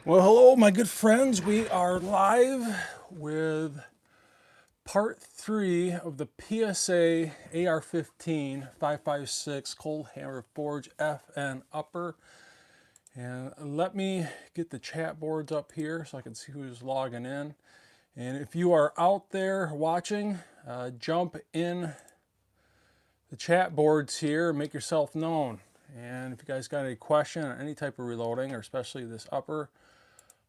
Well, hello, my good friends. We are live with part 3 of the PSA AR-15 5.56 cold hammer forge FN upper. And let me get the chat boards up here so I can see who's logging in. And if you are out there watching, jump in the chat boards here and make yourself known. And if you guys got any question on any type of reloading, or especially this upper,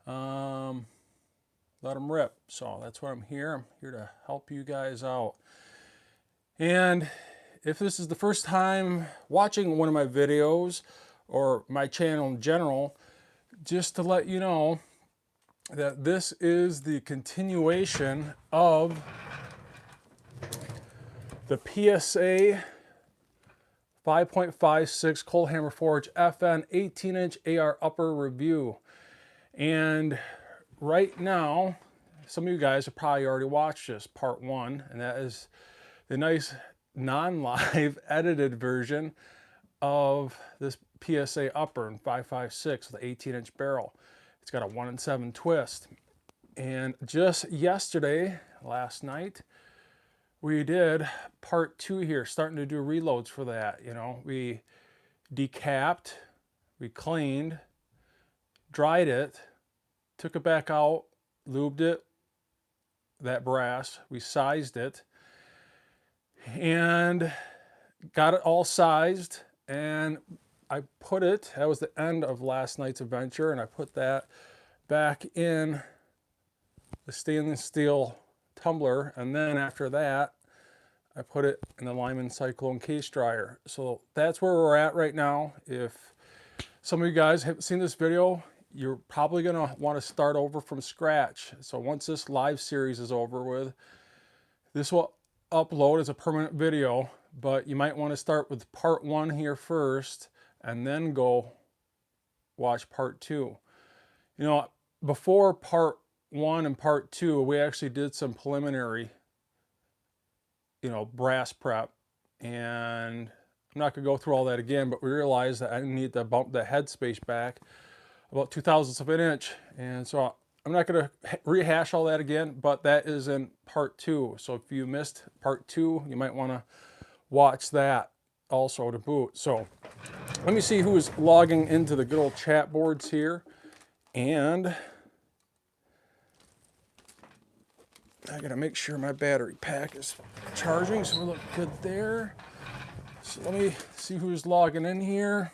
let them rip. So that's why I'm here. I'm here to help you guys out. And if this is the first time watching one of my videos or my channel in general, just to let you know that this is the continuation of the PSA 5.56 cold hammer forge FN 18-inch AR upper review. And right now, some of you guys have probably already watched this, part 1, and that is the nice non-live edited version of this PSA upper in 5.56 with an 18-inch barrel. It's got a 1-in-7 twist. And just yesterday, last night, we did part 2 here, starting to do reloads for that. You know, we decapped, we cleaned, dried it, took it back out, lubed it, that brass, we sized it, and got it all sized, and I put it, that was the end of last night's adventure, and I put that back in the stainless steel tumbler, and then after that, I put it in the Lyman Cyclone case dryer. So that's where we're at right now. If some of you guys haven't seen this video, you're probably going to want to start over from scratch. So once this live series is over with, this will upload as a permanent video, but you might want to start with part 1 here first and then go watch part 2. You know, before part 1 and part 2, we actually did some preliminary, brass prep, and I'm not going to go through all that again, but we realized that I need to bump the headspace back about 0.02 of an inch, and so I'm not going to rehash all that again, but that is in part 2. So if you missed part 2, you might want to watch that also to boot. So let me see who is logging into the good old chat boards here, and I gotta make sure my battery pack is charging, so we look good there. So let me see who's logging in here.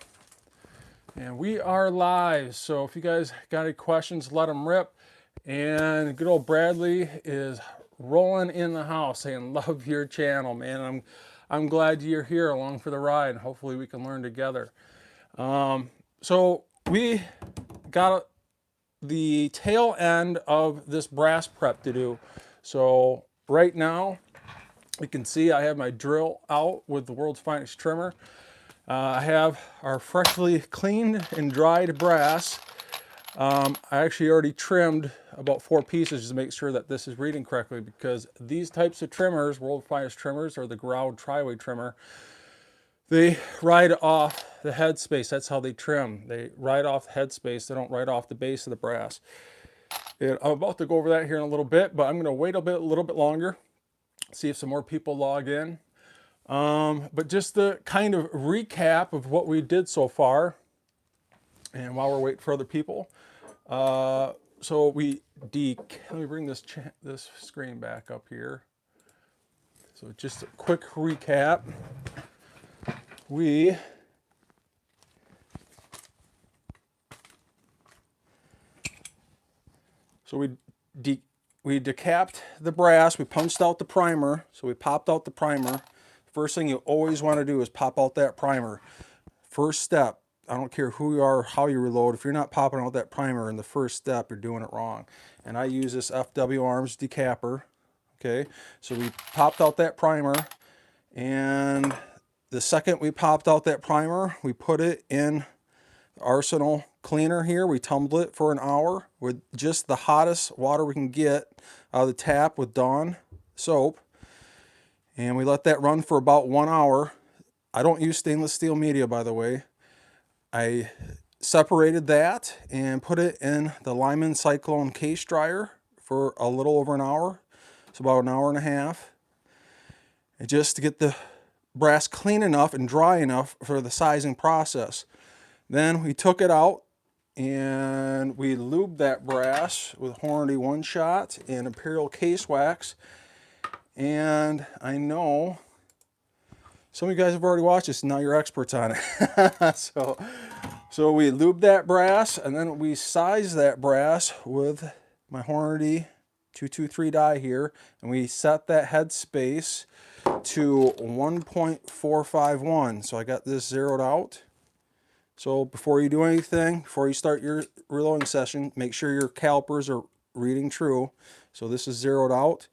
And we are live, so if you guys got any questions, let them rip. And good old Bradley is rolling in the house saying, love your channel, man. I'm glad you're here along for the ride. Hopefully we can learn together. So we got the tail end of this brass prep to do. So right now, you can see I have my drill out with the world's finest trimmer. I have our freshly cleaned and dried brass. I actually already trimmed about 4 pieces just to make sure that this is reading correctly, because these types of trimmers, world's finest trimmers, or the ground tri-way trimmer, they ride off the headspace. That's how they trim. They ride off the headspace. They don't ride off the base of the brass. And I'm about to go over that here in a little bit, but I'm going to wait a little bit longer, see if some more people log in. But just the kind of recap of what we did so far, and while we're waiting for other people, so we let me bring this screen back up here. So just a quick recap. We decapped the brass, we punched out the primer, so we popped out the primer. First thing you always want to do is pop out that primer. First step, I don't care who you are, how you reload, if you're not popping out that primer in the first step, you're doing it wrong. And I use this FW Arms decapper. Okay, so we popped out that primer, and the second we popped out that primer, we put it in the Arsenal cleaner here. We tumbled it for an hour with just the hottest water we can get out of the tap with Dawn soap. And we let that run for about 1 hour. I don't use stainless steel media, by the way. I separated that and put it in the Lyman Cyclone case dryer for a little over an hour. It's about an hour and a half. And just to get the brass clean enough and dry enough for the sizing process. Then we took it out and we lubed that brass with Hornady One Shot and Imperial Case Wax. And I know some of you guys have already watched this, and now you're experts on it. So we lubed that brass, and then we sized that brass with my Hornady 223 die here, and we set that head space to 1.451. So I got this zeroed out. So before you do anything, before you start your reloading session, make sure your calipers are reading true. So this is zeroed out.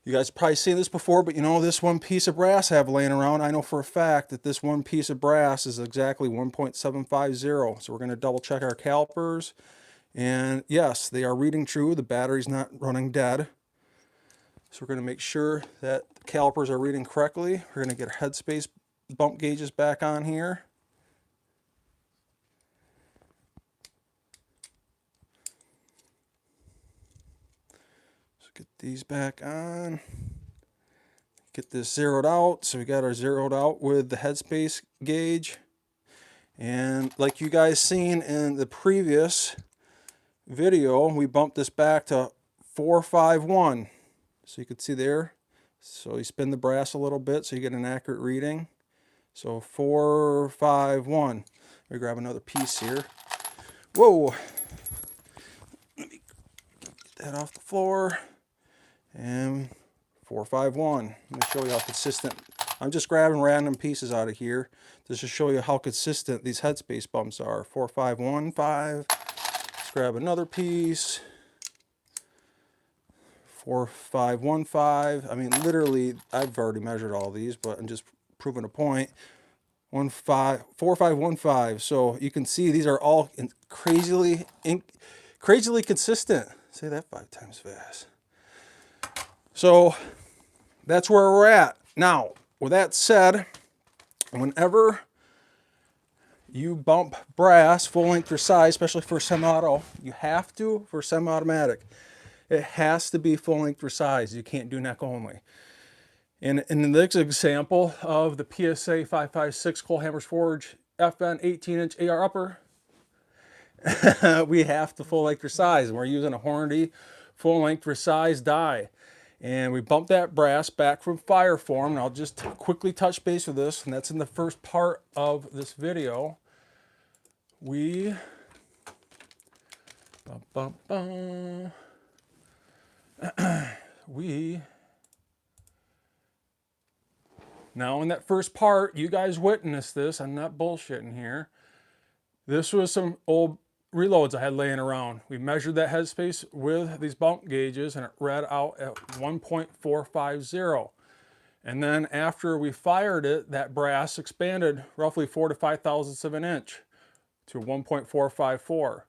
You guys have probably seen this before, but you know this one piece of brass I have laying around, I know for a fact that this one piece of brass is exactly 1.750. So we're going to double check our calipers. And yes, they are reading true. The battery's not running dead. So we're going to make sure that the calipers are reading correctly. We're going to get our headspace bump gauges back on here. Get these back on. Get this zeroed out. So we got our zeroed out with the headspace gauge. And like you guys seen in the previous video, we bumped this back to 451. So you can see there. So you spin the brass a little bit so you get an accurate reading. So 451. Let me grab another piece here. Whoa. Let me get that off the floor. And 451. Let me show you how consistent. I'm just grabbing random pieces out of here just to show you how consistent these headspace bumps are. 4515. Let's grab another piece. 4515. I mean, literally, I've already measured all these, but I'm just proving a point. 4515. So you can see these are all crazily consistent. Say that 5 times fast. So that's where we're at. Now, with that said, whenever you bump brass full length or size, especially for semi-auto, you have to, for semi-automatic, it has to be full length or size. You can't do neck only. And in this example of the PSA 556 Cole Hammers Forge FN 18-inch AR upper, we have to full length or size. And we're using a Hornady full length or size die. And we bumped that brass back from fire form. And I'll just quickly touch base with this, and that's in the first part of this video. Now in that first part, you guys witnessed this. I'm not bullshitting here. This was some old reloads I had laying around. We measured that headspace with these bump gauges and it read out at 1.450. And then after we fired it, that brass expanded roughly 4 to 5 thousandths of an inch to 1.454.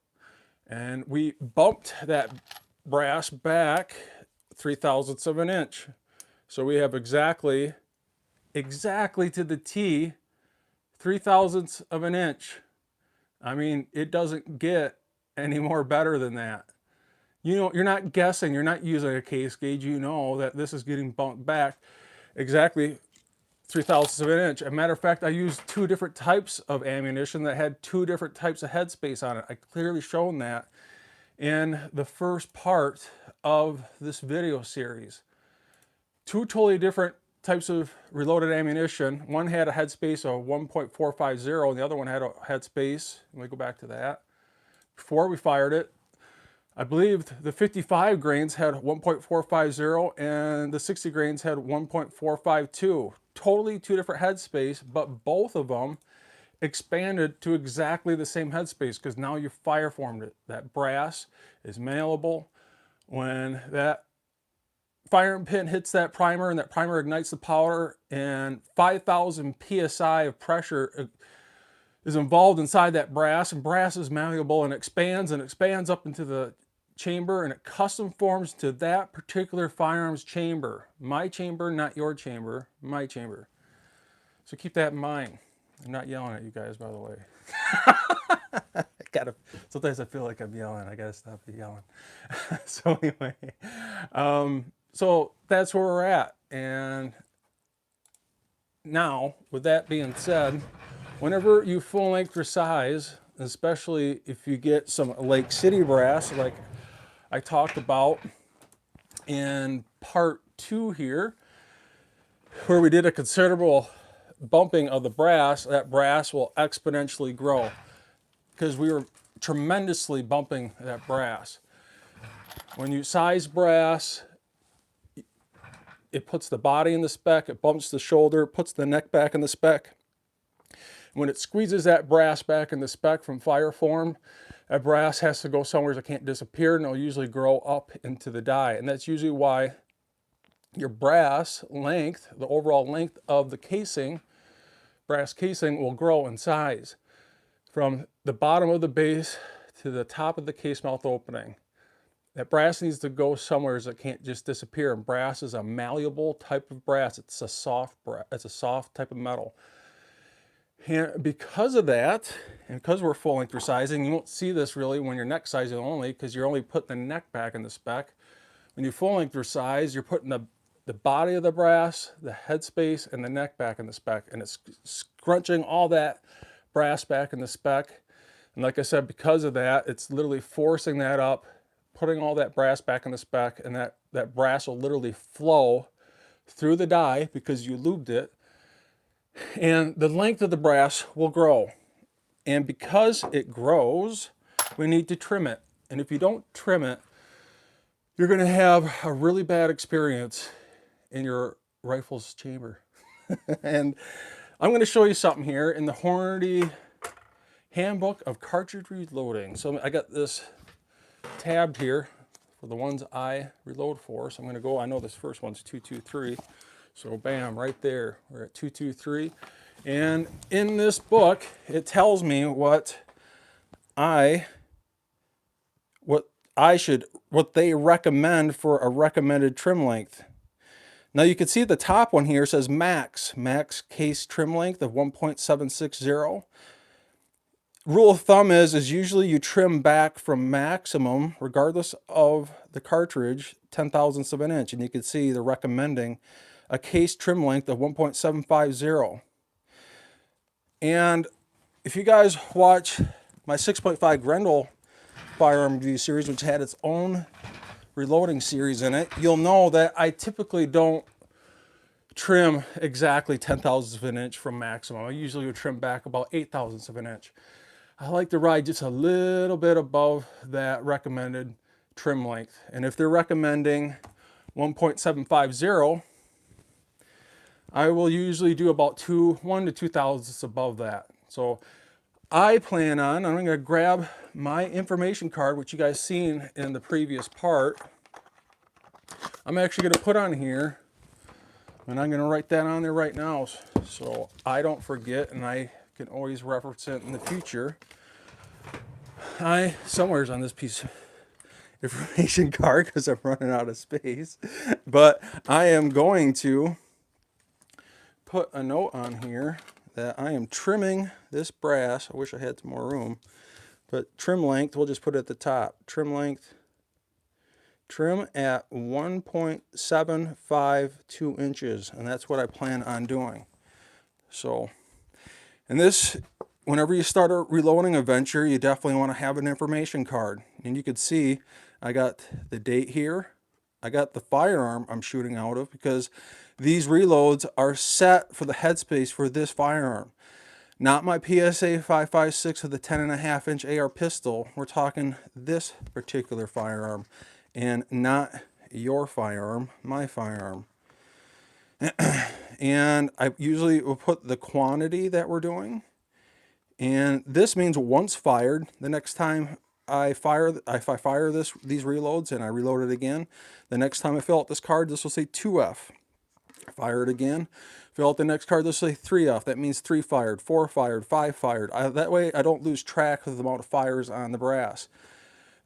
And we bumped that brass back 3 thousandths of an inch. So we have exactly to the T 3 thousandths of an inch. I mean, it doesn't get any more better than that. You know, you're not guessing, you're not using a case gauge, you know that this is getting bumped back exactly 3 thousandths of an inch. As a matter of fact, I used 2 different types of ammunition that had 2 different types of headspace on it. I clearly shown that in the first part of this video series. 2 totally different types of reloaded ammunition. One had a headspace of 1.450 and the other one had a headspace, let me go back to that, before we fired it. I believe the 55 grains had 1.450 and the 60 grains had 1.452. Totally 2 different headspace, but both of them expanded to exactly the same headspace because now you fire formed it. That brass is malleable. When that firing pin hits that primer and that primer ignites the powder, and 5,000 psi of pressure is involved inside that brass, and brass is malleable and expands up into the chamber, and it custom forms to that particular firearm's chamber. My chamber, not your chamber, my chamber. So keep that in mind. I'm not yelling at you guys, by the way. Sometimes I feel like I'm yelling. I gotta stop yelling. So anyway, so that's where we're at. And now, with that being said, whenever you full length resize, especially if you get some Lake City brass, like I talked about in part 2 here, where we did a considerable bumping of the brass, that brass will exponentially grow because we were tremendously bumping that brass. When you size brass, it puts the body in the spec, it bumps the shoulder, it puts the neck back in the spec. When it squeezes that brass back in the spec from fire form, that brass has to go somewhere it can't disappear, and it'll usually grow up into the die. And that's usually why your brass length, the overall length of the casing, brass casing, will grow in size from the bottom of the base to the top of the case mouth opening. That brass needs to go somewhere it can't just disappear. And brass is a malleable type of brass. It's a soft type of metal. And because of that, and because we're full length resizing, you won't see this really when you're neck sizing only, because you're only putting the neck back in the spec. When you full length resize, you're putting the body of the brass, the head space, and the neck back in the spec, and it's scrunching all that brass back in the spec. And like I said, because of that, it's literally forcing that up, putting all that brass back in the spec, and that brass will literally flow through the die because you lubed it, and the length of the brass will grow. And because it grows, we need to trim it. And if you don't trim it, you're going to have a really bad experience in your rifle's chamber. And I'm going to show you something here in the Hornady Handbook of Cartridge Reloading. So I got this tabbed here for the ones I reload for. So I'm going to go, I know this first one's 223. So bam, right there, we're at 223. And in this book, it tells me what they recommend for a recommended trim length. Now you can see the top one here says max case trim length of 1.760. Rule of thumb is usually you trim back from maximum, regardless of the cartridge, 0.010 of an inch. And you can see they're recommending a case trim length of 1.750. And if you guys watch my 6.5 Grendel firearm review series, which had its own reloading series in it, you'll know that I typically don't trim exactly 0.010 of an inch from maximum. I usually would trim back about 0.008 of an inch. I like to ride just a little bit above that recommended trim length. And if they're recommending 1.750, I will usually do about 1 to 2 thousandths above that. So I plan on, I'm going to grab my information card, which you guys seen in the previous part. I'm actually going to put on here, and I'm going to write that on there right now so I don't forget, and I can always reference it in the future. Somewhere's on this piece of information card because I'm running out of space, but I am going to put a note on here that I am trimming this brass. I wish I had some more room, but trim length, we'll just put it at the top. Trim length, trim at 1.752 inches, and that's what I plan on doing. So, and this, whenever you start a reloading adventure, you definitely want to have an information card. And you can see I got the date here. I got the firearm I'm shooting out of, because these reloads are set for the headspace for this firearm. Not my PSA 5.56 of the 10.5 inch AR pistol. We're talking this particular firearm, and not your firearm, my firearm. And I usually will put the quantity that we're doing. And this means once fired, the next time I fire, if I fire these reloads and I reload it again, the next time I fill out this card, this will say 2F. Fire it again, fill out the next card, this will say 3F. That means 3 fired, 4 fired, 5 fired. That way I don't lose track of the amount of fires on the brass.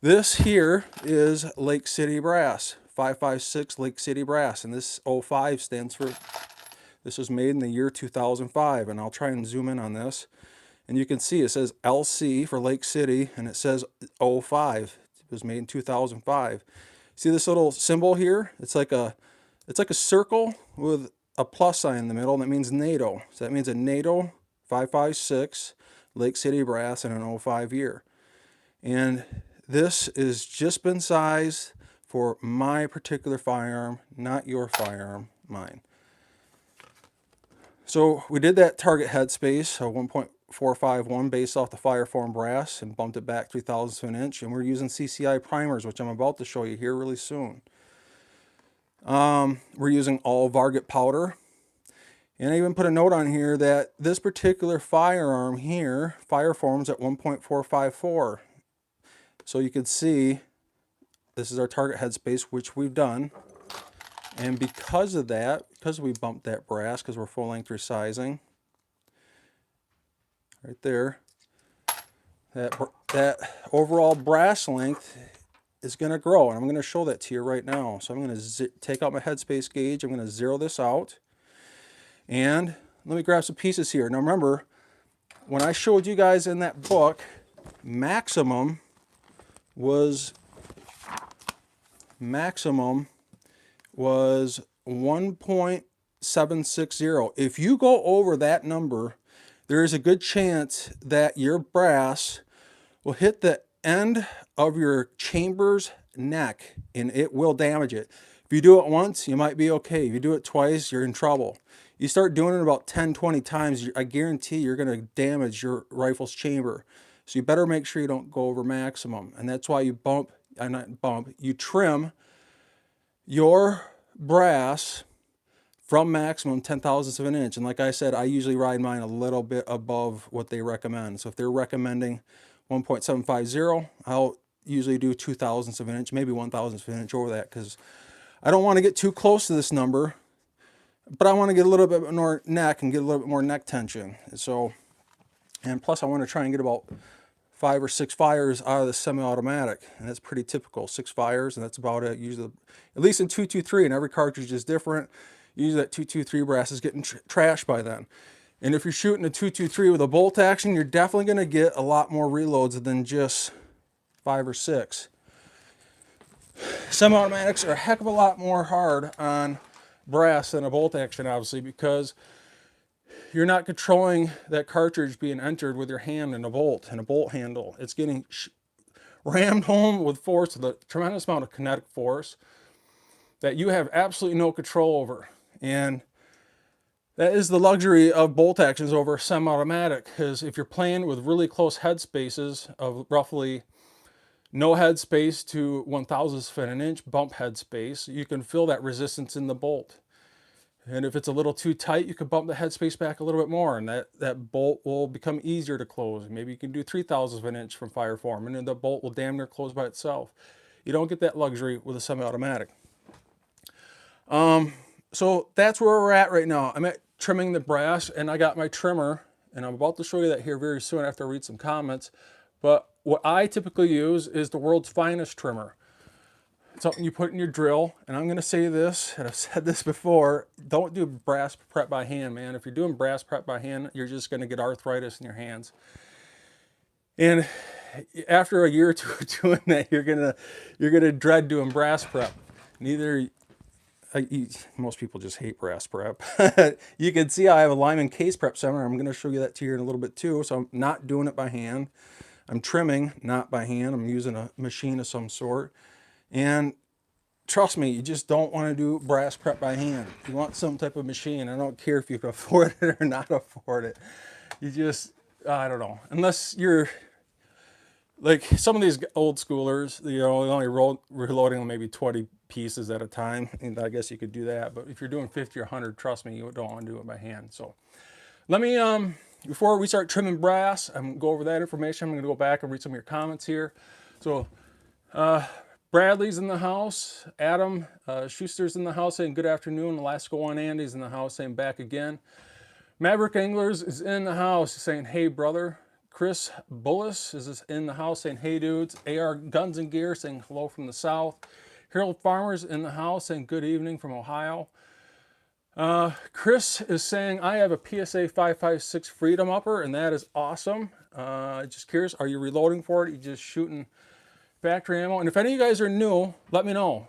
This here is Lake City brass, 5.56 Lake City brass, and this 05 stands for, this was made in the year 2005, and I'll try and zoom in on this. And you can see it says LC for Lake City, and it says 05. It was made in 2005. See this little symbol here? It's like a circle with a plus sign in the middle, and that means NATO. So that means a NATO 556 Lake City brass in an 05 year. And this is just been sized for my particular firearm, not your firearm, mine. So we did that target headspace of 1.451 based off the Fireform brass and bumped it back 3/1000 of an inch, and we're using CCI primers, which I'm about to show you here really soon. We're using all Varget powder, and I even put a note on here that this particular firearm here, Fireform's at 1.454. So you can see this is our target headspace, which we've done. And because of that, because we bumped that brass, because we're full length resizing, right there, that overall brass length is going to grow. And I'm going to show that to you right now. So I'm going to take out my headspace gauge. I'm going to zero this out. And let me grab some pieces here. Now remember, when I showed you guys in that book, maximum was 1.760. If you go over that number, there is a good chance that your brass will hit the end of your chamber's neck and it will damage it. If you do it once, you might be okay. If you do it twice, you're in trouble. You start doing it about 10, 20 times, I guarantee you're going to damage your rifle's chamber. So you better make sure you don't go over maximum. And that's why you you trim your brass from maximum 0.1/1000 of an inch. And like I said, I usually ride mine a little bit above what they recommend. So if they're recommending 1.750, I'll usually do 0.002 of an inch, maybe 1/1000 of an inch over that, because I don't want to get too close to this number, but I want to get a little bit more neck and get a little bit more neck tension. So, and plus I want to try and get about 5 or 6 fires out of the semi-automatic, and that's pretty typical, 6 fires, and that's about it. Usually, at least in 223, and every cartridge is different. Usually that 223 brass is getting trashed by then. And if you're shooting a 223 with a bolt action, you're definitely going to get a lot more reloads than just 5 or 6. Semi-automatics are a heck of a lot more hard on brass than a bolt action, obviously, because you're not controlling that cartridge being entered with your hand in a bolt handle. It's getting rammed home with force, with a tremendous amount of kinetic force that you have absolutely no control over. And that is the luxury of bolt actions over semi-automatic, because if you're playing with really close head spaces of roughly no head space to 1/1000th of an inch bump head space, you can feel that resistance in the bolt. And if it's a little too tight, you can bump the headspace back a little bit more, and that bolt will become easier to close. Maybe you can do 0.003 of an inch from Fireform, and then the bolt will damn near close by itself. You don't get that luxury with a semi-automatic. So that's where we're at right now. I'm at trimming the brass, and I got my trimmer, and I'm about to show you that here very soon after I read some comments. But what I typically use is the world's finest trimmer. It's something you put in your drill, and I'm going to say this, and I've said this before, don't do brass prep by hand, man. If you're doing brass prep by hand, you're just going to get arthritis in your hands. And after a year or two of doing that, you're gonna dread doing brass prep. Most people just hate brass prep. You can see I have a Lyman case prep seminar. I'm going to show you that to you in a little bit too. So I'm not doing it by hand. I'm trimming, not by hand. I'm using a machine of some sort. And trust me, you just don't want to do brass prep by hand. You want some type of machine. I don't care if you can afford it or not afford it. You just, I don't know. Unless you're like some of these old schoolers, you know, only reloading maybe 20 pieces at a time. And I guess you could do that. But if you're doing 50 or 100, trust me, you don't want to do it by hand. So let me, before we start trimming brass, I'm going to go over that information. I'm going to go back and read some of your comments here. So, Bradley's in the house. Adam Schuster's in the house saying good afternoon. Alaska One Andy's in the house saying back again. Maverick Anglers is in the house saying hey brother. Chris Bullis is in the house saying hey dudes. AR Guns and Gear saying hello from the south. Harold Farmer's in the house saying good evening from Ohio. Chris is saying, I have a PSA 5.56 Freedom Upper, and that is awesome. Just curious, are you reloading for it? You just shooting factory ammo? And if any of you guys are new, let me know.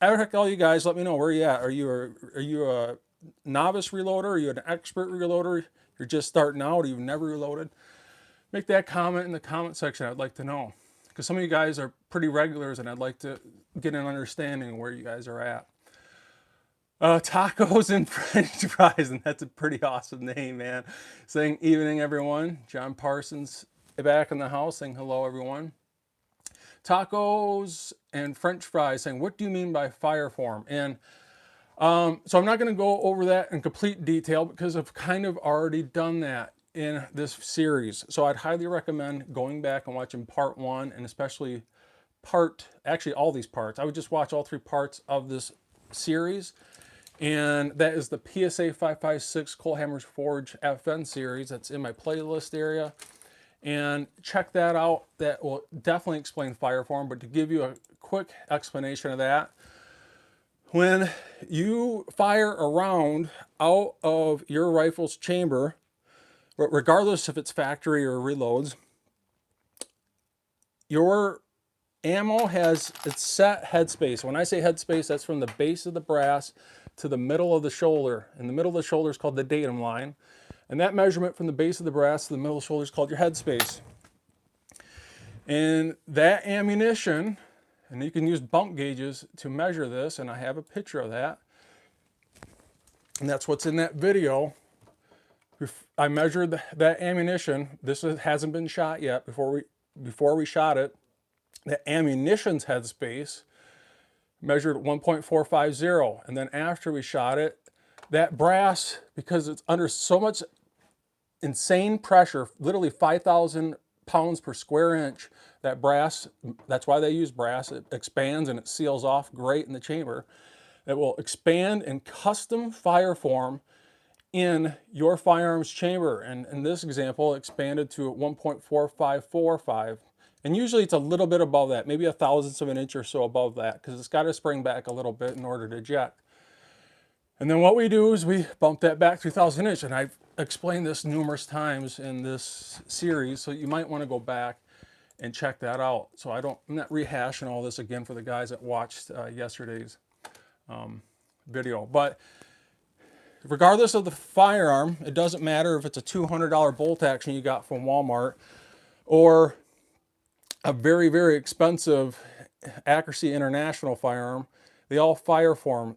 I would heck all you guys, let me know where you at. Are you a novice reloader? Are you an expert reloader? You're just starting out, or you've never reloaded? Make that comment in the comment section. I'd like to know, because some of you guys are pretty regulars, and I'd like to get an understanding of where you guys are at. Tacos and French fries, and that's a pretty awesome name, man. Saying evening, everyone. John Parsons back in the house, saying hello, everyone. Tacos and French fries, saying, what do you mean by fire form? And so I'm not going to go over that in complete detail because I've kind of already done that in this series. So I'd highly recommend going back and watching part 1, and especially actually all these parts. I would just watch all 3 parts of this series. And that is the PSA 5.56 Cole Hammers Forge FN series. That's in my playlist area. And check that out. That will definitely explain fire form. But to give you a quick explanation of that, when you fire a round out of your rifle's chamber, regardless if it's factory or reloads, your ammo has its set headspace. When I say headspace, that's from the base of the brass to the middle of the shoulder. And the middle of the shoulder is called the datum line. And that measurement from the base of the brass to the middle of the shoulder is called your headspace. And that ammunition, and you can use bump gauges to measure this, and I have a picture of that. And that's what's in that video. I measured that ammunition. This hasn't been shot yet. Before we shot it, the ammunition's headspace measured 1.450. And then after we shot it, that brass, because it's under so much insane pressure, literally 5,000 pounds per square inch, that brass, that's why they use brass, it expands and it seals off great in the chamber. It will expand in custom fire form in your firearms chamber. And in this example, it expanded to 1.4545. And usually it's a little bit above that, maybe a thousandth of an inch or so above that, because it's got to spring back a little bit in order to eject. And then what we do is we bump that back 3,000 inch. And I've explained this numerous times in this series, so you might want to go back and check that out. So I'm not rehashing all this again for the guys that watched yesterday's video. But regardless of the firearm, it doesn't matter if it's a $200 bolt action you got from Walmart or a very, very expensive Accuracy International firearm. They all fire form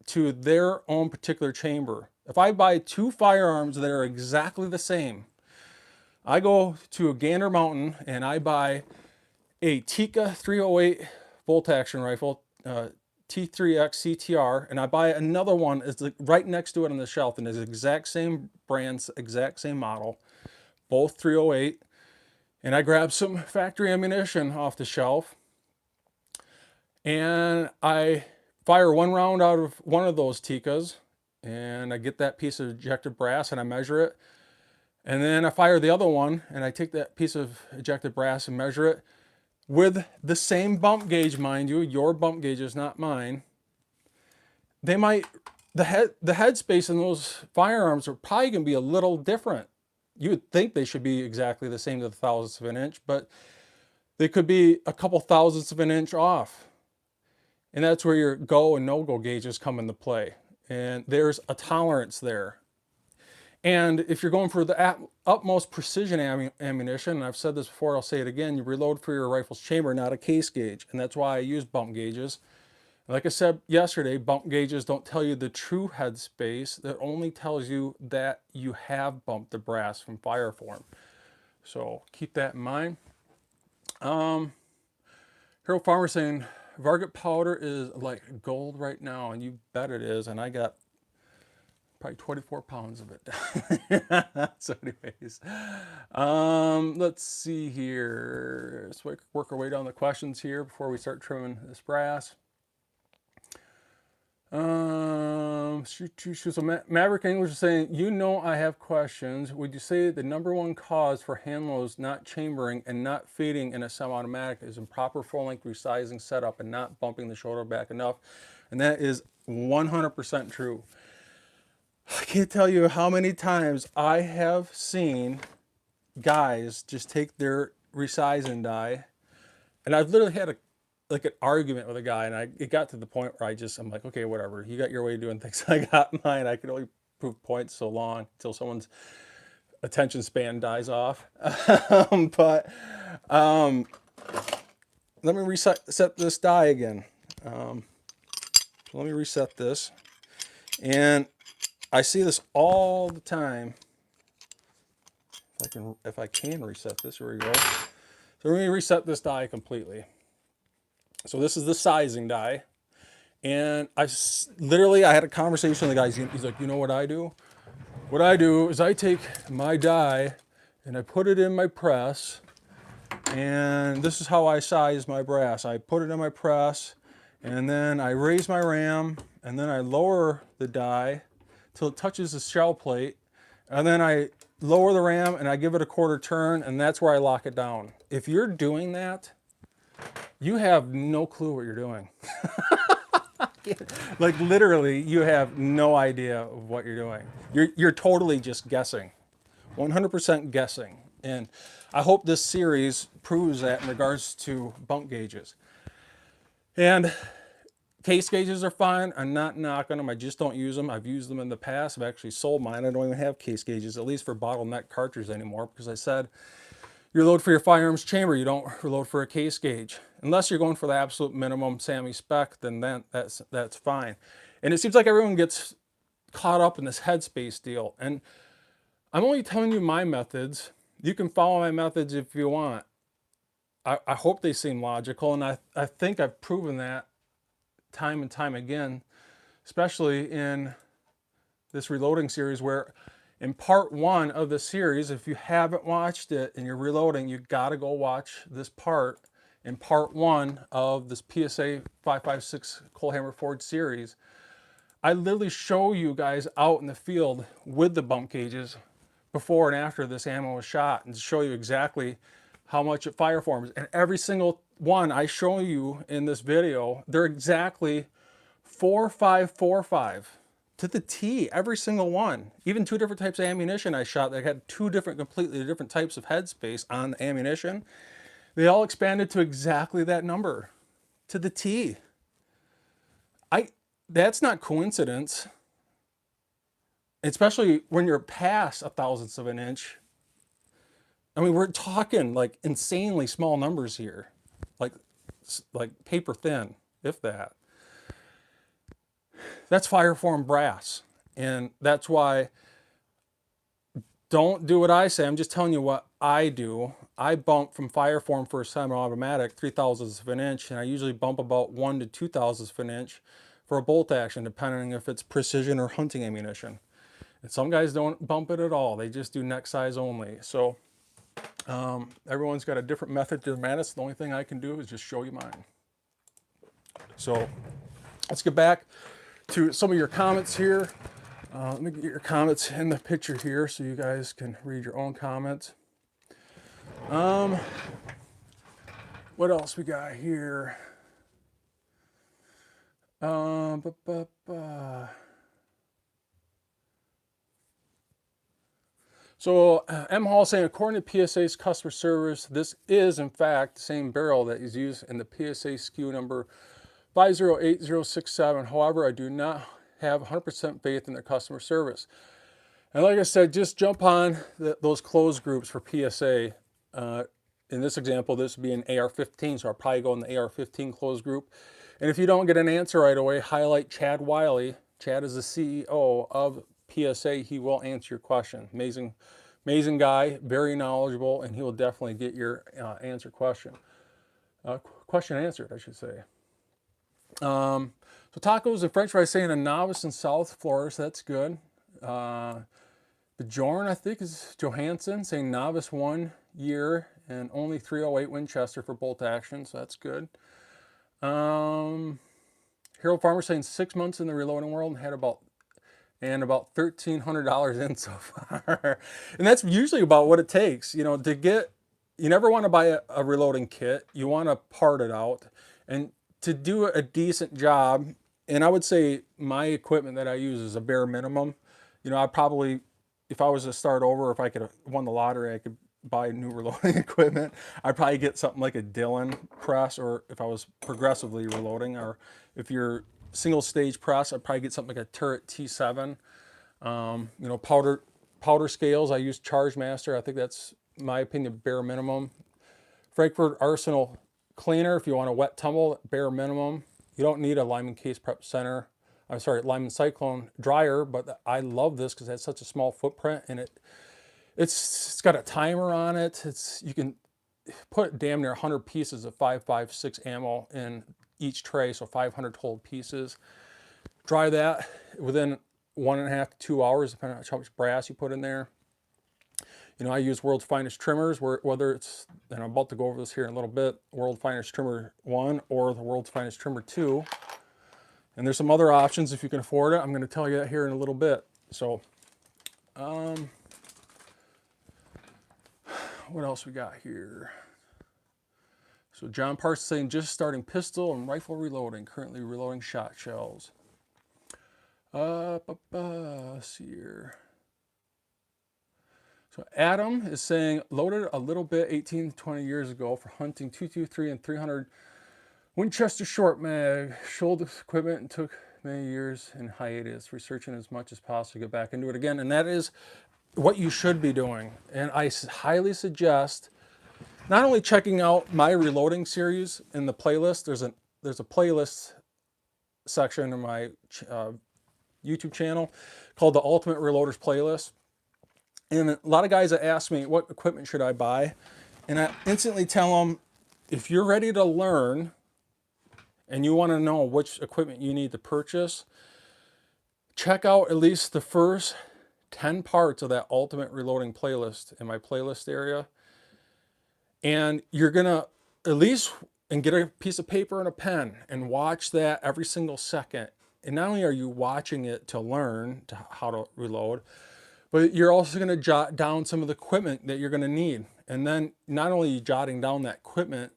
to their own particular chamber. If I buy 2 firearms that are exactly the same, I go to a Gander Mountain and I buy a Tikka 308 bolt action rifle, T3X CTR, and I buy another one. It's right next to it on the shelf, and it's the exact same brand, exact same model, both 308. And I grab some factory ammunition off the shelf, and I fire 1 round out of one of those Tikkas, and I get that piece of ejected brass and I measure it. And then I fire the other one, and I take that piece of ejected brass and measure it with the same bump gauge, mind you. Your bump gauge is not mine. The headspace in those firearms are probably going to be a little different. You would think they should be exactly the same to the thousandths of an inch, but they could be a couple thousandths of an inch off. And that's where your go and no-go gauges come into play. And there's a tolerance there. And if you're going for the utmost precision ammunition, and I've said this before, I'll say it again, you reload for your rifle's chamber, not a case gauge. And that's why I use bump gauges. Like I said yesterday, bump gauges don't tell you the true headspace. That only tells you that you have bumped the brass from fire form. So keep that in mind. Hero Farmer saying, Varget powder is like gold right now, and you bet it is. And I got probably 24 pounds of it. So anyways, let's see here. Let's work our way down the questions here before we start trimming this brass. So Maverick English is saying, you know I have questions. Would you say the #1 cause for hand loads not chambering and not feeding in a semi-automatic is improper full-length resizing setup and not bumping the shoulder back enough? And that is 100% true. I can't tell you how many times I have seen guys just take their resizing die, and I've literally had like an argument with a guy, and it got to the point where I'm like, okay, whatever. You got your way of doing things. I got mine. I can only prove points so long until someone's attention span dies off. But let me set this die again. Let me reset this. And I see this all the time. If I can reset this, here we go. So we're going to reset this die completely. So this is the sizing die. And I had a conversation with the guy. He's like, you know what I do? What I do is I take my die and I put it in my press. And this is how I size my brass. I put it in my press, and then I raise my ram, and then I lower the die till it touches the shell plate. And then I lower the ram and I give it a quarter turn, and that's where I lock it down. If you're doing that, you have no clue what you're doing. Like literally, you have no idea of what you're doing. You're totally just guessing, 100% guessing. And I hope this series proves that in regards to bump gauges. And case gauges are fine. I'm not knocking them. I just don't use them. I've used them in the past. I've actually sold mine. I don't even have case gauges, at least for bottleneck cartridges anymore, because I said you reload for your firearms chamber. You don't reload for a case gauge. Unless you're going for the absolute minimum SAMI spec, then that's fine. And it seems like everyone gets caught up in this headspace deal. And I'm only telling you my methods. You can follow my methods if you want. I hope they seem logical, and I think I've proven that time and time again, especially in this reloading series, where in part 1 of the series, if you haven't watched it and you're reloading, you gotta go watch this part in part 1 of this PSA 5.56 Cold Hammer Forge series. I literally show you guys out in the field with the bump gauges before and after this ammo was shot, and to show you exactly how much it fire forms. And every single one I show you in this video, they're exactly 4.545 to the T, every single one. Even 2 different types of ammunition I shot that had 2 completely different types of headspace on the ammunition. They all expanded to exactly that number, to the T. That's not coincidence. Especially when you're past 1/1000th of an inch. I mean, we're talking like insanely small numbers here, like paper thin, if that. That's fireform brass, and that's why don't do what I say. I'm just telling you what I do. I bump from fireform for a semi-automatic 3/1000th of an inch, and I usually bump about 1 to 2/1000th of an inch for a bolt action, depending if it's precision or hunting ammunition. And some guys don't bump it at all. They just do neck size only. So everyone's got a different method to the madness. The only thing I can do is just show you mine. So let's get back to some of your comments here. Let me get your comments in the picture here so you guys can read your own comments. What else we got here? So M. Hall saying, according to PSA's customer service, this is in fact the same barrel that is used in the PSA SKU number 508067. However, I do not have 100% faith in their customer service. And like I said, just jump on those closed groups for PSA. In this example, this would be an AR-15, so I'll probably go in the AR-15 closed group. And if you don't get an answer right away, highlight Chad Wiley. Chad is the CEO of PSA. He will answer your question. Amazing guy, very knowledgeable, and he will definitely get your question answered, I should say. So tacos and French fries saying a novice in South Florida, so that's good. Bjorn, I think, is Johansson saying novice 1 year and only 308 Winchester for bolt action, so that's good. Harold Farmer saying 6 months in the reloading world and had about $1,300 in so far. And that's usually about what it takes, you know, to get, you never want to buy a reloading kit. You want to part it out, and to do a decent job And I would say my equipment that I use is a bare minimum. You know, I probably, if I was to start over, if I could have won the lottery, I could buy new reloading equipment. I'd probably get something like a Dillon press, or if I was progressively reloading, or if you're single stage press, I'd probably get something like a Turret T7. You know, powder scales, I use Charge Master. I think that's, in my opinion, bare minimum. Frankfurt Arsenal cleaner, if you want a wet tumble, bare minimum. You don't need a Lyman Case Prep Center. I'm sorry, Lyman Cyclone dryer, but I love this because it has such a small footprint, and it's got a timer on it. You can put damn near 100 pieces of 5.56 ammo in each tray, so 500 total pieces. Dry that within 1.5 to 2 hours, depending on how much brass you put in there. You know, I use World's Finest Trimmers, whether it's, and I'm about to go over this here in a little bit, World's Finest Trimmer 1 or the World's Finest Trimmer 2. And there's some other options if you can afford it. I'm going to tell you that here in a little bit. So, what else we got here? So John Parsons saying just starting pistol and rifle reloading, currently reloading shot shells. Let's see here. So Adam is saying, loaded a little bit 18 to 20 years ago for hunting 223 and 300 Winchester short mag, shoulder equipment, and took many years in hiatus, researching as much as possible to get back into it again. And that is what you should be doing. And I highly suggest not only checking out my reloading series in the playlist, there's a playlist section in my YouTube channel called the Ultimate Reloaders Playlist. And a lot of guys that ask me, what equipment should I buy? And I instantly tell them, if you're ready to learn and you want to know which equipment you need to purchase, check out at least the first 10 parts of that Ultimate Reloading playlist in my playlist area. And you're going to at least, and get a piece of paper and a pen and watch that every single second. And not only are you watching it to learn how to reload, but you're also going to jot down some of the equipment that you're going to need. And then not only are you jotting down that equipment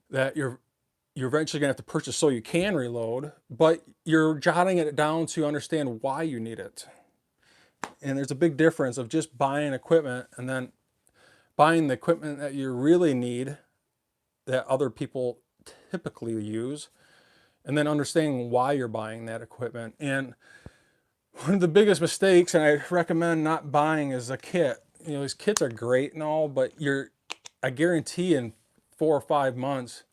that you're eventually going to have to purchase so you can reload, but you're jotting it down so you understand why you need it. And there's a big difference of just buying equipment and then buying the equipment that you really need that other people typically use, and then understanding why you're buying that equipment. And one of the biggest mistakes, and I recommend not buying, is a kit. You know, these kits are great and all, but I guarantee in 4 or 5 months,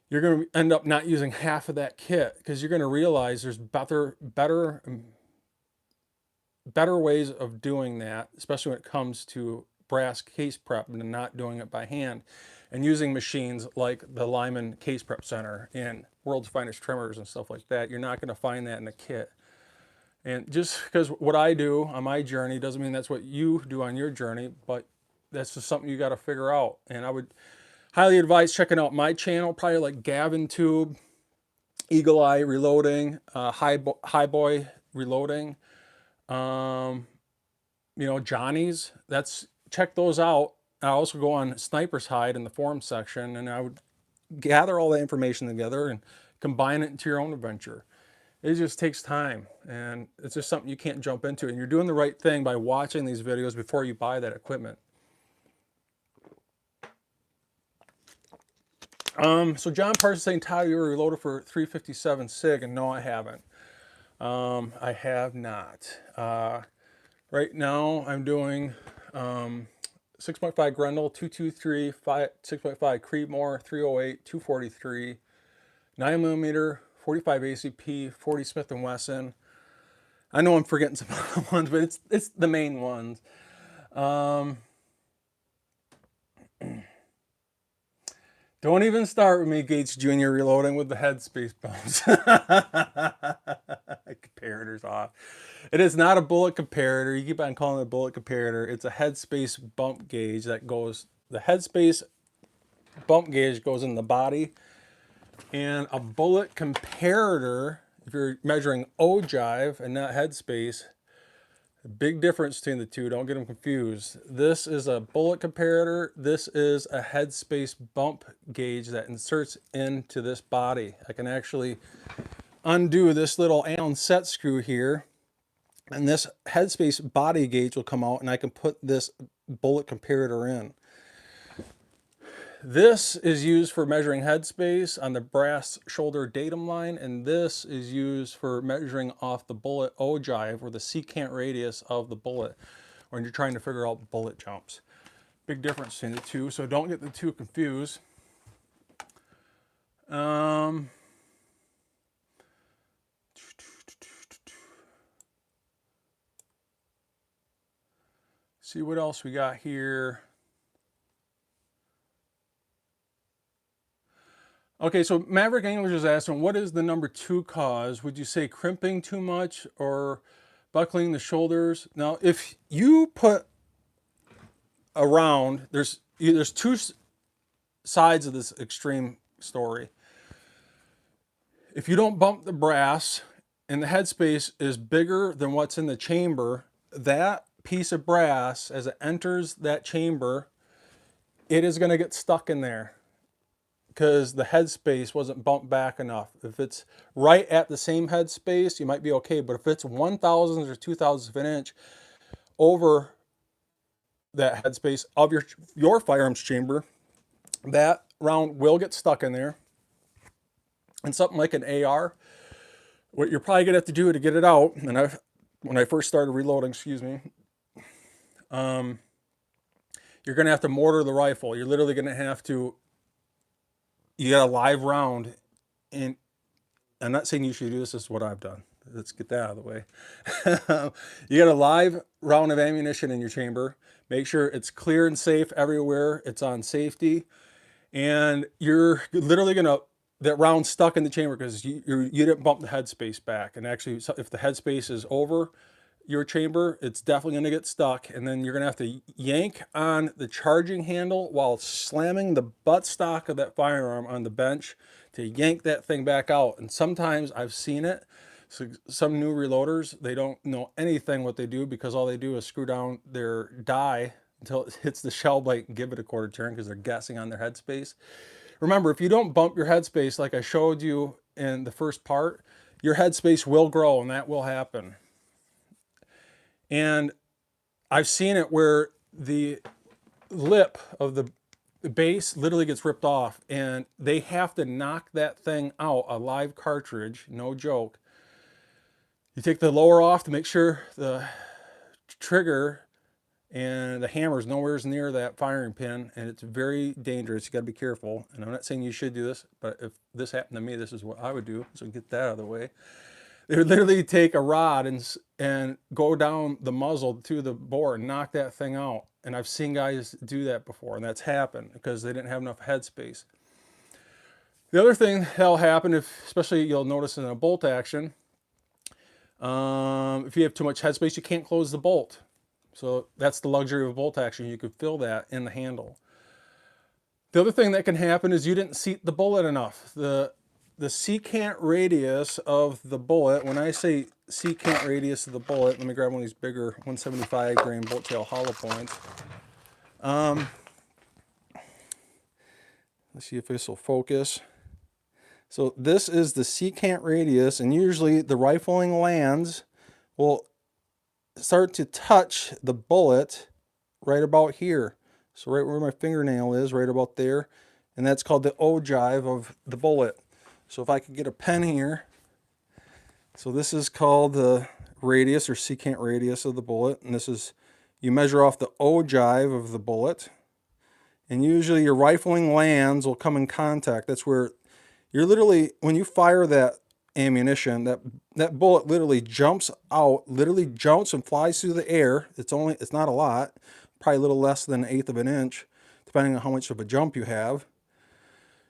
you're going to end up not using half of that kit, because you're going to realize there's better ways of doing that, especially when it comes to brass case prep, and not doing it by hand, and using machines like the Lyman Case Prep Center and World's Finest Trimmers and stuff like that. You're not going to find that in a kit. And just because what I do on my journey doesn't mean that's what you do on your journey, but that's just something you got to figure out. And I would highly advise checking out my channel, probably like Gavin Tube, Eagle Eye Reloading, High Boy Reloading, you know, Johnny's. Check those out. I also go on Sniper's Hide in the forum section, and I would gather all the information together and combine it into your own adventure. It just takes time, and it's just something you can't jump into. And you're doing the right thing by watching these videos before you buy that equipment. So John Parsons saying, Todd, you were reloaded for 357 SIG, and no, I haven't. I have not. Right now, I'm doing 6.5 Grendel, 223, 6.5 Creedmoor, 308, 243, 9mm, 45 ACP, 40 Smith & Wesson. I know I'm forgetting some other ones, but it's the main ones. Don't even start with me, Gates Jr. reloading with the headspace bumps. Comparator's off. It is not a bullet comparator. You keep on calling it a bullet comparator. It's a headspace bump gauge that goes, the headspace bump gauge goes in the body. And a bullet comparator, if you're measuring ogive and not headspace, big difference between the two. Don't get them confused. This is a bullet comparator. This is a headspace bump gauge that inserts into this body. I can actually undo this little Allen set screw here, and this headspace body gauge will come out, and I can put this bullet comparator in. This is used for measuring headspace on the brass shoulder datum line, and this is used for measuring off the bullet ogive, or the secant radius of the bullet, when you're trying to figure out bullet jumps. Big difference between the two, so don't get the two confused. See what else we got here. Okay, so Maverick English is asking, what is the number 2 cause? Would you say crimping too much or buckling the shoulders? Now, if you put a round, there's two sides of this extreme story. If you don't bump the brass and the headspace is bigger than what's in the chamber, that piece of brass, as it enters that chamber, it is going to get stuck in there, because the headspace wasn't bumped back enough. If it's right at the same headspace, you might be okay, but if it's 1/1000th or 2/1000th of an inch over that headspace of your firearms chamber, that round will get stuck in there. And something like an AR, what you're probably gonna have to do to get it out, and when I first started reloading, excuse me, you're gonna have to mortar the rifle. You're literally gonna have to, you got a live round, and I'm not saying you should do this, this is what I've done. Let's get that out of the way. You got a live round of ammunition in your chamber. Make sure it's clear and safe everywhere. It's on safety. And you're literally gonna, that round stuck in the chamber because you didn't bump the headspace back. And actually, if the headspace is over your chamber, it's definitely going to get stuck, and then you're going to have to yank on the charging handle while slamming the buttstock of that firearm on the bench to yank that thing back out. And sometimes I've seen it. So some new reloaders, they don't know anything what they do, because all they do is screw down their die until it hits the shell blade and give it a quarter turn, because they're guessing on their headspace. Remember, if you don't bump your headspace like I showed you in the first part, your headspace will grow, and that will happen. And I've seen it where the lip of the base literally gets ripped off, and they have to knock that thing out, a live cartridge, no joke. You take the lower off to make sure the trigger and the hammer is nowhere near that firing pin, and it's very dangerous. You got to be careful. And I'm not saying you should do this, but if this happened to me, this is what I would do. So get that out of the way. They would literally take a rod and go down the muzzle to the bore and knock that thing out. And I've seen guys do that before, and that's happened because they didn't have enough headspace. The other thing that'll happen, especially you'll notice in a bolt action, if you have too much headspace, you can't close the bolt. So that's the luxury of a bolt action. You could fill that in the handle. The other thing that can happen is you didn't seat the bullet enough. The secant radius of the bullet, when I say secant radius of the bullet, let me grab one of these bigger 175 grain bolt tail hollow points. Let's see if this will focus. So this is the secant radius, and usually the rifling lands will start to touch the bullet right about here. So right where my fingernail is, right about there. And that's called the ogive of the bullet. So if I could get a pen here. So this is called the radius, or secant radius of the bullet. And this is, you measure off the ogive of the bullet. And usually your rifling lands will come in contact. That's where you're literally, when you fire that ammunition, that bullet literally jumps out, literally jumps and flies through the air. It's not a lot, probably a little less than 1/8 of an inch, depending on how much of a jump you have.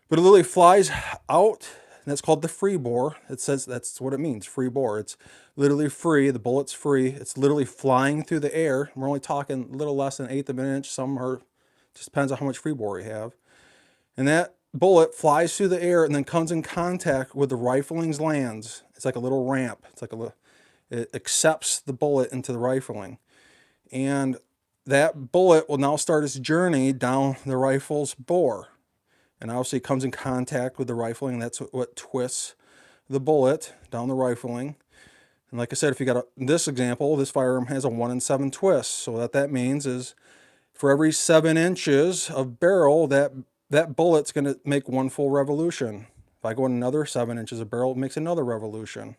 But it literally flies out, and that's called the free bore. It says that's what it means, free bore. It's literally free, the bullet's free. It's literally flying through the air. We're only talking a little less than 1/8 of an inch. Some are, just depends on how much free bore you have. And that bullet flies through the air and then comes in contact with the rifling's lands. It's like a little ramp. It's like it accepts the bullet into the rifling. And that bullet will now start its journey down the rifle's bore. And obviously it comes in contact with the rifling, and that's what twists the bullet down the rifling. And like I said, if you got this example, this firearm has a 1 in 7 twist. So what that means is for every 7 inches of barrel, that bullet's going to make 1 full revolution. If I go another 7 inches of barrel, it makes another revolution.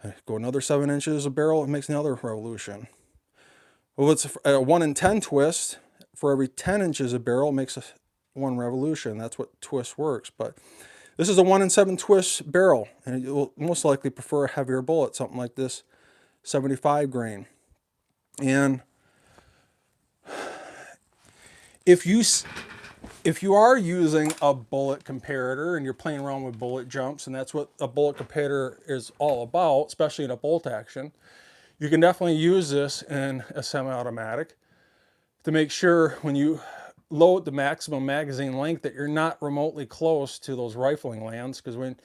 I go another 7 inches of barrel, it makes another revolution. Well, it's a 1 in 10 twist. For every 10 inches of barrel, it makes 1 revolution. That's what twist works. But this is a 1 in 7 twist barrel, and you'll most likely prefer a heavier bullet, something like this 75 grain. And if you are using a bullet comparator and you're playing around with bullet jumps, and that's what a bullet comparator is all about, especially in a bolt action, you can definitely use this in a semi-automatic to make sure when you load the maximum magazine length that you're not remotely close to those rifling lands. Because when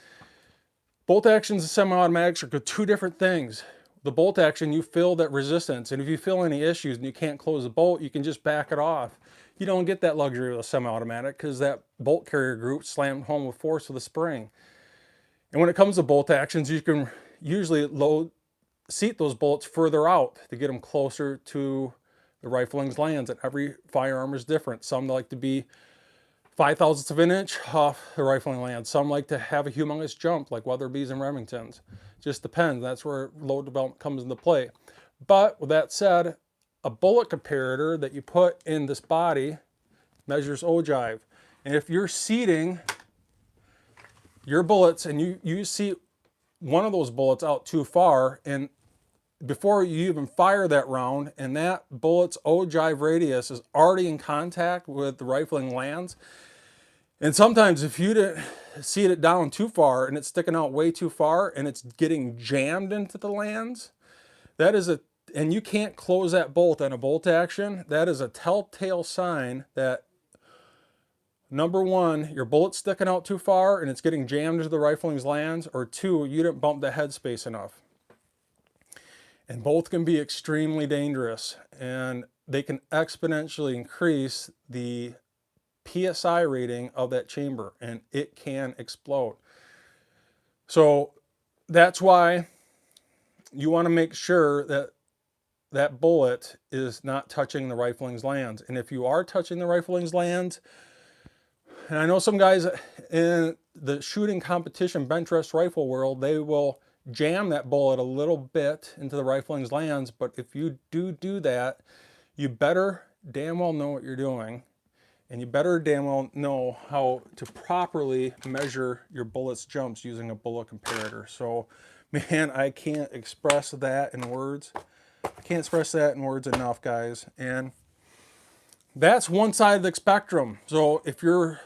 bolt actions and semi-automatics are two different things. The bolt action, you feel that resistance, and if you feel any issues and you can't close the bolt, you can just back it off. You don't get that luxury with a semi-automatic because that bolt carrier group slammed home with force with a spring. And when it comes to bolt actions, you can usually seat those bullets further out to get them closer to the rifling's lands. And every firearm is different. Some like to be 5/1000ths of an inch off the rifling land. Some like to have a humongous jump like Weatherby's and Remingtons. Just depends. That's where load development comes into play. But with that said, a bullet comparator that you put in this body measures ogive. And if you're seating your bullets and you seat one of those bullets out too far, and before you even fire that round and that bullet's ogive radius is already in contact with the rifling lands, and sometimes if you didn't seat it down too far and it's sticking out way too far and it's getting jammed into the lands, that is and you can't close that bolt on a bolt action, that is a telltale sign that, number one, your bullet's sticking out too far and it's getting jammed into the rifling's lands, or two, you didn't bump the headspace enough. And both can be extremely dangerous, and they can exponentially increase the PSI rating of that chamber, and it can explode. So that's why you want to make sure that that bullet is not touching the rifling's lands. And if you are touching the rifling's lands, and I know some guys in the shooting competition bench rest rifle world, they will jam that bullet a little bit into the rifling's lands. But if you do that, you better damn well know what you're doing, and you better damn well know how to properly measure your bullet's jumps using a bullet comparator. So, man, I can't express that in words. I can't express that in words enough, guys. And that's one side of the spectrum. So if you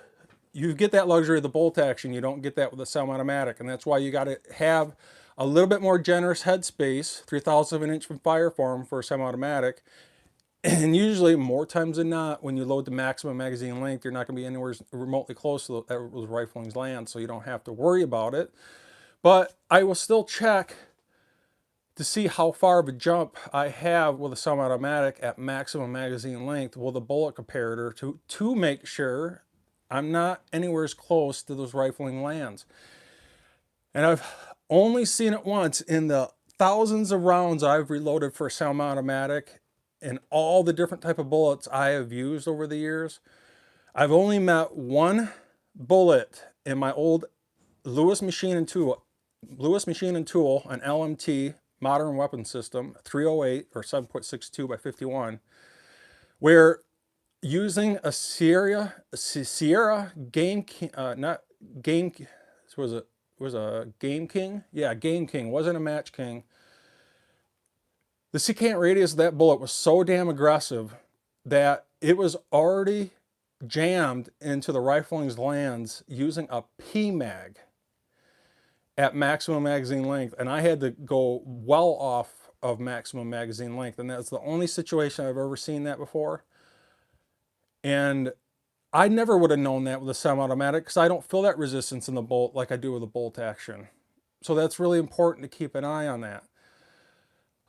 get that luxury of the bolt action, you don't get that with a semi-automatic, and that's why you got to have a little bit more generous headspace, 3/1000 of an inch from firearm for a semi-automatic. And usually, more times than not, when you load the maximum magazine length, you're not going to be anywhere remotely close to those rifling's land, so you don't have to worry about it. But I will still check to see how far of a jump I have with a semi-automatic at maximum magazine length with a bullet comparator to make sure I'm not anywhere as close to those rifling lands. And I've only seen it once in the thousands of rounds I've reloaded for a semi-automatic and all the different type of bullets I have used over the years. I've only met one bullet in my old Lewis Machine and Tool, an LMT modern weapon system, 308 or 7.62 by 51, where using a Sierra Game King, not Game, was a Game King? Yeah, Game King, wasn't a Match King. The secant radius of that bullet was so damn aggressive that it was already jammed into the rifling's lands using a PMag at maximum magazine length, and I had to go well off of maximum magazine length, and that's the only situation I've ever seen that before. And I never would have known that with a semi-automatic because I don't feel that resistance in the bolt like I do with a bolt action. So that's really important to keep an eye on that.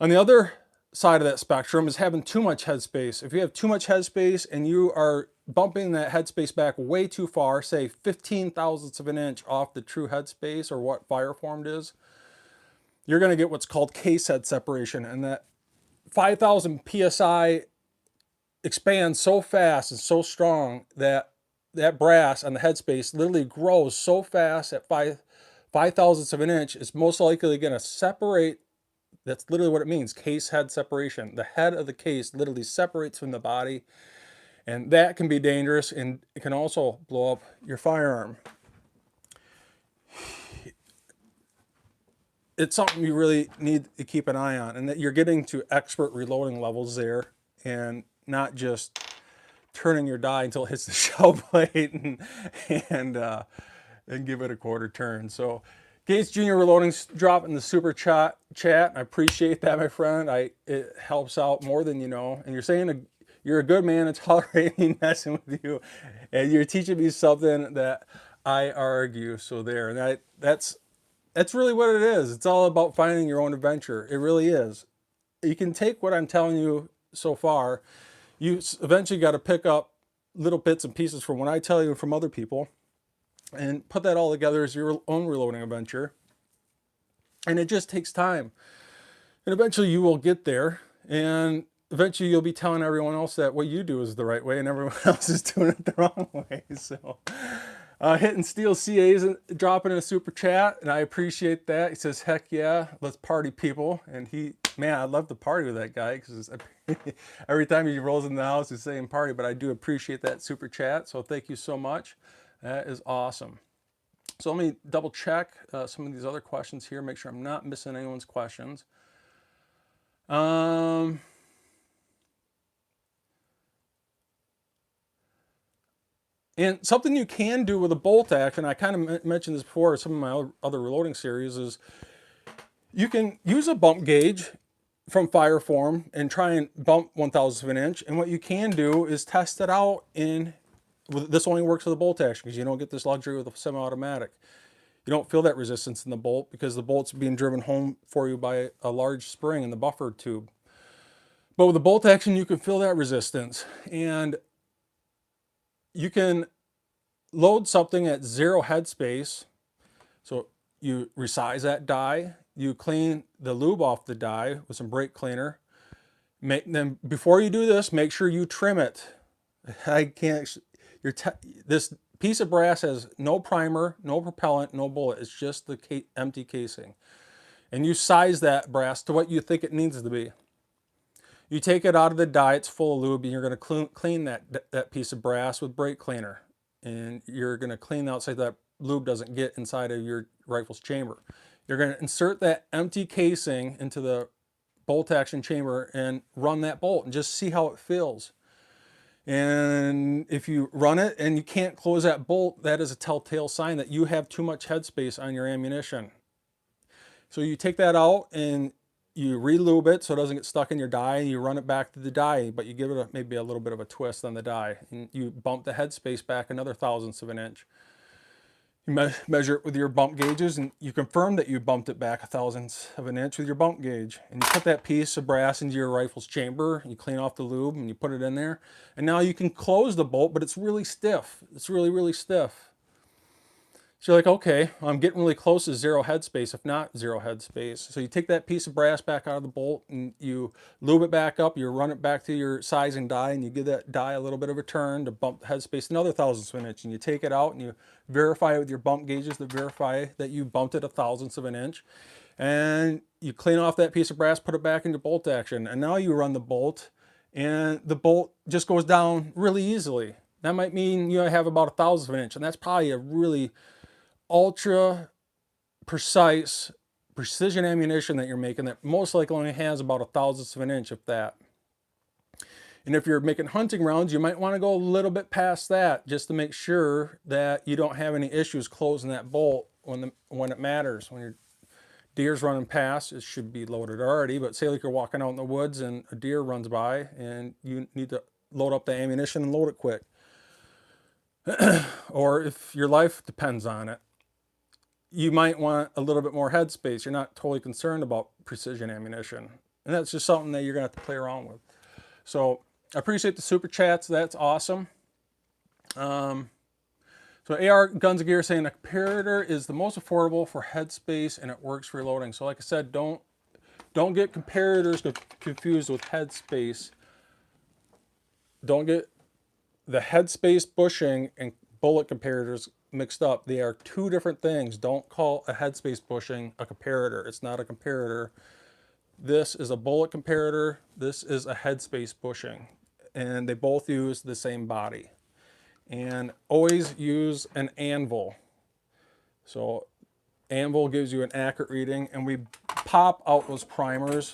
On the other side of that spectrum is having too much headspace. If you have too much headspace and you are bumping that headspace back way too far, say 15 thousandths of an inch off the true headspace or what fire formed is, you're going to get what's called case head separation. And that 5,000 PSI expands so fast and so strong that that brass on the headspace literally grows so fast at 5 thousandths of an inch, it's most likely going to separate. That's literally what it means, case head separation. The head of the case literally separates from the body, and that can be dangerous, and it can also blow up your firearm. It's something you really need to keep an eye on, and that you're getting to expert reloading levels there, and not just turning your die until it hits the shell plate and give it a quarter turn. So Gates Jr. Reloading's dropping the super chat. I appreciate that, my friend. It helps out more than you know. And you're saying you're a good man and tolerating me messing with you, and you're teaching me something that I argue. So there, and that's really what it is. It's all about finding your own adventure. It really is. You can take what I'm telling you so far. You eventually got to pick up little bits and pieces from what I tell you from other people and put that all together as your own reloading adventure. And it just takes time. And eventually you will get there. And eventually you'll be telling everyone else that what you do is the right way and everyone else is doing it the wrong way. So Hitting Steel CA's dropping in a super chat, and I appreciate that. He says, heck yeah, let's party, people. And man, I'd love to party with that guy, because every time he rolls in the house he's saying party. But I do appreciate that super chat, so thank you so much. That is awesome. So let me double check some of these other questions here, make sure I'm not missing anyone's questions. And something you can do with a bolt action, I kind of mentioned this before in some of my other reloading series, is you can use a bump gauge from Fireform and try and bump 1/1000th of an inch. And what you can do is test it out this only works with a bolt action, because you don't get this luxury with a semi-automatic. You don't feel that resistance in the bolt, because the bolt's being driven home for you by a large spring in the buffer tube. But with a bolt action, you can feel that resistance. And you can load something at 0 headspace. So you resize that die, you clean the lube off the die with some brake cleaner. Then before you do this, make sure you trim it. This piece of brass has no primer, no propellant, no bullet. It's just the empty casing. And you size that brass to what you think it needs to be. You take it out of the die, it's full of lube, and you're going to clean that piece of brass with brake cleaner. And you're going to clean the outside so that lube doesn't get inside of your rifle's chamber. You're going to insert that empty casing into the bolt action chamber and run that bolt and just see how it feels. And if you run it and you can't close that bolt, that is a telltale sign that you have too much headspace on your ammunition. So you take that out and you re-lube it so it doesn't get stuck in your die, and you run it back to the die, but you give it maybe a little bit of a twist on the die, and you bump the headspace back another 1/1000th of an inch. You measure it with your bump gauges, and you confirm that you bumped it back 1/1000th of an inch with your bump gauge. And you put that piece of brass into your rifle's chamber, and you clean off the lube, and you put it in there. And now you can close the bolt, but it's really stiff. It's really, really stiff. So you're like, okay, I'm getting really close to 0 headspace, if not 0 headspace. So you take that piece of brass back out of the bolt, and you lube it back up, you run it back to your sizing die, and you give that die a little bit of a turn to bump the headspace another 1/1000th of an inch. And you take it out and you verify it with your bump gauges to verify that you bumped it 1/1000th of an inch. And you clean off that piece of brass, put it back into bolt action. And now you run the bolt, and the bolt just goes down really easily. That might mean you have about 1/1000th of an inch, and that's probably a really ultra precise precision ammunition that you're making that most likely only has about 1/1000th of an inch, if that. And if you're making hunting rounds, you might want to go a little bit past that, just to make sure that you don't have any issues closing that bolt when it matters. When your deer's running past, it should be loaded already, but say like you're walking out in the woods and a deer runs by and you need to load up the ammunition and load it quick. Or if your life depends on it, you might want a little bit more headspace. You're not totally concerned about precision ammunition. And that's just something that you're going to have to play around with. So I appreciate the super chats. That's awesome. So AR Guns and Gear saying a comparator is the most affordable for headspace and it works for reloading. So like I said, don't get comparators confused with headspace. Don't get the headspace bushing and bullet comparators mixed up. They are two different things. Don't call a headspace bushing a comparator. It's not a comparator. This is a bullet comparator. This is a headspace bushing. And they both use the same body. And always use an anvil. So anvil gives you an accurate reading, and we pop out those primers.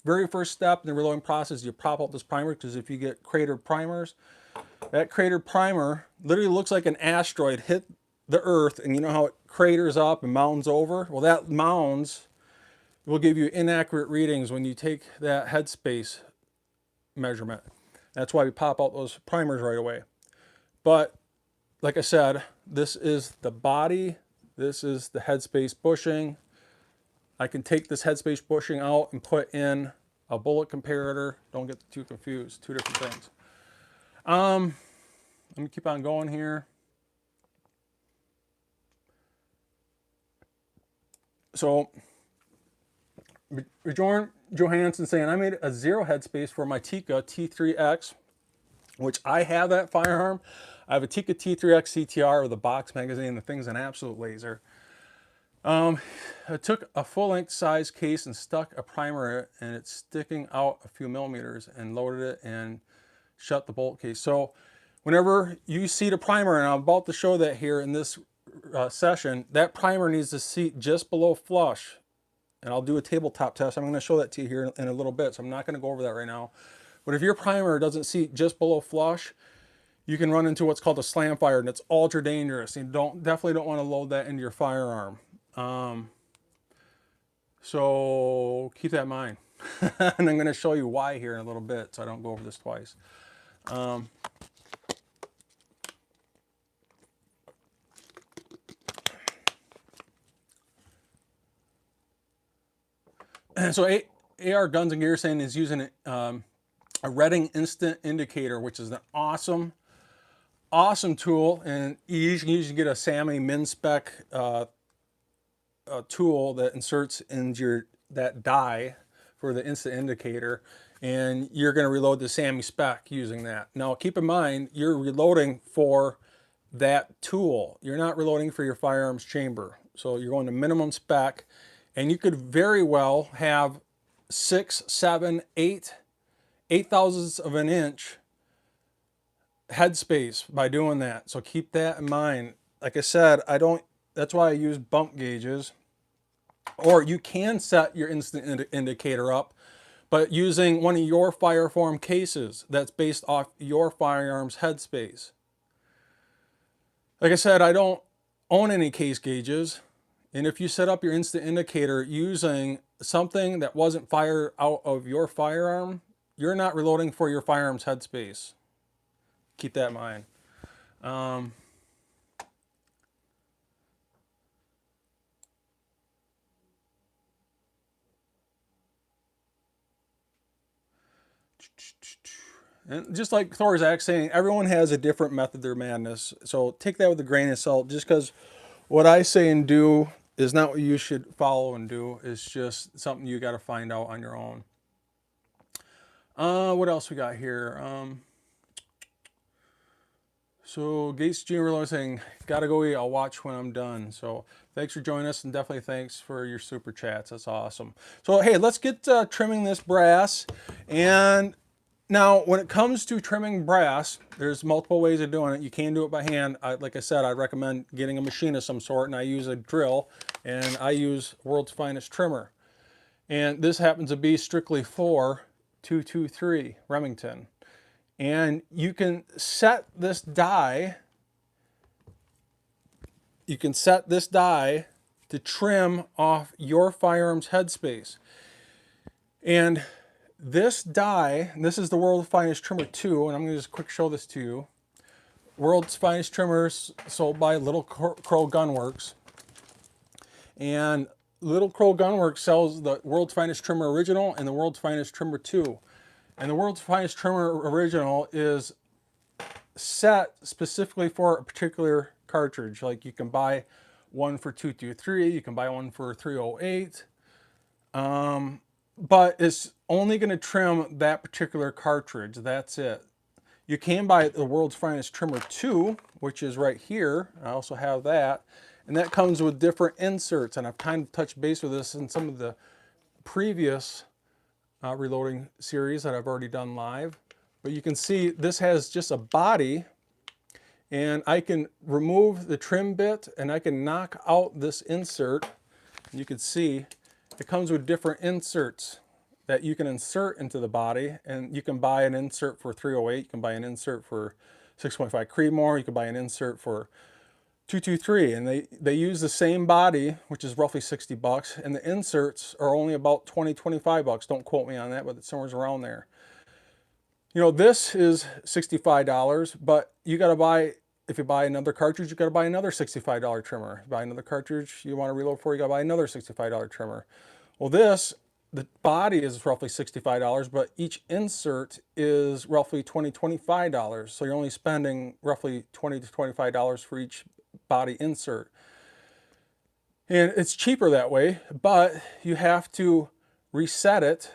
Very first step in the reloading process, you pop out those primers, because if you get cratered primers, that cratered primer literally looks like an asteroid hit the earth, and you know how it craters up and mounds over? Well, that mounds will give you inaccurate readings when you take that headspace measurement. That's why we pop out those primers right away. But like I said, this is the body, this is the headspace bushing. I can take this headspace bushing out and put in a bullet comparator. Don't get the two confused, two different things. Let me keep on going here. So, Bjorn Johansson saying, I made a zero headspace for my Tikka T3X, which I have that firearm. I have a Tikka T3X CTR with a box magazine. The thing's an absolute laser. I took a full-length size case and stuck a primer in it, and it's sticking out a few millimeters, and loaded it and shut the bolt case. So whenever you seat a primer, and I'm about to show that here in this session, that primer needs to seat just below flush. And I'll do a tabletop test. I'm going to show that to you here in a little bit, so I'm not going to go over that right now. But if your primer doesn't seat just below flush, you can run into what's called a slam fire, and it's ultra dangerous. You definitely don't want to load that into your firearm. So keep that in mind. And I'm going to show you why here in a little bit, so I don't go over this twice. And so AR Guns and Gear saying is using a redding instant indicator, which is an awesome tool, and you can usually get a SAMI min-spec tool that inserts into that die for the instant indicator, and you're going to reload the SAMI spec using that. Now keep in mind, you're reloading for that tool. You're not reloading for your firearms chamber. So you're going to minimum spec, and you could very well have 6, 7, 8 thousandths of an inch headspace by doing that. So keep that in mind. Like I said, that's why I use bump gauges. Or you can set your instant indicator up, but using one of your Fireform cases that's based off your firearm's headspace. Like I said, I don't own any case gauges. And if you set up your instant indicator using something that wasn't fired out of your firearm, you're not reloading for your firearm's headspace. Keep that in mind. And just like Thorzak saying, everyone has a different method of their madness. So take that with a grain of salt. Just because what I say and do is not what you should follow and do. It's just something you got to find out on your own. What else we got here? So Gates Jr. saying, gotta go eat, I'll watch when I'm done. So thanks for joining us, and definitely thanks for your super chats. That's awesome. So hey, let's get trimming this brass. And now when it comes to trimming brass, there's multiple ways of doing it. You can do it by hand. Like I said, I recommend getting a machine of some sort, and I use a drill, and I use World's Finest Trimmer. And this happens to be strictly for 223 Remington. And you can set this die, to trim off your firearm's headspace. And this die, this is the World's Finest Trimmer 2, and I'm going to just quick show this to you. World's Finest Trimmers sold by Little Crow Gunworks. And Little Crow Gunworks sells the World's Finest Trimmer Original and the World's Finest Trimmer 2. And the World's Finest Trimmer Original is set specifically for a particular cartridge. Like you can buy one for 223, you can buy one for 308, but it's only going to trim that particular cartridge. That's it. You can buy the World's Finest Trimmer 2, which is right here. I also have that. And that comes with different inserts. And I've kind of touched base with this in some of the previous reloading series that I've already done live. But you can see this has just a body. And I can remove the trim bit and I can knock out this insert. You can see it comes with different inserts that you can insert into the body, and you can buy an insert for 308, you can buy an insert for 6.5 Creedmoor, you can buy an insert for 223, and they use the same body, which is roughly 60 bucks, and the inserts are only about 20, 25 bucks. Don't quote me on that, but it's somewhere around there. You know, this is $65, but you got to buy, if you buy another cartridge, you got to buy another $65 trimmer. If you buy another cartridge you want to reload for, you got to buy another $65 trimmer. Well, the body is roughly $65, but each insert is roughly $20, $25. So you're only spending roughly $20 to $25 for each body insert. And it's cheaper that way, but you have to reset it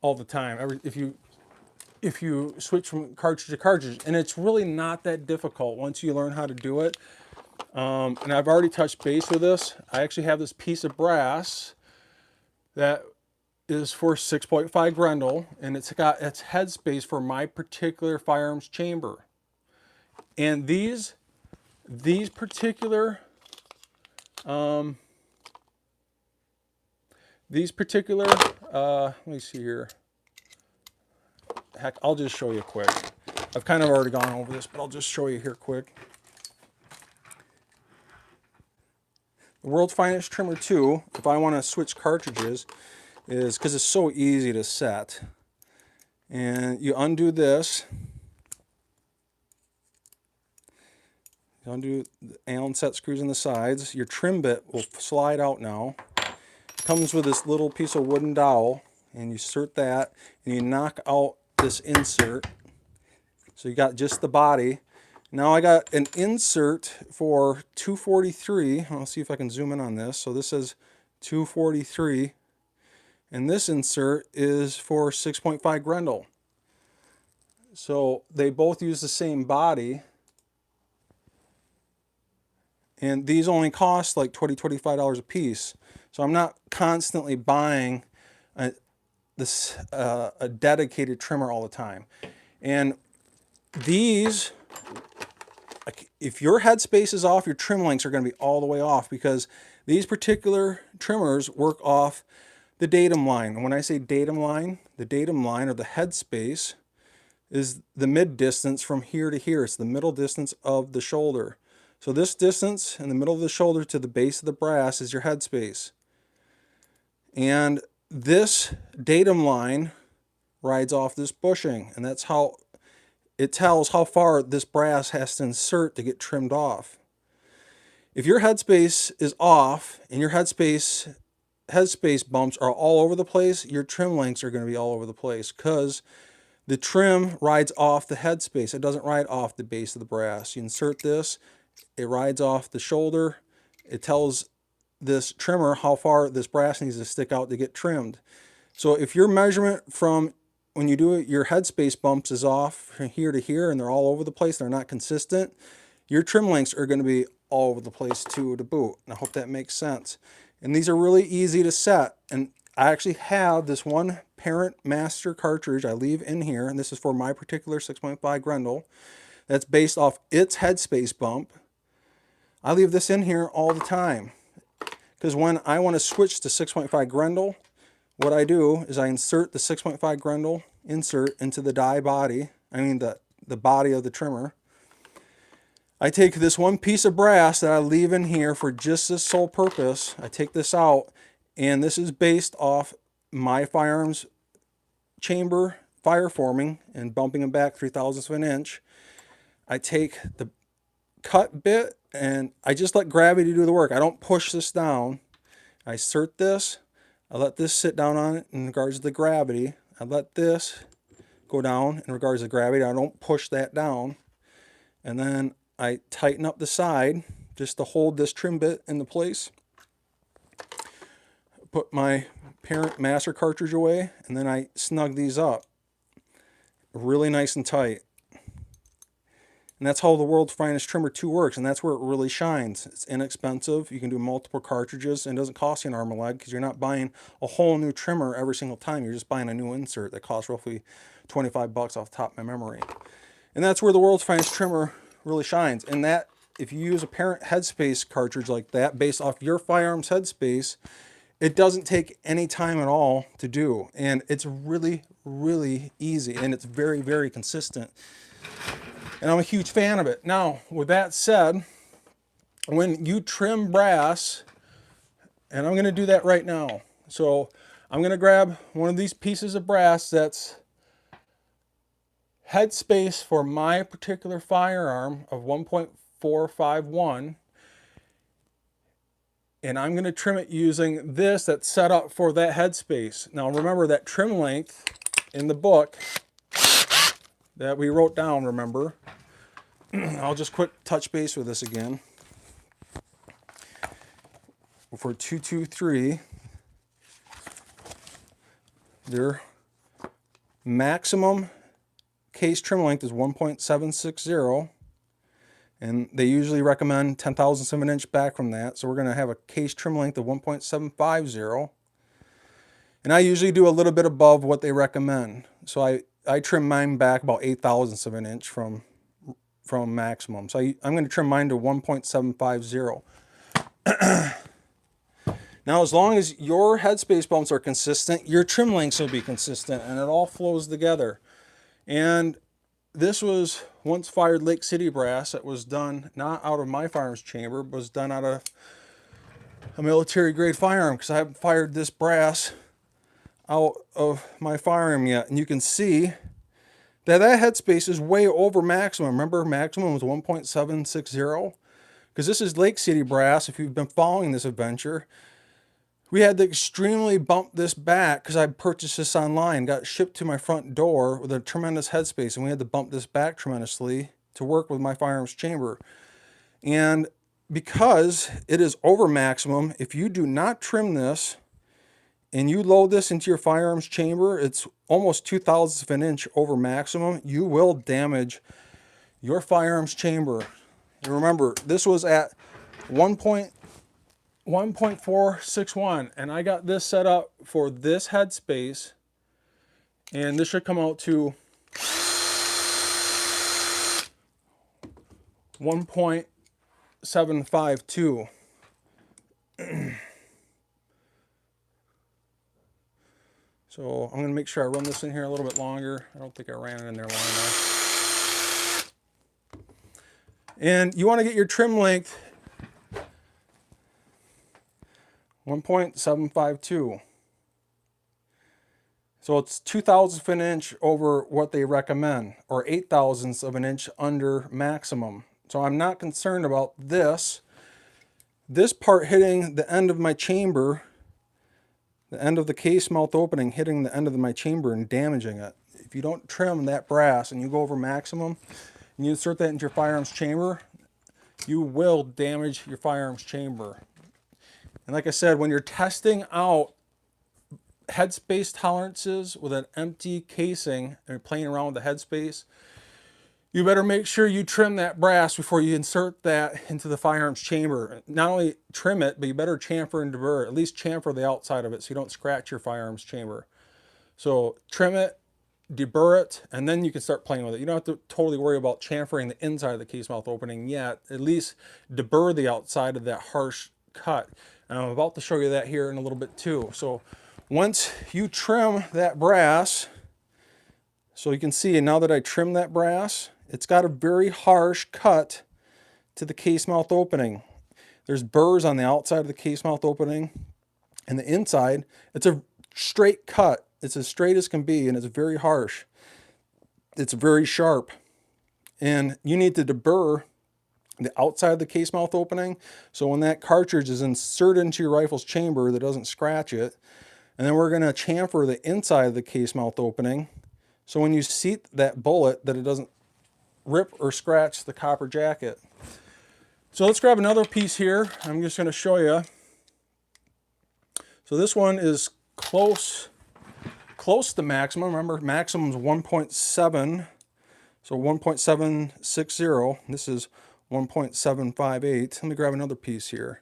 all the time. If you switch from cartridge to cartridge, and it's really not that difficult once you learn how to do it. And I've already touched base with this. I actually have this piece of brass that is for 6.5 Grendel, and it's got its headspace for my particular firearms chamber. And these particular let me see here. Heck, I'll just show you quick. I've kind of already gone over this, but I'll just show you here quick. The World's Finest Trimmer 2, if I want to switch cartridges, is because it's so easy to set. And you undo this. You undo the Allen set screws in the sides. Your trim bit will slide out now. It comes with this little piece of wooden dowel, and you insert that, and you knock out this insert. So you got just the body. Now I got an insert for 243. I'll see if I can zoom in on this. So this is 243. And this insert is for 6.5 Grendel. So they both use the same body. And these only cost like $20, $25 a piece. So I'm not constantly buying a dedicated trimmer all the time. And these, if your headspace is off, your trim lengths are going to be all the way off, because these particular trimmers work off the datum line. And when I say datum line, the datum line, or the headspace, is the mid distance from here to here. It's the middle distance of the shoulder. So this distance in the middle of the shoulder to the base of the brass is your headspace. And this datum line rides off this bushing, and that's how it tells how far this brass has to insert to get trimmed off. If your headspace is off and your headspace bumps are all over the place, your trim lengths are going to be all over the place, because the trim rides off the headspace. It doesn't ride off the base of the brass. You insert this, it rides off the shoulder. It tells this trimmer how far this brass needs to stick out to get trimmed. So if your measurement from when you do it, your headspace bumps is off from here to here, and they're all over the place, they're not consistent, your trim lengths are going to be all over the place too to boot. And I hope that makes sense. And these are really easy to set. And I actually have this one parent master cartridge I leave in here, and this is for my particular 6.5 Grendel. That's based off its headspace bump. I leave this in here all the time, because when I want to switch to 6.5 Grendel, what I do is I insert the 6.5 Grendel insert into the die body, the body of the trimmer. I take this one piece of brass that I leave in here for just this sole purpose. I take this out, and this is based off my firearms chamber fire forming and bumping them back 3/1000ths of an inch. I take the cut bit and I just let gravity do the work. I don't push this down. I insert this. I let this sit down on it in regards to the gravity. I let this go down in regards to gravity. I don't push that down. And then I tighten up the side just to hold this trim bit into place. Put my parent master cartridge away, and then I snug these up really nice and tight. And that's how the World's Finest Trimmer 2 works, and that's where it really shines. It's inexpensive. You can do multiple cartridges, and it doesn't cost you an arm and leg because you're not buying a whole new trimmer every single time. You're just buying a new insert that costs roughly 25 bucks off the top of my memory. And that's where the World's Finest Trimmer really shines. And that, if you use a parent headspace cartridge like that, based off your firearm's headspace, it doesn't take any time at all to do. And it's really, really easy, and it's very, very consistent. And I'm a huge fan of it. Now, with that said, when you trim brass, and I'm going to do that right now. So I'm going to grab one of these pieces of brass that's headspace for my particular firearm of 1.451, and I'm going to trim it using this that's set up for that headspace. Now remember that trim length in the book that we wrote down, remember. I'll just quick touch base with this again. For 223, their maximum case trim length is 1.760, and they usually recommend 10,000ths of an inch back from that. So we're going to have a case trim length of 1.750, and I usually do a little bit above what they recommend. So I trim mine back about 0.08 of an inch from maximum. So I'm going to trim mine to 1.750. Now, as long as your headspace bumps are consistent, your trim lengths will be consistent, and it all flows together. And this was once fired Lake City brass. It was done not out of my firearms chamber, but was done out of a military grade firearm, because I haven't fired this brass out of my firearm yet. And you can see that headspace is way over maximum. Remember, maximum was 1.760, because this is Lake City brass. If you've been following this adventure, we had to extremely bump this back because I purchased this online, got shipped to my front door with a tremendous headspace, and we had to bump this back tremendously to work with my firearms chamber. And because it is over maximum, if you do not trim this and you load this into your firearms chamber, it's almost 0.02 of an inch over maximum, you will damage your firearms chamber. And remember, this was at 1.461, and I got this set up for this headspace, and this should come out to 1.752. So I'm going to make sure I run this in here a little bit longer. I don't think I ran it in there long enough. And you want to get your trim length 1.752. So it's 0.02 of an inch over what they recommend, or 0.08 of an inch under maximum. So I'm not concerned about this part hitting the end of my chamber, the end of the case mouth opening hitting the end of my chamber and damaging it. If you don't trim that brass and you go over maximum and you insert that into your firearms chamber, you will damage your firearms chamber. And like I said, when you're testing out headspace tolerances with an empty casing and you're playing around with the headspace, you better make sure you trim that brass before you insert that into the firearms chamber. Not only trim it, but you better chamfer and deburr it. At least chamfer the outside of it so you don't scratch your firearms chamber. So trim it, deburr it, and then you can start playing with it. You don't have to totally worry about chamfering the inside of the case mouth opening yet. At least deburr the outside of that harsh cut. And I'm about to show you that here in a little bit too. So once you trim that brass, so you can see now that I trimmed that brass, it's got a very harsh cut to the case mouth opening. There's burrs on the outside of the case mouth opening, and the inside, it's a straight cut. It's as straight as can be, and it's very harsh. It's very sharp. And you need to deburr the outside of the case mouth opening, so when that cartridge is inserted into your rifle's chamber, that doesn't scratch it. And then we're going to chamfer the inside of the case mouth opening, so when you seat that bullet, that it doesn't rip or scratch the copper jacket. So let's grab another piece here. I'm just going to show you. So this one is close to maximum. Remember, maximum is 1.7. So 1.760. This is 1.758. Let me grab another piece here.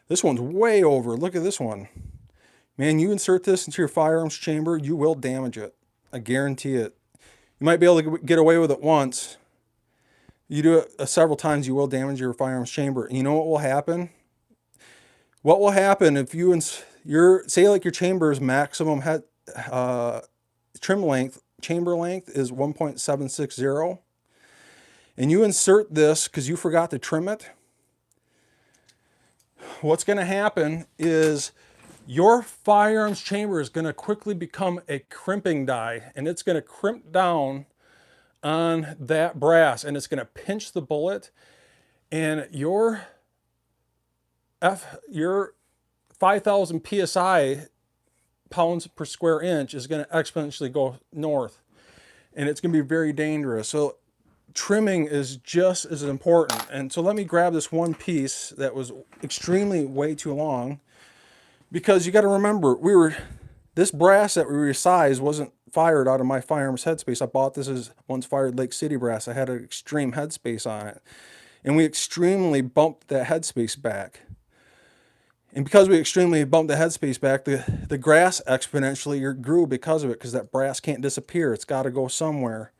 This one's way over. Look at this one. Man, you insert this into your firearms chamber, you will damage it. I guarantee it. You might be able to get away with it once. You do it several times, you will damage your firearms chamber. And you know what will happen? What will happen if you say like your chamber's maximum head trim length, chamber length is 1.760, and you insert this because you forgot to trim it. What's going to happen is your firearms chamber is going to quickly become a crimping die, and it's going to crimp down on that brass, and it's going to pinch the bullet, and your 5,000 psi, pounds per square inch, is going to exponentially go north, and it's going to be very dangerous. So trimming is just as important. And so let me grab this one piece that was extremely way too long, because you got to remember, this brass that we resized wasn't fired out of my firearms headspace. I bought this as once fired Lake City brass. I had an extreme headspace on it, and we extremely bumped that headspace back. And because we extremely bumped the headspace back, the grass exponentially grew because of it, because that brass can't disappear. It's got to go somewhere.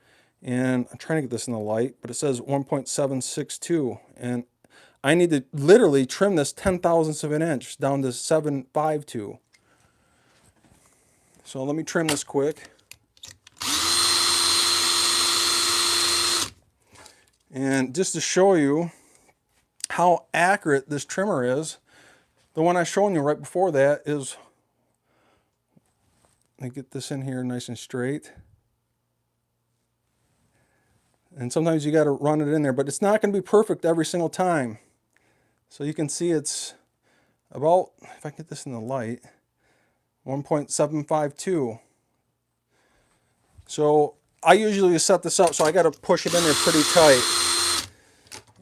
And I'm trying to get this in the light, but it says 1.762. And I need to literally trim this 0.010 of an inch down to 752. So let me trim this quick. And just to show you how accurate this trimmer is, the one I showed you right before that is, let me get this in here nice and straight. And sometimes you got to run it in there, but it's not going to be perfect every single time. So you can see it's about, if I can get this in the light, 1.752. So I usually set this up so I got to push it in there pretty tight.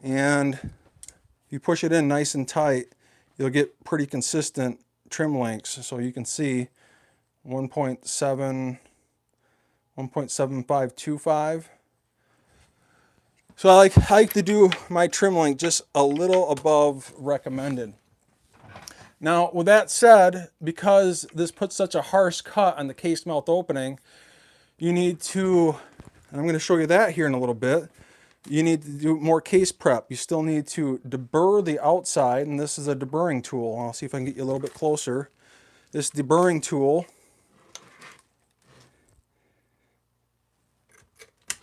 And if you push it in nice and tight, you'll get pretty consistent trim lengths. So you can see 1.7525. So I like to do my trim length just a little above recommended. Now, with that said, because this puts such a harsh cut on the case mouth opening, you need to, and I'm going to show you that here in a little bit, you need to do more case prep. You still need to deburr the outside, and this is a deburring tool. I'll see if I can get you a little bit closer. This deburring tool,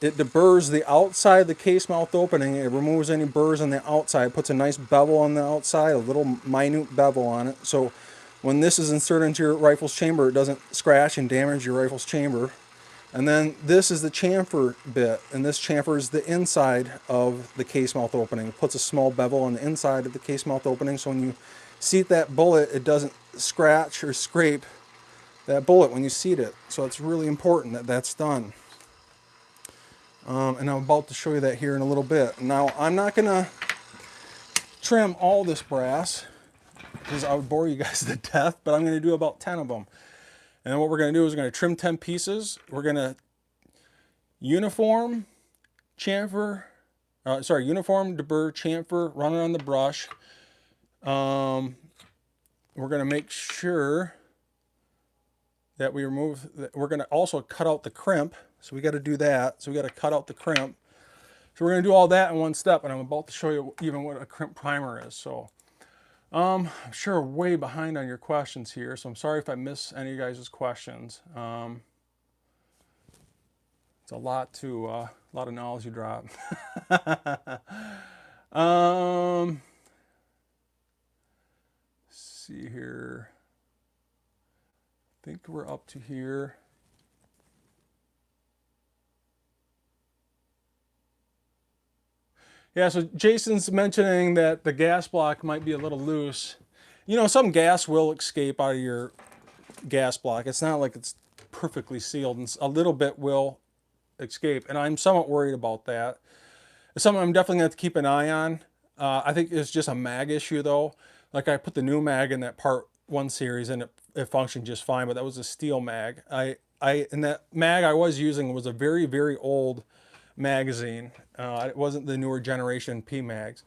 it deburrs the outside of the case mouth opening. It removes any burrs on the outside, puts a nice bevel on the outside, a little minute bevel on it. So when this is inserted into your rifle's chamber, it doesn't scratch and damage your rifle's chamber. And then this is the chamfer bit, and this chamfers the inside of the case mouth opening. It puts a small bevel on the inside of the case mouth opening, so when you seat that bullet, it doesn't scratch or scrape that bullet when you seat it. So it's really important that that's done. And I'm about to show you that here in a little bit. Now, I'm not going to trim all this brass because I would bore you guys to death, but I'm going to do about 10 of them. And what we're going to do is we're going to trim 10 pieces. We're going to uniform, chamfer, uniform, deburr, chamfer, run it on the brush. We're going to make sure that we remove, we're going to also cut out the crimp. So we got to do that. So we got to cut out the crimp. So we're going to do all that in one step, and I'm about to show you even what a crimp primer is. So I'm sure way behind on your questions here, so I'm sorry if I miss any of you guys' questions. It's a lot of knowledge you drop. See here. I think we're up to here. Yeah, so Jason's mentioning that the gas block might be a little loose. You know, some gas will escape out of your gas block. It's not like it's perfectly sealed, and a little bit will escape, and I'm somewhat worried about that. It's something I'm definitely going to have to keep an eye on. I think it's just a mag issue though. Like I put the new mag in that Part 1 series and it functioned just fine, but that was a steel mag. And that mag I was using was a very, very old magazine. It wasn't the newer generation P mags.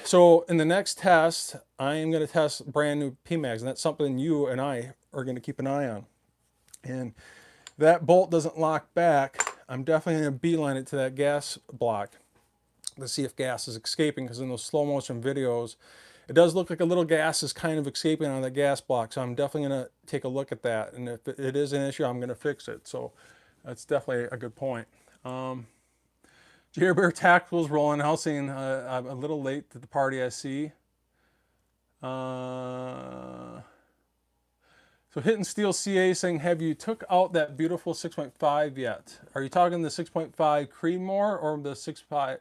So in the next test, I am going to test brand new P mags, and that's something you and I are going to keep an eye on. And that bolt doesn't lock back, I'm definitely going to beeline it to that gas block to see if gas is escaping, because in those slow motion videos, it does look like a little gas is kind of escaping on the gas block. So I'm definitely going to take a look at that. And if it is an issue, I'm going to fix it. So that's definitely a good point. Jerry Bear Tacticals rolling out, saying I'm a little late to the party, I see. So Hitting Steel CA saying, have you took out that beautiful 6.5 yet? Are you talking the 6.5 Creedmoor or the 6.5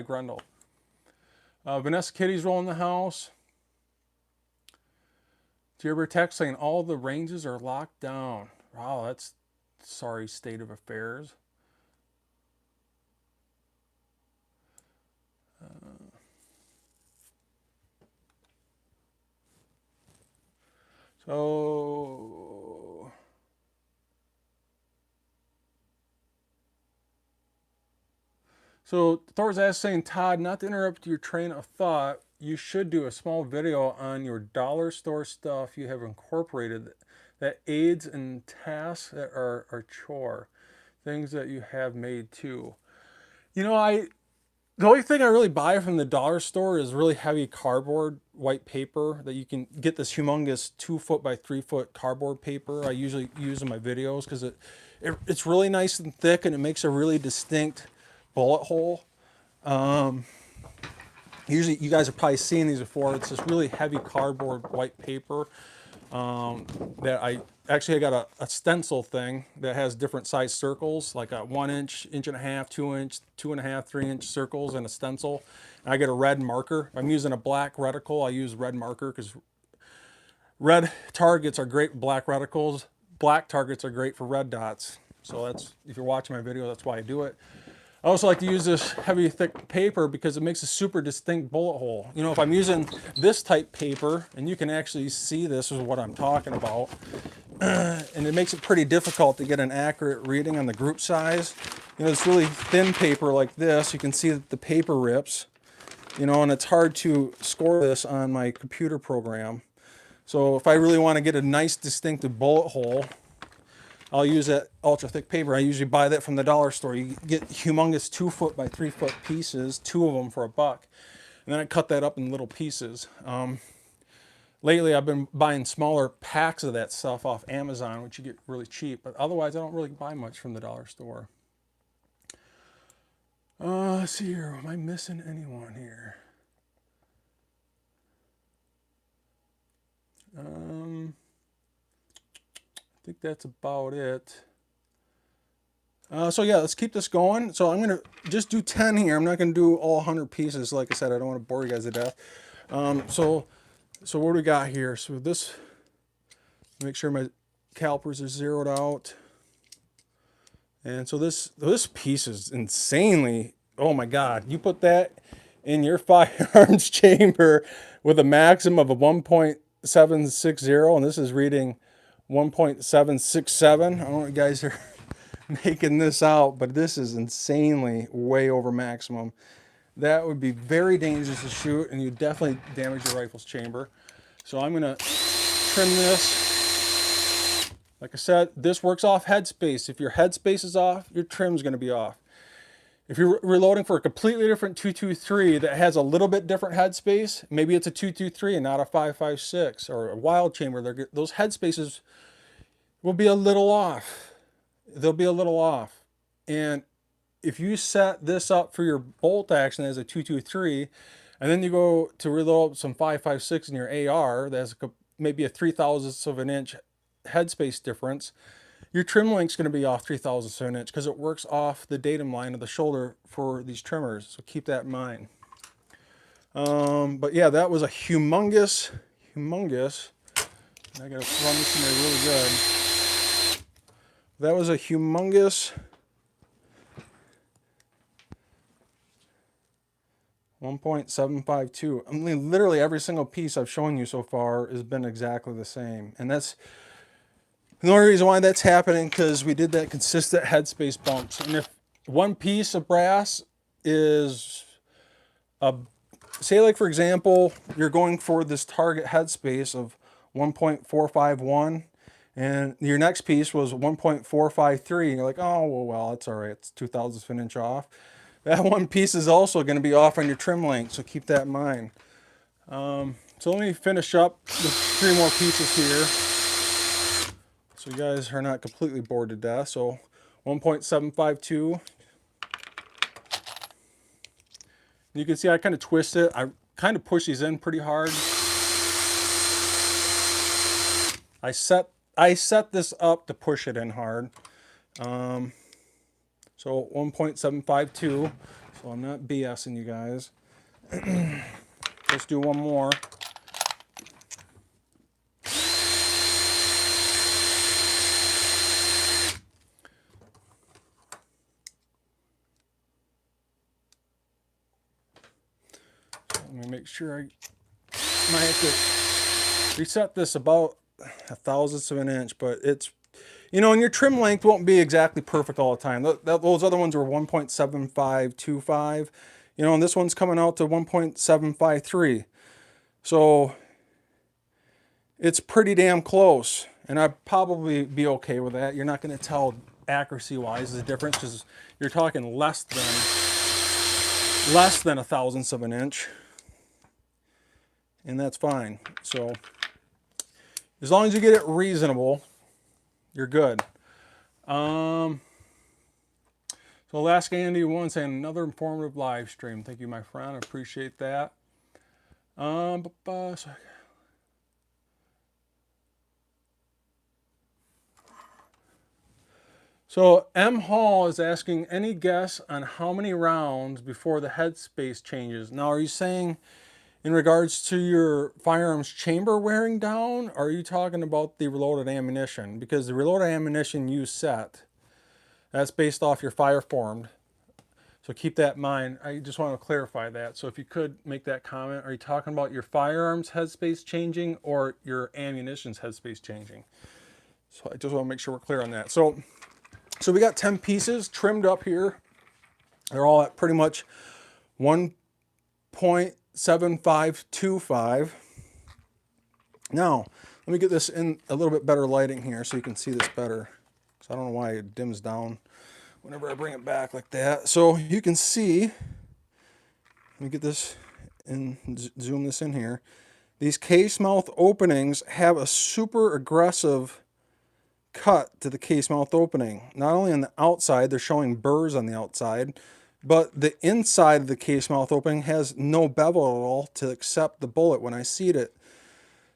Grundle? Vanessa Kitty's rolling the house. Jerry Tech saying all the ranges are locked down. Wow, that's sorry state of affairs. So Thor's ass saying, Todd, not to interrupt your train of thought, you should do a small video on your dollar store stuff you have incorporated that aids in tasks that are chore, things that you have made too. You know, the only thing I really buy from the dollar store is really heavy cardboard, white paper, that you can get this humongous 2 foot by 3 foot cardboard paper I usually use in my videos, because it's really nice and thick and it makes a really distinct bullet hole. Usually you guys have probably seen these before. It's this really heavy cardboard white paper that I got a stencil thing that has different size circles, like a 1 inch, 1.5 inches, 2 inch, 2.5, 3 inch circles and a stencil. And I get a red marker. If I'm using a black reticle, I use red marker because red targets are great with black reticles. Black targets are great for red dots. So that's, if you're watching my video, that's why I do it. I also like to use this heavy, thick paper because it makes a super distinct bullet hole. You know, if I'm using this type paper, and you can actually see this is what I'm talking about, and it makes it pretty difficult to get an accurate reading on the group size. You know, this really thin paper like this, you can see that the paper rips, you know, and it's hard to score this on my computer program. So if I really want to get a nice distinctive bullet hole, I'll use that ultra thick paper. I usually buy that from the dollar store. You get humongous 2 foot by 3 foot pieces, 2 of them for $1. And then I cut that up in little pieces. Lately I've been buying smaller packs of that stuff off Amazon, which you get really cheap, but otherwise I don't really buy much from the dollar store. Let's see here, am I missing anyone here? I think that's about it. So yeah, let's keep this going. So I'm gonna just do 10 here. I'm not gonna do all 100 pieces. Like I said, I don't want to bore you guys to death. So what do we got here? So this, make sure my calipers are zeroed out. And so this piece is insanely, oh my God, you put that in your firearms chamber with a maximum of a 1.760, and this is reading 1.767. I don't know what you guys are making this out, but this is insanely way over maximum. That would be very dangerous to shoot, and you definitely damage your rifle's chamber. So I'm gonna trim this. Like I said, this works off headspace. If your headspace is off, your trim's gonna be off. If you're reloading for a completely different 223 that has a little bit different headspace, maybe it's a 223 and not a 5.56 or a wild chamber, those headspaces will be a little off. They'll be a little off. And if you set this up for your bolt action as a 223, and then you go to reload some 5.56 in your AR, that's maybe a 0.03 of an inch headspace difference, your trim link's going to be off 0.03 of an inch because it works off the datum line of the shoulder for these trimmers. So keep that in mind. But yeah, that was a humongous. I gotta run this in there really good. That was a humongous 1.752. I mean, literally every single piece I've shown you so far has been exactly the same. And that's the only reason why that's happening, because we did that consistent headspace bumps. And if one piece of brass is say, like, for example, you're going for this target headspace of 1.451, and your next piece was 1.453, and you're like, oh, well, that's all right. It's 2/1000th of an inch off. That one piece is also going to be off on your trim length, so keep that in mind. So let me finish up with 3 more pieces here, so you guys are not completely bored to death. So 1.752. You can see I kind of twist it. I kind of push these in pretty hard. I set this up to push it in hard. So 1.752. So I'm not BSing you guys. Let's do one more. Let me make sure I might have to reset this about 1/1000th of an inch, but it's, you know, and your trim length won't be exactly perfect all the time. Those other ones were 1.7525, you know, and this one's coming out to 1.753. So it's pretty damn close, and I'd probably be okay with that. You're not going to tell accuracy-wise the difference, because you're talking less than 1/1000th of an inch, and that's fine. So as long as you get it reasonable, you're good. So last Andy one saying, another informative live stream. Thank you, my friend. I appreciate that. So M Hall is asking, any guess on how many rounds before the headspace changes? Now, are you saying in regards to your firearm's chamber wearing down, or are you talking about the reloaded ammunition? Because the reloaded ammunition you set, that's based off your fire formed. So keep that in mind. I just want to clarify that. So if you could make that comment, are you talking about your firearm's headspace changing or your ammunition's headspace changing? So I just want to make sure we're clear on that. So we got 10 pieces trimmed up here. They're all at pretty much 1.7525. Now, let me get this in a little bit better lighting here so you can see this better. So I don't know why it dims down whenever I bring it back like that. So you can see, let me get this and zoom this in here. These case mouth openings have a super aggressive cut to the case mouth opening. Not only on the outside, they're showing burrs on the outside, but the inside of the case mouth opening has no bevel at all to accept the bullet when I seat it.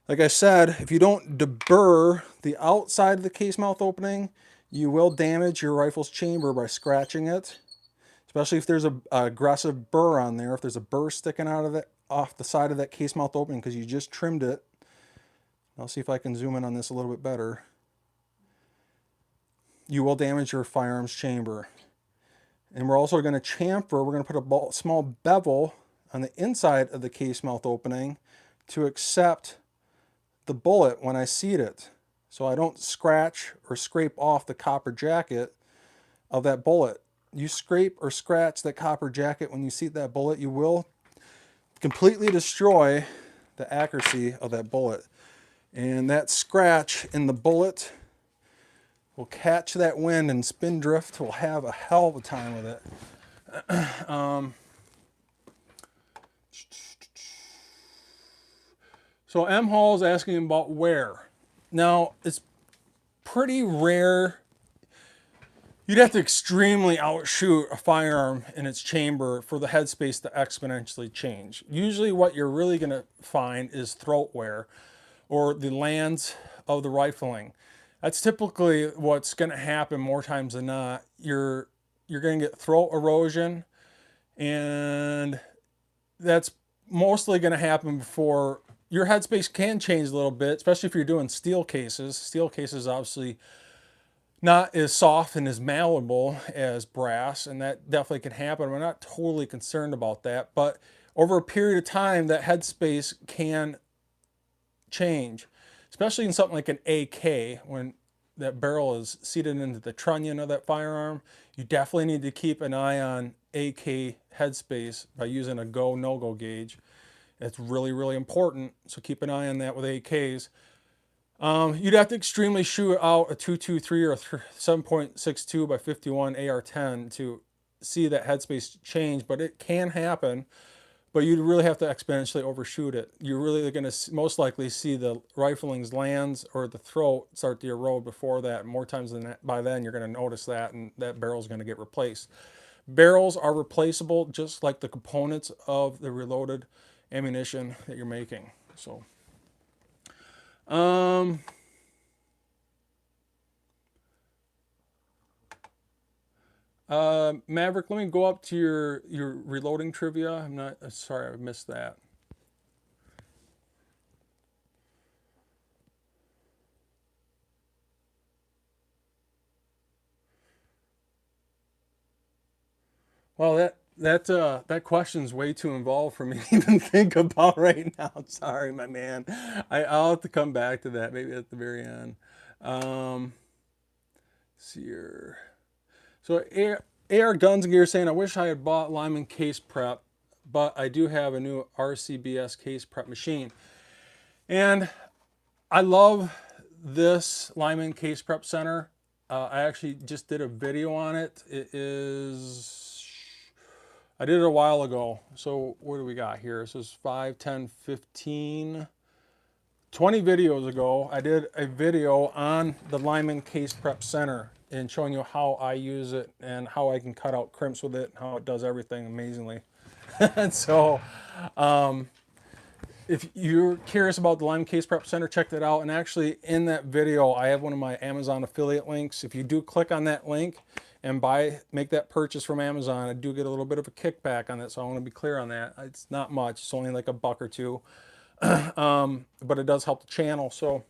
Like I said, if you don't deburr the outside of the case mouth opening, you will damage your rifle's chamber by scratching it, especially if there's a aggressive burr on there. If there's a burr sticking out of it off the side of that case mouth opening because you just trimmed it. I'll see if I can zoom in on this a little bit better. You will damage your firearm's chamber. And we're also going to chamfer, we're going to put a small bevel on the inside of the case mouth opening to accept the bullet when I seat it. So I don't scratch or scrape off the copper jacket of that bullet. You scrape or scratch that copper jacket when you seat that bullet, you will completely destroy the accuracy of that bullet. And that scratch in the bullet will catch that wind and spin drift. We'll have a hell of a time with it. So M Hall is asking about wear. Now, it's pretty rare. You'd have to extremely outshoot a firearm in its chamber for the headspace to exponentially change. Usually what you're really going to find is throat wear or the lands of the rifling. That's typically what's going to happen more times than not. You're going to get throat erosion, and that's mostly going to happen before your headspace can change a little bit, especially if you're doing steel cases. Steel cases obviously not as soft and as malleable as brass, and that definitely can happen. We're not totally concerned about that, but over a period of time, that headspace can change, especially in something like an AK, when that barrel is seated into the trunnion of that firearm. You definitely need to keep an eye on AK headspace by using a go, no-go gauge. It's really, really important, so keep an eye on that with AKs. You'd have to extremely shoot out a 223 or a 7.62 by 51 AR-10 to see that headspace change, but it can happen. But you'd really have to exponentially overshoot it. You're really going to most likely see the rifling's lands or the throat start to erode before that. More times than that, by then you're going to notice that, and that barrel's going to get replaced. Barrels are replaceable, just like the components of the reloaded ammunition that you're making. So, Maverick, let me go up to your reloading trivia. I'm not sorry, I missed that. Well, that question's way too involved for me to even think about right now. I'm sorry, my man. I'll have to come back to that maybe at the very end. Let's see here. So AR Guns and Gear saying, I wish I had bought Lyman Case Prep, but I do have a new RCBS Case Prep machine. And I love this Lyman Case Prep Center. I actually just did a video on it. I did it a while ago. So what do we got here? This is 5, 10, 15, 20 videos ago. I did a video on the Lyman Case Prep Center and showing you how I use it and how I can cut out crimps with it, how it does everything amazingly. And so if you're curious about the Lyman Case Prep Center, check that out. And actually in that video, I have one of my Amazon affiliate links. If you do click on that link and make that purchase from Amazon, I do get a little bit of a kickback on that. So I want to be clear on that. It's not much, it's only like $1 or $2. But it does help the channel. So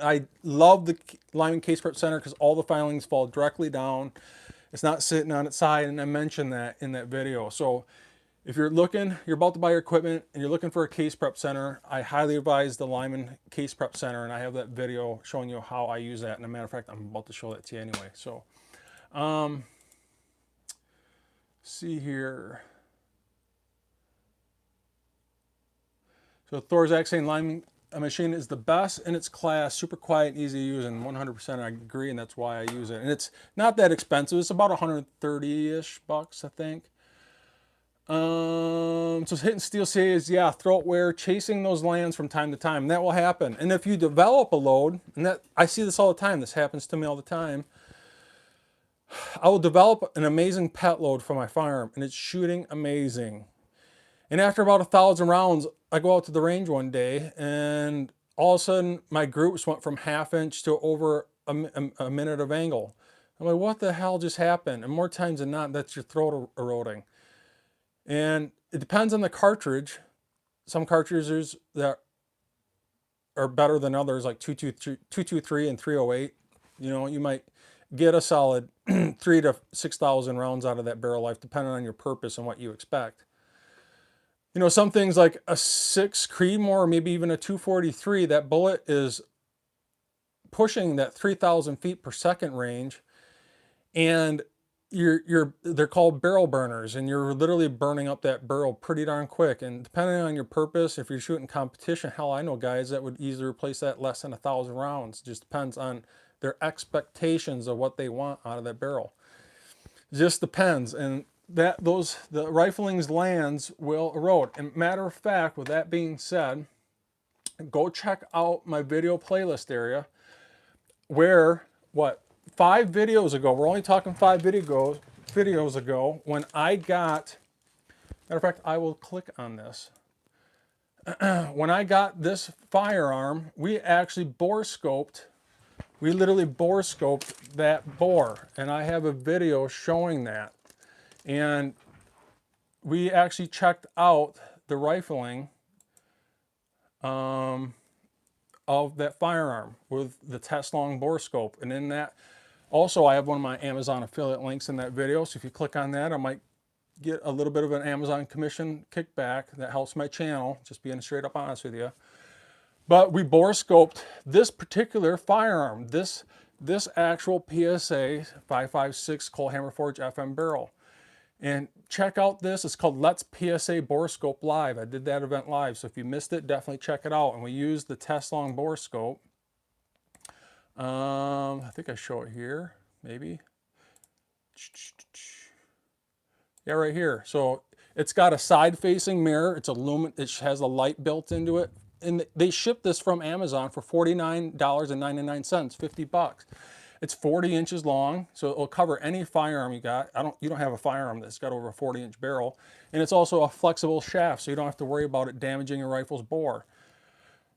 I love the Lyman Case Prep Center because all the filings fall directly down. It's not sitting on its side, and I mentioned that in that video. So if you're about to buy your equipment and you're looking for a case prep center, I highly advise the Lyman Case Prep Center, and I have that video showing you how I use that. And a matter of fact, I'm about to show that to you anyway. So, see here. So Thorzak saying Lyman machine is the best in its class, super quiet, easy to use, and 100% I agree, and that's why I use it. And it's not that expensive. It's about 130-ish bucks, I think. So Hitting Steel says, yeah, throat wear, chasing those lands from time to time. And that will happen. And if you develop a load, and I see this all the time, this happens to me all the time, I will develop an amazing pet load for my firearm, and it's shooting amazing. And after about 1,000 rounds, I go out to the range one day, and all of a sudden, my groups went from 1/2 inch to over a minute of angle. I'm like, what the hell just happened? And more times than not, that's your throat eroding. And it depends on the cartridge. Some cartridges that are better than others, like 223 and 308. You know, you might get a solid 3,000 to 6,000 rounds out of that barrel life, depending on your purpose and what you expect. You know, some things like a 6 Creedmoor, or maybe even a 243, that bullet is pushing that 3,000 feet per second range, and they're called barrel burners, and you're literally burning up that barrel pretty darn quick. And depending on your purpose, if you're shooting competition, hell, I know guys that would easily replace that less than 1,000 rounds. It just depends on their expectations of what they want out of that barrel. It just depends. And the rifling's lands will erode. And matter of fact, with that being said, go check out my video playlist area where 5 videos ago, we're only talking 5 videos ago, when I got, matter of fact, I will click on this. When I got this firearm, we actually we literally bore scoped that bore, and I have a video showing that. And we actually checked out the rifling of that firearm with the test long bore scope. And in that, also I have one of my Amazon affiliate links in that video. So if you click on that, I might get a little bit of an Amazon commission kickback. That helps my channel, just being straight up honest with you. But we bore scoped this particular firearm, this actual PSA 5.56 Coal Hammer Forge FM barrel. And check out this, it's called Let's PSA Bore Scope Live. I did that event live, so if you missed it, definitely check it out. And we used the test long bore scope. I think I show it here, maybe. Yeah, right here. So it's got a side-facing mirror. It's it has a light built into it. And they ship this from Amazon for $49.99, 50 bucks. It's 40 inches long, so it'll cover any firearm you got. You don't have a firearm that's got over a 40-inch barrel. And it's also a flexible shaft, so you don't have to worry about it damaging your rifle's bore.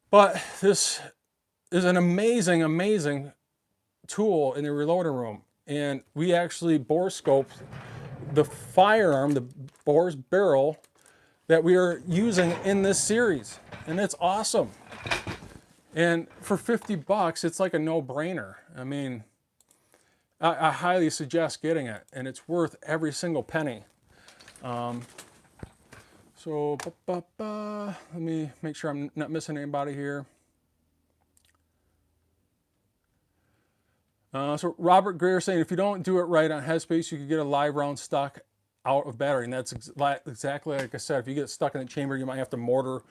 But this is an amazing, amazing tool in the reloading room. And we actually bore scoped the firearm, the bore's barrel, that we are using in this series. And it's awesome. And for 50 bucks, it's like a no-brainer. I mean, I highly suggest getting it, and it's worth every single penny. So let me make sure I'm not missing anybody here. So Robert Greer saying, if you don't do it right on headspace, you could get a live round stuck out of battery. And that's exactly like I said. If you get stuck in the chamber, you might have to mortar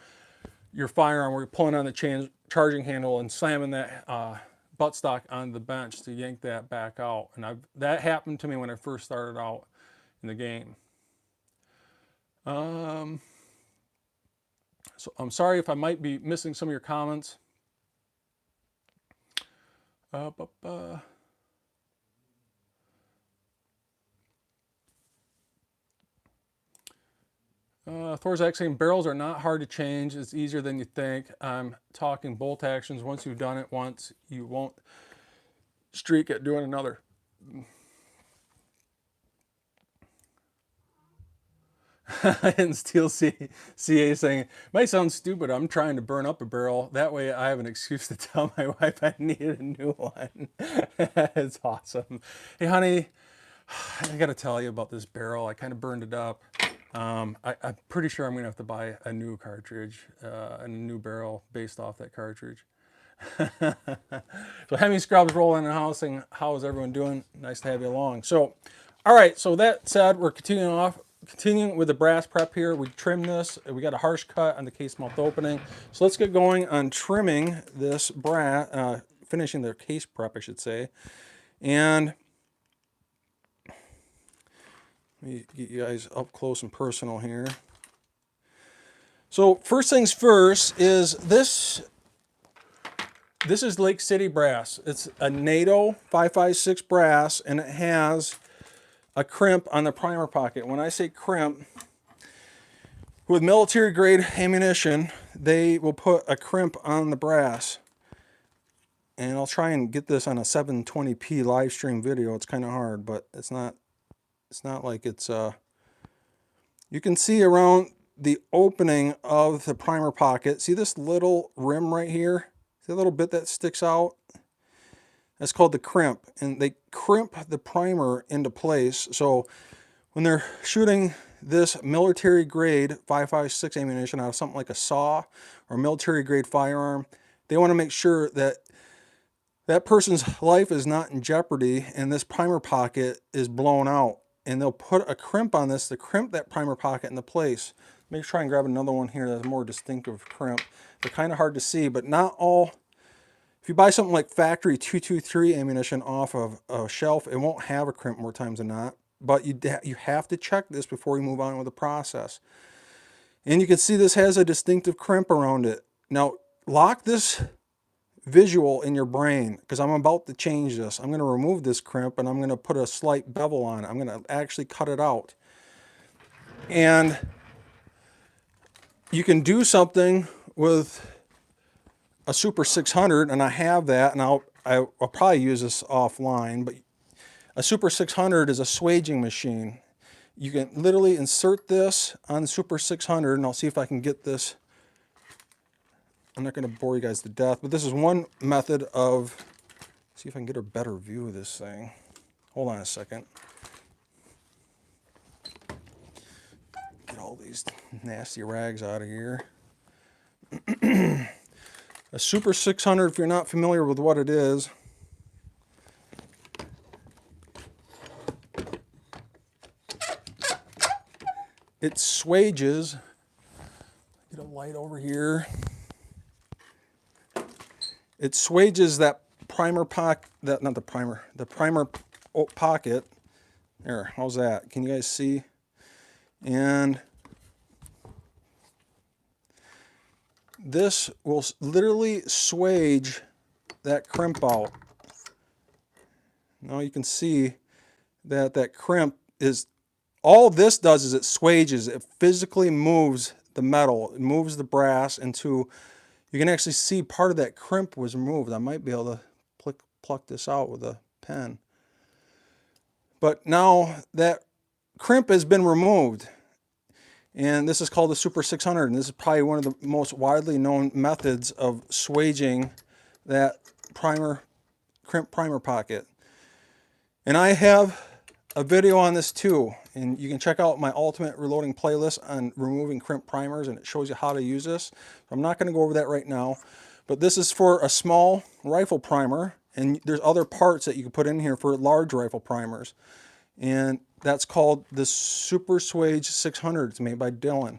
your firearm where you're pulling on the charging handle and slamming that buttstock on the bench to yank that back out. And that happened to me when I first started out in the game. So I'm sorry if I might be missing some of your comments. Thorzak saying barrels are not hard to change. It's easier than you think. I'm talking bolt actions. Once you've done it once, you won't streak at doing another. And Steel CA saying, might sound stupid. I'm trying to burn up a barrel. That way I have an excuse to tell my wife I needed a new one. It's awesome. Hey, honey, I got to tell you about this barrel. I kind of burned it up. I'm pretty sure I'm going to have to buy a new cartridge and a new barrel based off that cartridge. So Hemi Scrubs rolling in the house saying, how is everyone doing? Nice to have you along. So, all right, so that said, we're continuing with the brass prep here. We trimmed this. We got a harsh cut on the case mouth opening. So let's get going on trimming this brass, finishing the case prep, I should say. And let me get you guys up close and personal here. So first things first is this is Lake City brass. It's a NATO 5.56 brass, and it has a crimp on the primer pocket. When I say crimp, with military grade ammunition, they will put a crimp on the brass. And I'll try and get this on a 720p live stream video. It's kind of hard, but it's not like it's you can see around the opening of the primer pocket. See this little rim right here? See the little bit that sticks out? That's called the crimp, and they crimp the primer into place. So when they're shooting this military grade 5.56 ammunition out of something like a saw or military grade firearm, they want to make sure that that person's life is not in jeopardy and this primer pocket is blown out. And they'll put a crimp on this to crimp that primer pocket into place. Let me try and grab another one here that's a more distinctive crimp. They're kind of hard to see, but not all. If you buy something like factory 223 ammunition off of a shelf, it won't have a crimp more times than not. But you have to check this before you move on with the process. And you can see this has a distinctive crimp around it. Now, lock this visual in your brain, because I'm about to change this. I'm going to remove this crimp and I'm going to put a slight bevel on it. I'm going to actually cut it out. And you can do something with a Super 600, and I have that, and I'll probably use this offline, but a Super 600 is a swaging machine. You can literally insert this on the Super 600, and I'll see if I can get this. I'm not going to bore you guys to death, but this is one method of, see if I can get a better view of this thing. Hold on a second. all these nasty rags out of here. A Super 600, if you're not familiar with what it is, it swages. Get a light over here. It swages that primer pocket, the primer pocket. There, how's that? Can you guys see? And this will literally swage that crimp out. Now you can see that that crimp is, all this does is it swages, it physically moves the metal, it moves the brass into, you can actually see part of that crimp was removed. I might be able to pluck this out with a pen. But now that crimp has been removed. And this is called the Super 600, and this is probably one of the most widely known methods of swaging that crimp primer pocket. And I have a video on this too, and you can check out my Ultimate Reloading playlist on removing crimp primers, and it shows you how to use this. I'm not going to go over that right now, but this is for a small rifle primer, and there's other parts that you can put in here for large rifle primers. And that's called the Super Swage 600. It's made by Dylan.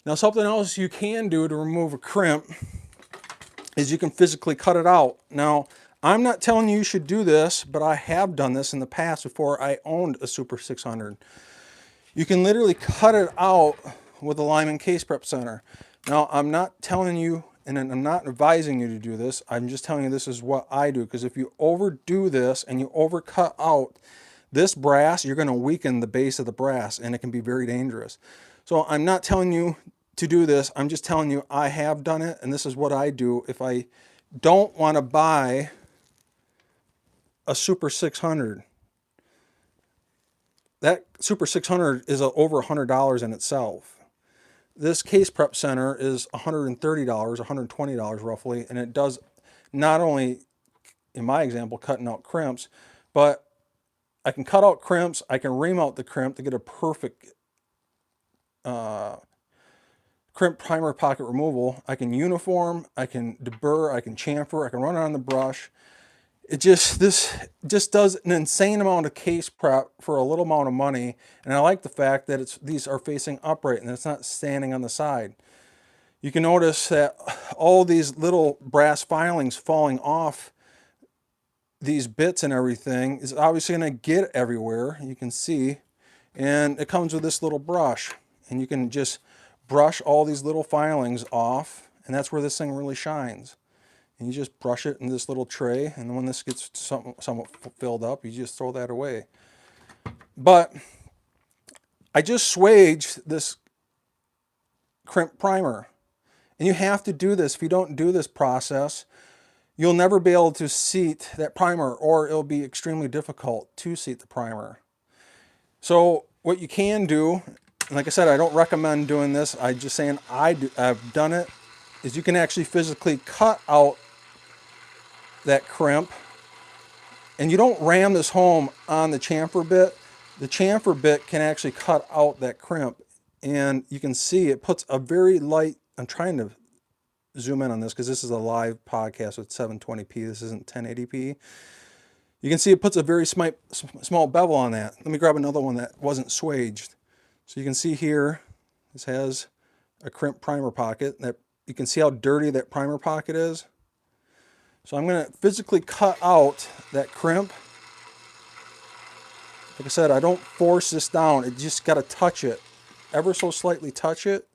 Now, something else you can do to remove a crimp is you can physically cut it out. Now, I'm not telling you should do this, but I have done this in the past before I owned a Super 600. You can literally cut it out with a Lyman Case Prep Center. Now, I'm not telling you, and I'm not advising you to do this. I'm just telling you this is what I do, because if you overdo this and you overcut out this brass, you're going to weaken the base of the brass, and it can be very dangerous. So I'm not telling you to do this. I'm just telling you I have done it, and this is what I do if I don't want to buy a Super 600. That Super 600 is over $100 in itself. This Case Prep Center is $130, $120 roughly, and it does not only, in my example, cutting out crimps, but I can cut out crimps, I can ream out the crimp to get a perfect crimp primer pocket removal. I can uniform, I can deburr, I can chamfer, I can run it on the brush. This just does an insane amount of case prep for a little amount of money, and I like the fact that these are facing upright and it's not standing on the side. You can notice that all these little brass filings falling off these bits and everything is obviously going to get everywhere, you can see. And it comes with this little brush, and you can just brush all these little filings off, and that's where this thing really shines. And you just brush it in this little tray, and when this gets somewhat filled up, you just throw that away. But I just swaged this crimp primer, and you have to do this. If you don't do this process, you'll never be able to seat that primer, or it'll be extremely difficult to seat the primer. So what you can do, and like I said, I don't recommend doing this, I'm just saying I've done it, is you can actually physically cut out that crimp, and you don't ram this home on the chamfer bit. The chamfer bit can actually cut out that crimp, and you can see it puts a very light, I'm trying to zoom in on this because this is a live podcast with 720p, this isn't 1080p. You can see it puts a very small bevel on that. Let me grab another one that wasn't swaged. So you can see here, this has a crimp primer pocket. That you can see how dirty that primer pocket is. So I'm going to physically cut out that crimp. Like I said, I don't force this down. It just got to touch it, ever so slightly touch it.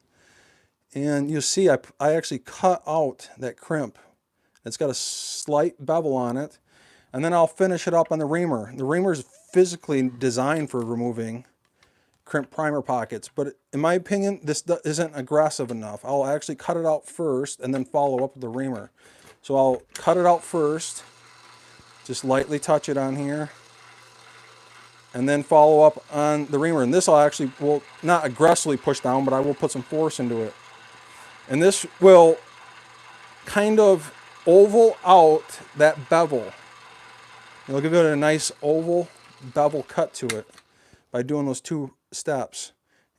And you'll see I actually cut out that crimp. It's got a slight bevel on it. And then I'll finish it up on the reamer. The reamer is physically designed for removing crimp primer pockets, but in my opinion, this isn't aggressive enough. I'll actually cut it out first and then follow up with the reamer. So I'll cut it out first, just lightly touch it on here, and then follow up on the reamer. And this will actually, will not aggressively push down, but I will put some force into it. And this will kind of oval out that bevel. It'll give it a nice oval bevel cut to it by doing those two steps.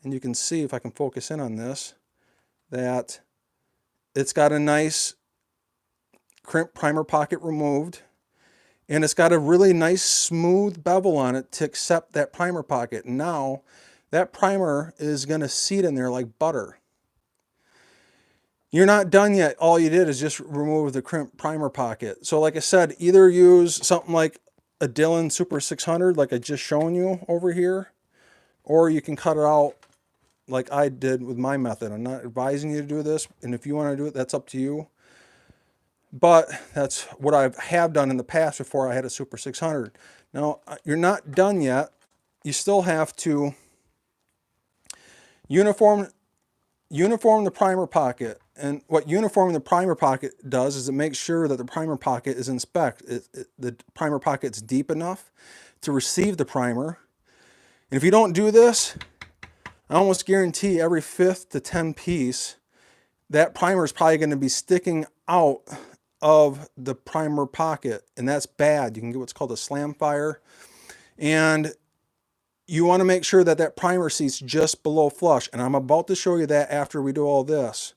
and you can see, if I can focus in on this, that it's got a nice crimp primer pocket removed, and it's got a really nice smooth bevel on it to accept that primer pocket. Now that primer is going to seat in there like butter. You're not done yet. All you did is just remove the crimp primer pocket. So like I said, either use something like a Dillon Super 600 like I just shown you over here, or you can cut it out like I did with my method. I'm not advising you to do this, and if you want to do it, that's up to you. But that's what I have done in the past before I had a Super 600. Now, you're not done yet. You still have to uniform the primer pocket. And what uniforming the primer pocket does is it makes sure that the primer pocket is the primer pocket's deep enough to receive the primer. And if you don't do this, I almost guarantee every 5th to 10 piece, that primer is probably going to be sticking out of the primer pocket, and that's bad. You can get what's called a slam fire, and you want to make sure that that primer seats just below flush, and I'm about to show you that after we do all this.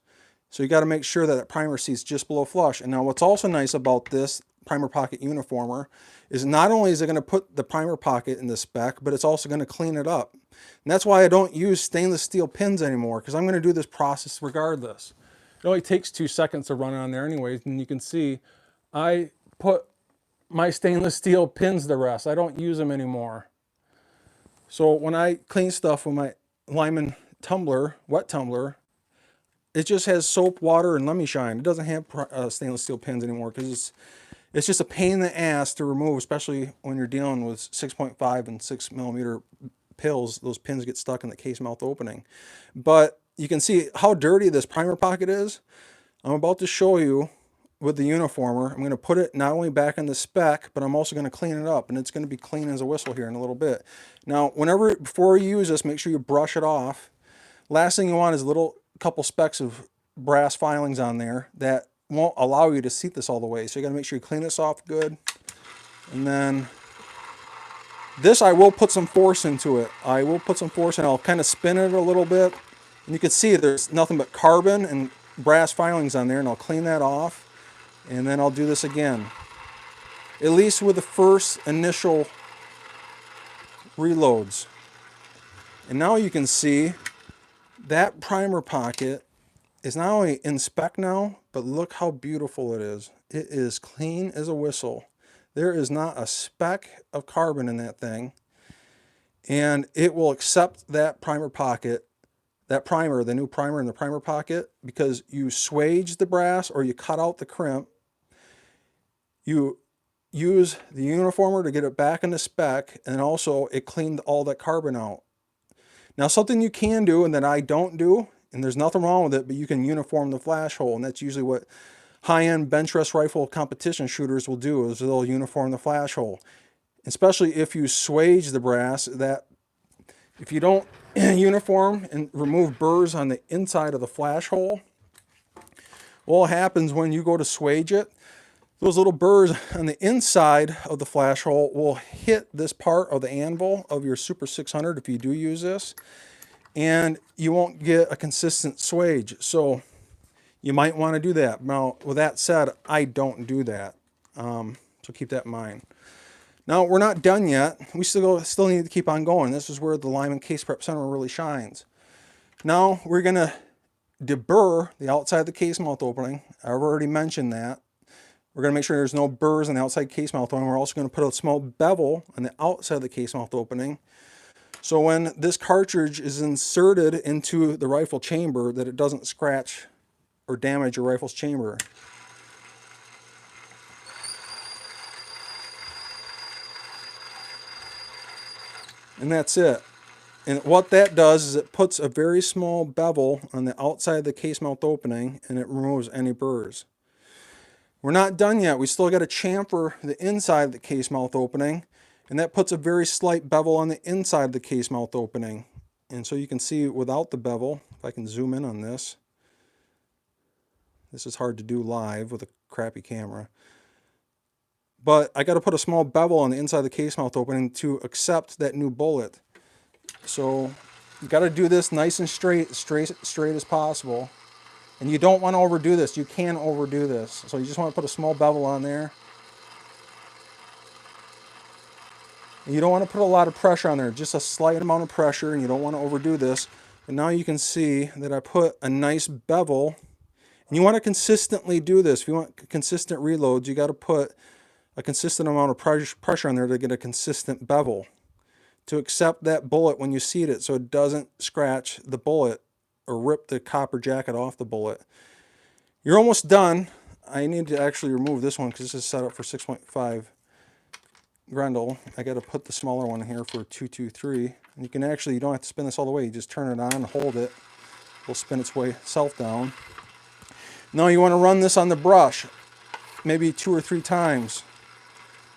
So you got to make sure that that primer seats just below flush. And now what's also nice about this primer pocket uniformer is not only is it going to put the primer pocket in the spec, but it's also going to clean it up. And that's why I don't use stainless steel pins anymore, because I'm going to do this process regardless. It only takes 2 seconds to run on there anyways, and you can see I put my stainless steel pins to rest. I don't use them anymore. So when I clean stuff with my Lyman tumbler, wet tumbler, it just has soap, water, and Lemmy Shine. It doesn't have stainless steel pins anymore, because it's just a pain in the ass to remove, especially when you're dealing with 6.5 and 6 millimeter pills. Those pins get stuck in the case mouth opening. But you can see how dirty this primer pocket is. I'm about to show you with the uniformer. I'm going to put it not only back in the spec, but I'm also going to clean it up, and it's going to be clean as a whistle here in a little bit. Now, before you use this, make sure you brush it off. Last thing you want is a couple specks of brass filings on there that won't allow you to seat this all the way. So you got to make sure you clean this off good. And then this, I will put some force into it. I will put some force, and I'll kind of spin it a little bit. And you can see there's nothing but carbon and brass filings on there, and I'll clean that off. And then I'll do this again. At least with the first initial reloads. And now you can see that primer pocket is not only in spec now, but look how beautiful it is. It is clean as a whistle. There is not a speck of carbon in that thing. And it will accept that primer pocket, that primer, the new primer in the primer pocket, because you swage the brass or you cut out the crimp. You use the uniformer to get it back in the spec, and also it cleaned all that carbon out. Now, something you can do and that I don't do, and there's nothing wrong with it, but you can uniform the flash hole, and that's usually what high-end bench rest rifle competition shooters will do, is they'll uniform the flash hole. Especially if you swage the brass, that if you don't uniform and remove burrs on the inside of the flash hole, what happens when you go to swage it, those little burrs on the inside of the flash hole will hit this part of the anvil of your Super 600 if you do use this, and you won't get a consistent swage. So you might want to do that. Now, with that said, I don't do that. So keep that in mind. Now, we're not done yet. We still need to keep on going. This is where the Lyman Case Prep Center really shines. Now, we're going to deburr the outside of the case mouth opening. I've already mentioned that. We're going to make sure there's no burrs on the outside case mouth opening. We're also going to put a small bevel on the outside of the case mouth opening. So when this cartridge is inserted into the rifle chamber, that it doesn't scratch or damage your rifle's chamber. And that's it. And what that does is it puts a very small bevel on the outside of the case mouth opening, and it removes any burrs. We're not done yet. We still got to chamfer the inside of the case mouth opening, and that puts a very slight bevel on the inside of the case mouth opening. And so you can see without the bevel, if I can zoom in on this. This is hard to do live with a crappy camera. But I got to put a small bevel on the inside of the case mouth opening to accept that new bullet. So You got to do this nice and straight as possible. And you don't want to overdo this. You can overdo this. So you just want to put a small bevel on there. And you don't want to put a lot of pressure on there, just a slight amount of pressure, and you don't want to overdo this. And now you can see that I put a nice bevel. And you want to consistently do this. If you want consistent reloads, you got to put a consistent amount of pressure on there to get a consistent bevel, to accept that bullet when you seat it so it doesn't scratch the bullet or rip the copper jacket off the bullet. You're almost done. I need to actually remove this one because this is set up for 6.5 Grendel. I got to put the smaller one here for 223. And you can actually, you don't have to spin this all the way. You just turn it on, hold it. It'll spin its way self down. Now you want to run this on the brush, maybe 2 or 3 times.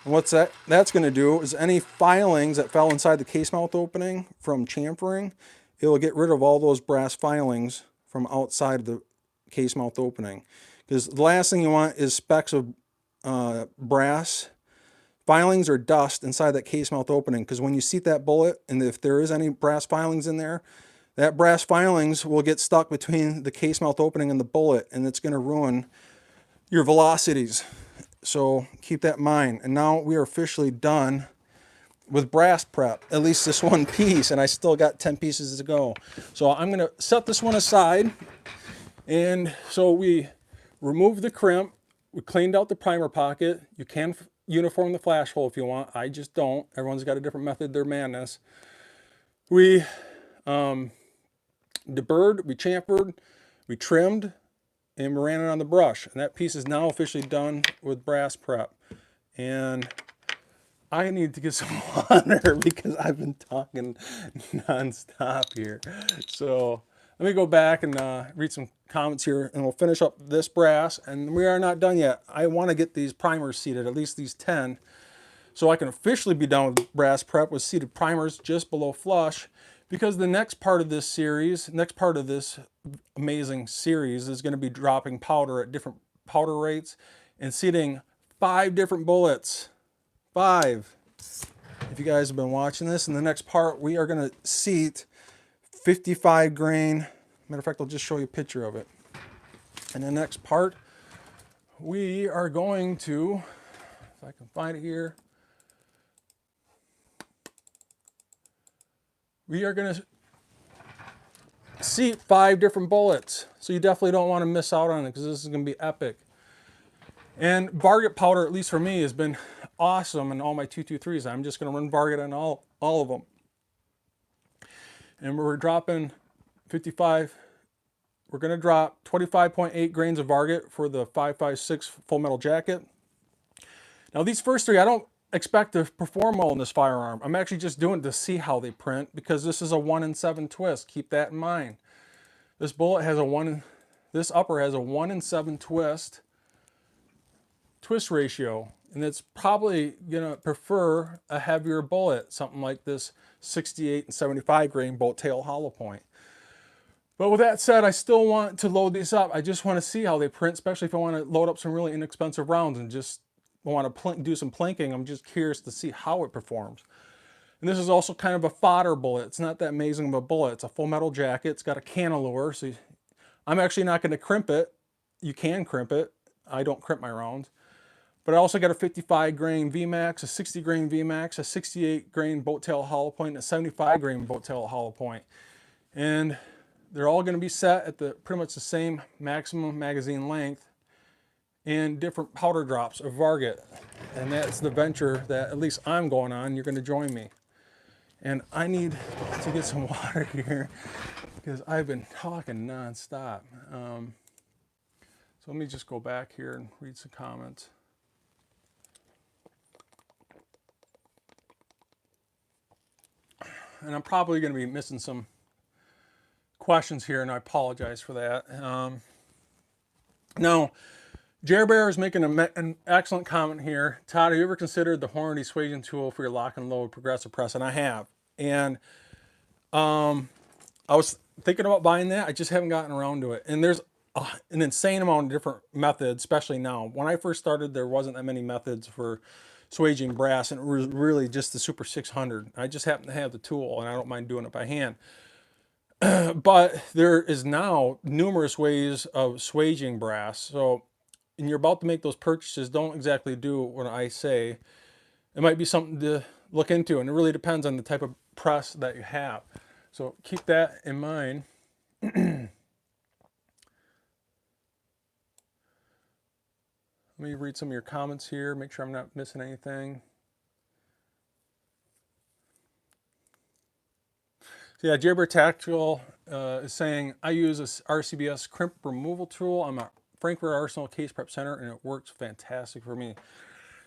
And what's that's going to do is any filings that fell inside the case mouth opening from chamfering, it will get rid of all those brass filings from outside the case mouth opening. Because the last thing you want is specks of brass filings or dust inside that case mouth opening. Because when you seat that bullet, and if there is any brass filings in there, that brass filings will get stuck between the case mouth opening and the bullet, and it's going to ruin your velocities. So keep that in mind. And now we are officially done with brass prep, at least this one piece, and I still got 10 pieces to go. So I'm going to set this one aside. And so we removed the crimp, we cleaned out the primer pocket. You can uniform the flash hole if you want. I just don't. Everyone's got a different method, their madness. We deburred, we chamfered, we trimmed, and we ran it on the brush. And that piece is now officially done with brass prep. And I need to get some water because I've been talking nonstop here. So let me go back and read some comments here, and we'll finish up this brass. And we are not done yet. I want to get these primers seated, at least these 10, so I can officially be done with brass prep with seated primers just below flush. Because the next part of this series, next part of this amazing series is going to be dropping powder at different powder rates and seating 5 different bullets. 5. If you guys have been watching this, in the next part we are going to seat 55 grain. Matter of fact, I'll just show you a picture of it. In the next part, we are going to, if I can find it here, we are going to seat 5 different bullets. So you definitely don't want to miss out on it because this is going to be epic. And Varget powder, at least for me, has been awesome in all my 223s. I'm just going to run Varget on all of them. And we're dropping 55. We're going to drop 25.8 grains of Varget for the 5.56 full metal jacket. Now these first 3, I don't expect to perform well in this firearm. I'm actually just doing it to see how they print because this is a 1 in 7 twist. Keep that in mind. This bullet has this upper has a 1 in 7 twist ratio, and it's probably gonna prefer a heavier bullet, something like this 68 and 75 grain bolt tail hollow point. But with that said, I still want to load these up. I just want to see how they print, especially if I want to load up some really inexpensive rounds and just want to do some plinking. I'm just curious to see how it performs. And this is also kind of a fodder bullet. It's not that amazing of a bullet. It's a full metal jacket. It's got a cantilever, so I'm actually not going to crimp it. You can crimp it. I don't crimp my rounds. But I also got a 55 grain VMAX, a 60 grain VMAX, a 68 grain boat tail hollow point, and a 75 grain boat tail hollow point. And they're all going to be set at pretty much the same maximum magazine length and different powder drops of Varget. And that's the venture that at least I'm going on. You're going to join me. And I need to get some water here because I've been talking nonstop. So let me just go back here and read some comments. And I'm probably going to be missing some questions here, and I apologize for that. Now, Jer Bear is making an excellent comment here. Todd, have you ever considered the horn dissuasion tool for your lock and load progressive press? And I have. And I was thinking about buying that. I just haven't gotten around to it. And there's an insane amount of different methods, especially now. When I first started, there wasn't that many methods for swaging brass, and it was really just the Super 600. I just happen to have the tool, and I don't mind doing it by hand. But there is now numerous ways of swaging brass. So when you're about to make those purchases, don't exactly do what I say. It might be something to look into, and it really depends on the type of press that you have. So keep that in mind. Let me read some of your comments here, make sure I'm not missing anything. So yeah, Jabber Tactical is saying, I use a RCBS crimp removal tool. I'm a Frankfurt Arsenal Case Prep Center, and it works fantastic for me.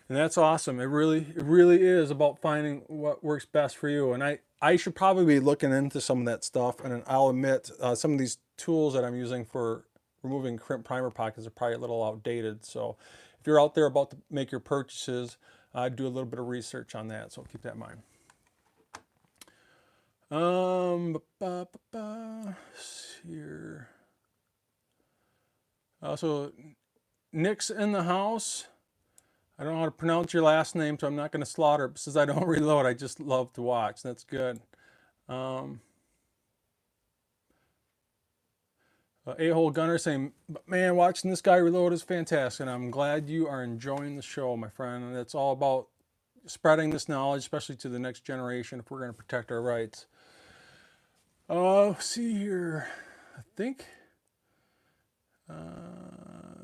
And that's awesome. It really is about finding what works best for you. And I should probably be looking into some of that stuff. And I'll admit, some of these tools that I'm using for removing crimp primer pockets are probably a little outdated. So if you're out there about to make your purchases, do a little bit of research on that. So keep that in mind. Here. So Nick's in the house. I don't know how to pronounce your last name, so I'm not going to slaughter it. Since I don't reload, I just love to watch. That's good. A-hole Gunner saying, man, watching this guy reload is fantastic, and I'm glad you are enjoying the show, my friend. And it's all about spreading this knowledge, especially to the next generation, if we're going to protect our rights. See here. I think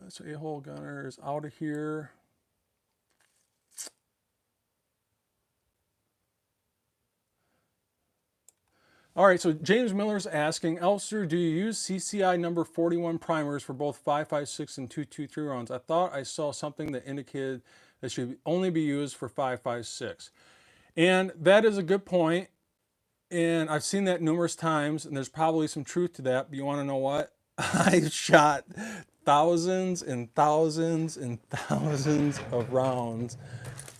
so. A-hole Gunner is out of here. All right, so James Miller's asking, Elfster, do you use CCI number 41 primers for both 5.56 and 2.23 rounds? I thought I saw something that indicated that should only be used for 5.56. And that is a good point. And I've seen that numerous times, and there's probably some truth to that. But you want to know what? I've shot thousands and thousands and thousands of rounds,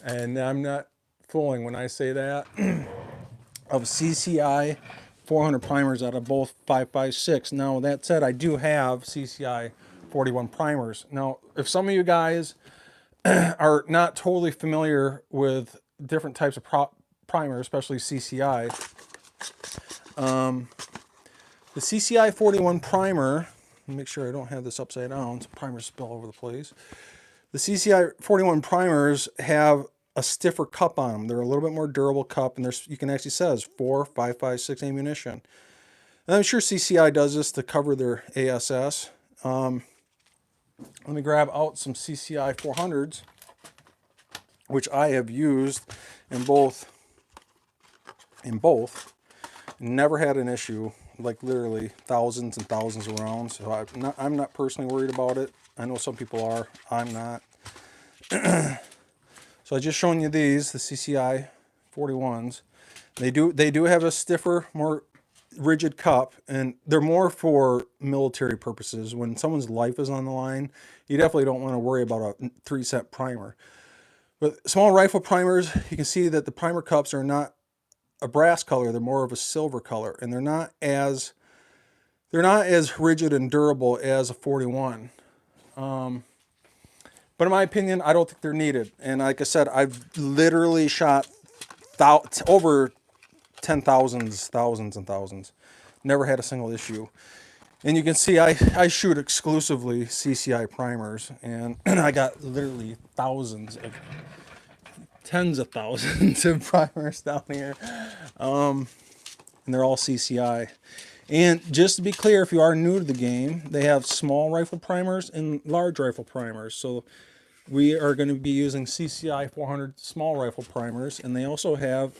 and I'm not fooling when I say that, of CCI 400 primers out of both 5.56. Now, that said, I do have CCI 41 primers. Now, if some of you guys are not totally familiar with different types of primer, especially CCI, the CCI 41 primer, make sure I don't have this upside down, so primers spill over the place. The CCI 41 primers have a stiffer cup on them. They're a little bit more durable cup, and there's, you can actually says 4, 5.56 ammunition. And I'm sure CCI does this to cover their ASS. Let me grab out some CCI 400s, which I have used in both. Never had an issue, like literally thousands and thousands of rounds. So I'm not personally worried about it. I know some people are. I'm not. So I just shown you these, the CCI 41s. They do have a stiffer, more rigid cup, and they're more for military purposes. When someone's life is on the line, you definitely don't want to worry about a 3-set primer. But small rifle primers, you can see that the primer cups are not a brass color, they're more of a silver color, and they're not as rigid and durable as a 41. But in my opinion, I don't think they're needed. And like I said, I've literally shot over 10,000s, thousands and thousands. Never had a single issue. And you can see I shoot exclusively CCI primers, and I got literally thousands of, tens of thousands of primers down here. And they're all CCI. And just to be clear, if you are new to the game, they have small rifle primers and large rifle primers. So we are going to be using CCI 400 small rifle primers, and they also have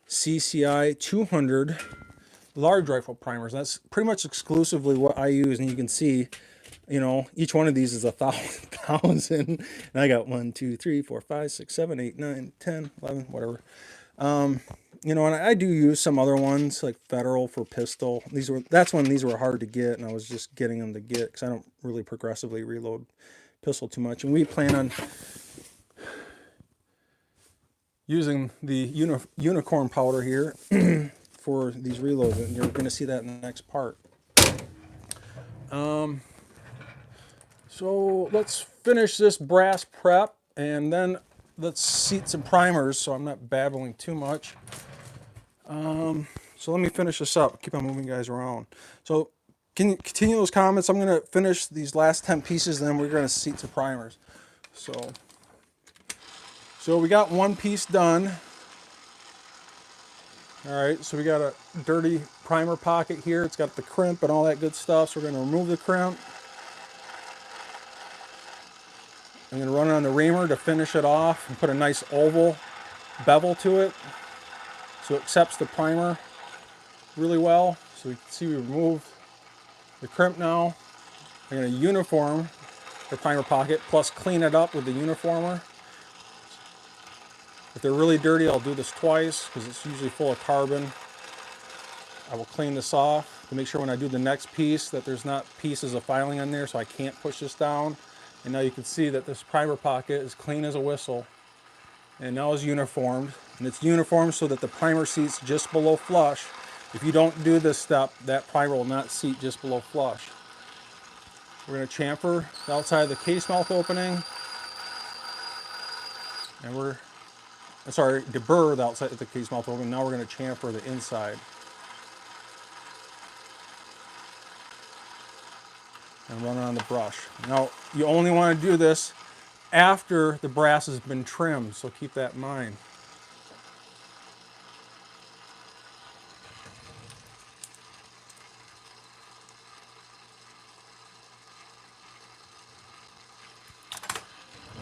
CCI 200 large rifle primers. That's pretty much exclusively what I use, and you can see, you know, each one of these is 1,000, and I got 1, 2, 3, 4, 5, 6, 7, 8, 9, 10, 11, whatever. You know, and I do use some other ones like Federal for pistol. That's when these were hard to get, and I was just getting them to get because I don't really progressively reload pistol too much. And we plan on using the unicorn powder here for these reloads, and you're going to see that in the next part. So let's finish this brass prep, and then let's seat some primers so I'm not babbling too much. So let me finish this up. Keep on moving guys around. So can you continue those comments? I'm going to finish these last 10 pieces, and then we're going to seat some primers. So we got one piece done. All right, so we got a dirty primer pocket here. It's got the crimp and all that good stuff. So we're going to remove the crimp. I'm going to run it on the reamer to finish it off and put a nice oval bevel to it so it accepts the primer really well. So you can see we removed the crimp now. I'm going to uniform the primer pocket plus clean it up with the uniformer. If they're really dirty, I'll do this twice because it's usually full of carbon. I will clean this off to make sure when I do the next piece that there's not pieces of filing on there so I can't push this down. And now you can see that this primer pocket is clean as a whistle and now is uniformed. And it's uniformed so that the primer seats just below flush. If you don't do this step, that primer will not seat just below flush. We're going to chamfer the outside of the case mouth opening. And deburr the outside of the case mouth opening. Now we're going to chamfer the inside. And run it on the brush. Now, you only want to do this after the brass has been trimmed, so keep that in mind.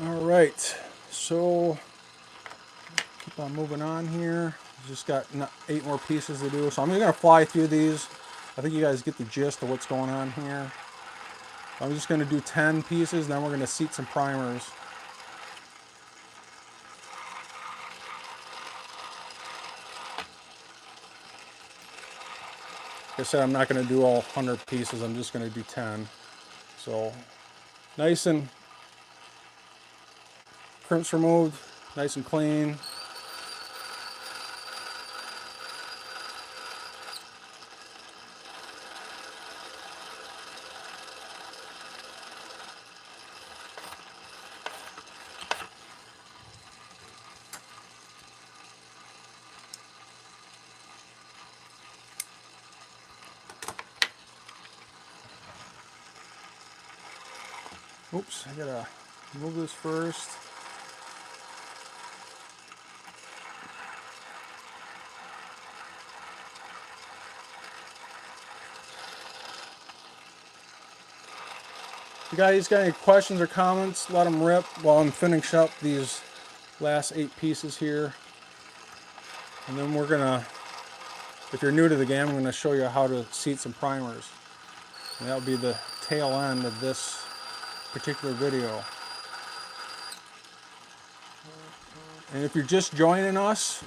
All right, so keep on moving on here. Just got 8 more pieces to do, so I'm just going to fly through these. I think you guys get the gist of what's going on here. I'm just going to do 10 pieces, then we're going to seat some primers. Like I said, I'm not going to do all 100 pieces, I'm just going to do 10. So, nice and crimps removed, nice and clean. Oops, I gotta move this first. If you guys got any questions or comments, let them rip while I'm finishing up these last 8 pieces here. And then we're gonna, if you're new to the game, I'm gonna show you how to seat some primers. And that'll be the tail end of this particular video. And if you're just joining us,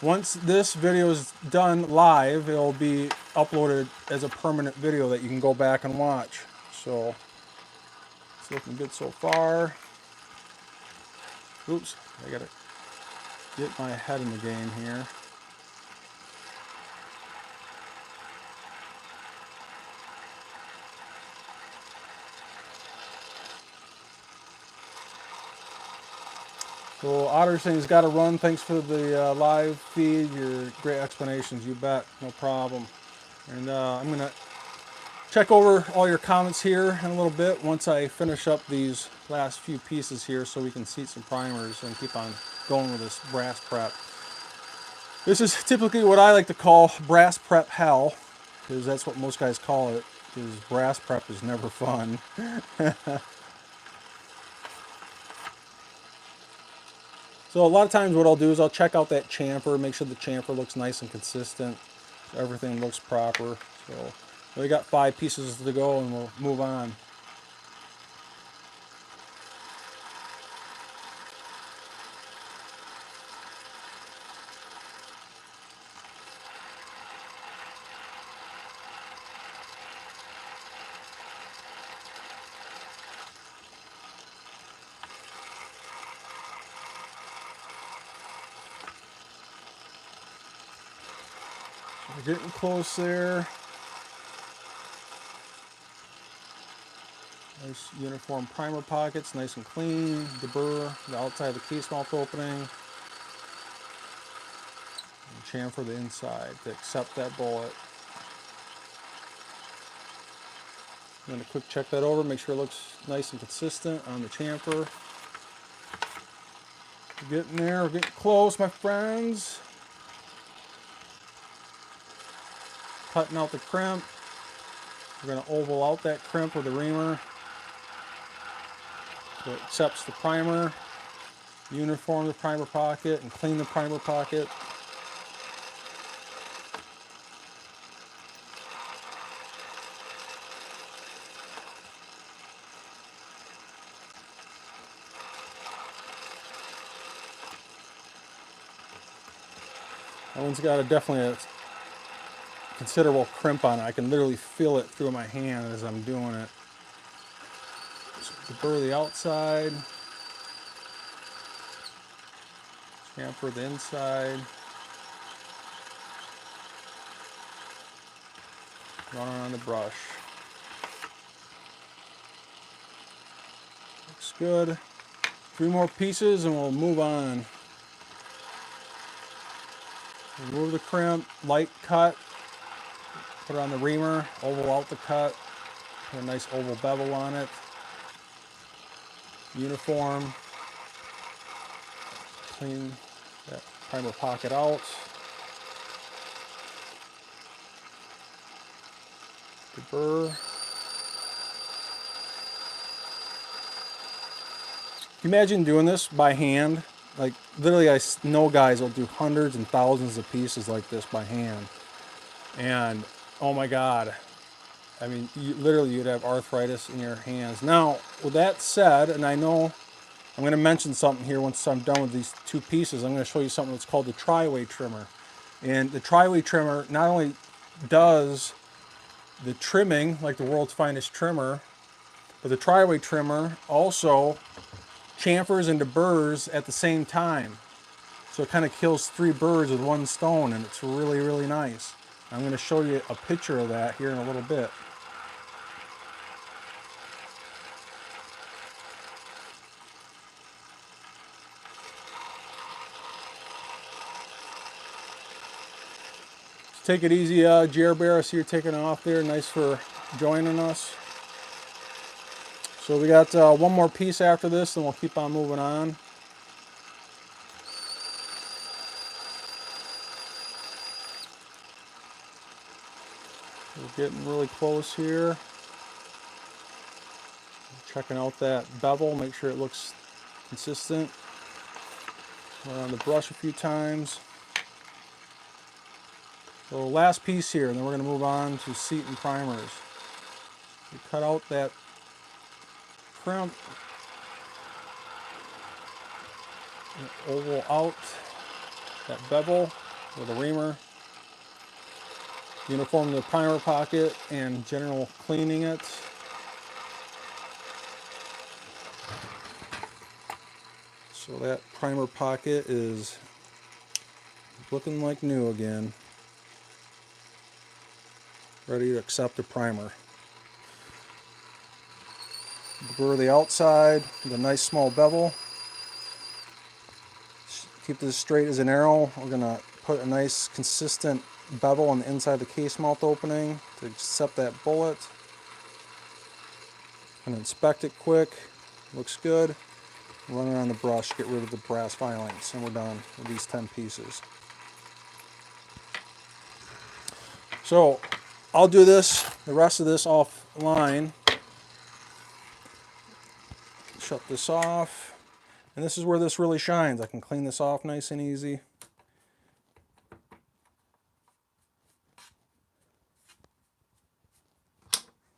once this video is done live, it'll be uploaded as a permanent video that you can go back and watch. So it's looking good so far. Oops, I gotta get my head in the game here. So Otter's thing's got to run. Thanks for the live feed. Your great explanations, you bet. No problem. And I'm gonna check over all your comments here in a little bit once I finish up these last few pieces here, so we can seat some primers and keep on going with this brass prep. This is typically what I like to call brass prep hell, because that's what most guys call it. Because brass prep is never fun. So a lot of times what I'll do is I'll check out that chamfer, make sure the chamfer looks nice and consistent, so everything looks proper. So we got 5 pieces to go and we'll move on. We're getting close there. Nice uniform primer pockets, nice and clean. Deburr the outside of the case mouth opening. And chamfer the inside to accept that bullet. I'm going to quick check that over, make sure it looks nice and consistent on the chamfer. We're getting there, we're getting close, my friends. Cutting out the crimp. We're going to oval out that crimp with the reamer so it accepts the primer, uniform the primer pocket, and clean the primer pocket. That one's got definitely a considerable crimp on it. I can literally feel it through my hand as I'm doing it. So deburr the outside, chamfer the inside, run on the brush. Looks good. 3 more pieces and we'll move on. Remove the crimp, light cut, put it on the reamer, oval out the cut, put a nice oval bevel on it, uniform, clean that primer pocket out, deburr. Imagine doing this by hand. Like literally I know guys will do hundreds and thousands of pieces like this by hand. And oh my God, I mean, literally you'd have arthritis in your hands. Now, with that said, and I know I'm going to mention something here once I'm done with these 2 pieces, I'm going to show you something that's called the tri-way trimmer. And the tri-way trimmer not only does the trimming like the world's finest trimmer, but the tri-way trimmer also chamfers and deburrs at the same time. So it kind of kills 3 birds with 1 stone, and it's really, really nice. I'm going to show you a picture of that here in a little bit. Just take it easy, Jer Bear. I see you're taking off there. Nice for joining us. So we got 1 more piece after this, and we'll keep on moving on. We're getting really close here. Checking out that bevel, make sure it looks consistent. Run on the brush a few times. So last piece here, and then we're going to move on to seat and primers. You cut out that crimp, oval out that bevel with a reamer, uniform the primer pocket, and general cleaning it. So that primer pocket is looking like new again, ready to accept the primer. Burr the outside with a nice small bevel. Keep this straight as an arrow. We're going to put a nice consistent bevel on the inside of the case mouth opening to accept that bullet. And inspect it quick. Looks good. Run it on the brush, get rid of the brass filings, and we're done with these 10 pieces. So I'll do the rest of this offline. Shut this off. And this is where this really shines. I can clean this off nice and easy.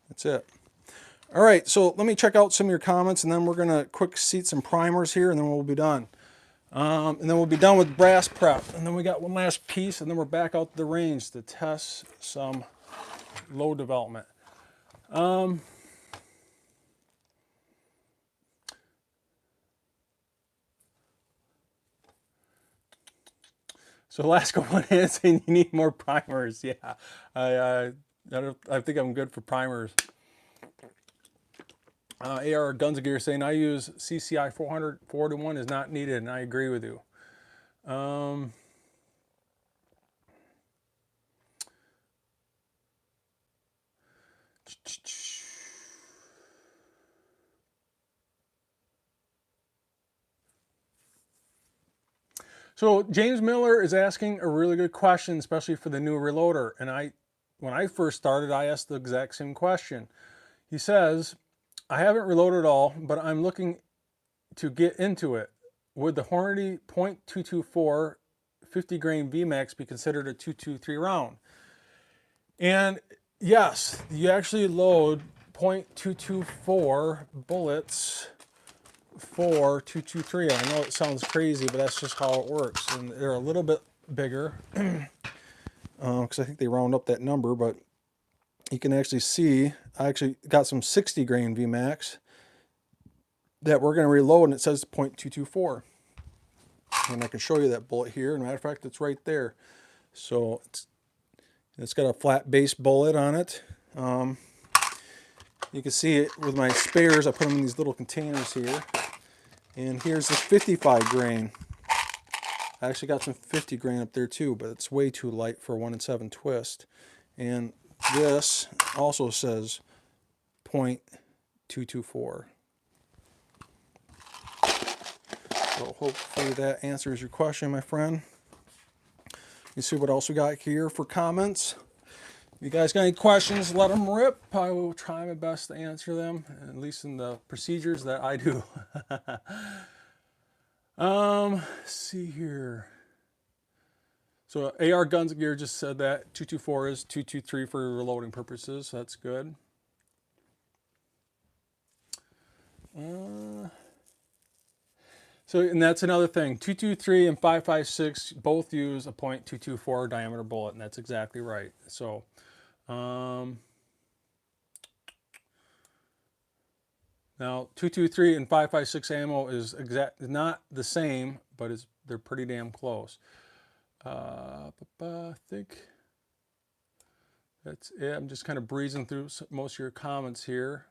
That's it. All right, so let me check out some of your comments, and then we're gonna quick seat some primers here, and then we'll be done. And then we'll be done with brass prep. And then we got 1 last piece, and then we're back out to the range to test some load development. So last one is saying you need more primers. Yeah, I think I'm good for primers. AR Guns and Gear saying I use CCI 400, 4-1 is not needed, and I agree with you. So James Miller is asking a really good question, especially for the new reloader. And when I first started, I asked the exact same question. He says, I haven't reloaded all, but I'm looking to get into it. Would the Hornady .224 50 grain VMAX be considered a 223 round? And yes, you actually load .224 bullets for 223. I know it sounds crazy, but that's just how it works. And they're a little bit bigger because I think they round up that number, but you can actually see I actually got some 60 grain VMAX that we're going to reload, and it says .224. And I can show you that bullet here. As a matter of fact, it's right there. So it's got a flat base bullet on it. You can see it with my spares. I put them in these little containers here. And here's the 55 grain. I actually got some 50 grain up there too, but it's way too light for a 1 in 7 twist. And this also says .224. So hopefully that answers your question, my friend. You see what else we got here for comments. If you guys got any questions, let them rip. I will try my best to answer them, at least in the procedures that I do. Let's see here. So AR Guns Gear just said that 224 is 223 for reloading purposes. So that's good. So, and that's another thing. 223 and 5.56 both use a .224 diameter bullet, and that's exactly right. So, now 223 and 5.56 ammo is not the same, but they're pretty damn close. I think that's it. I'm just kind of breezing through most of your comments here.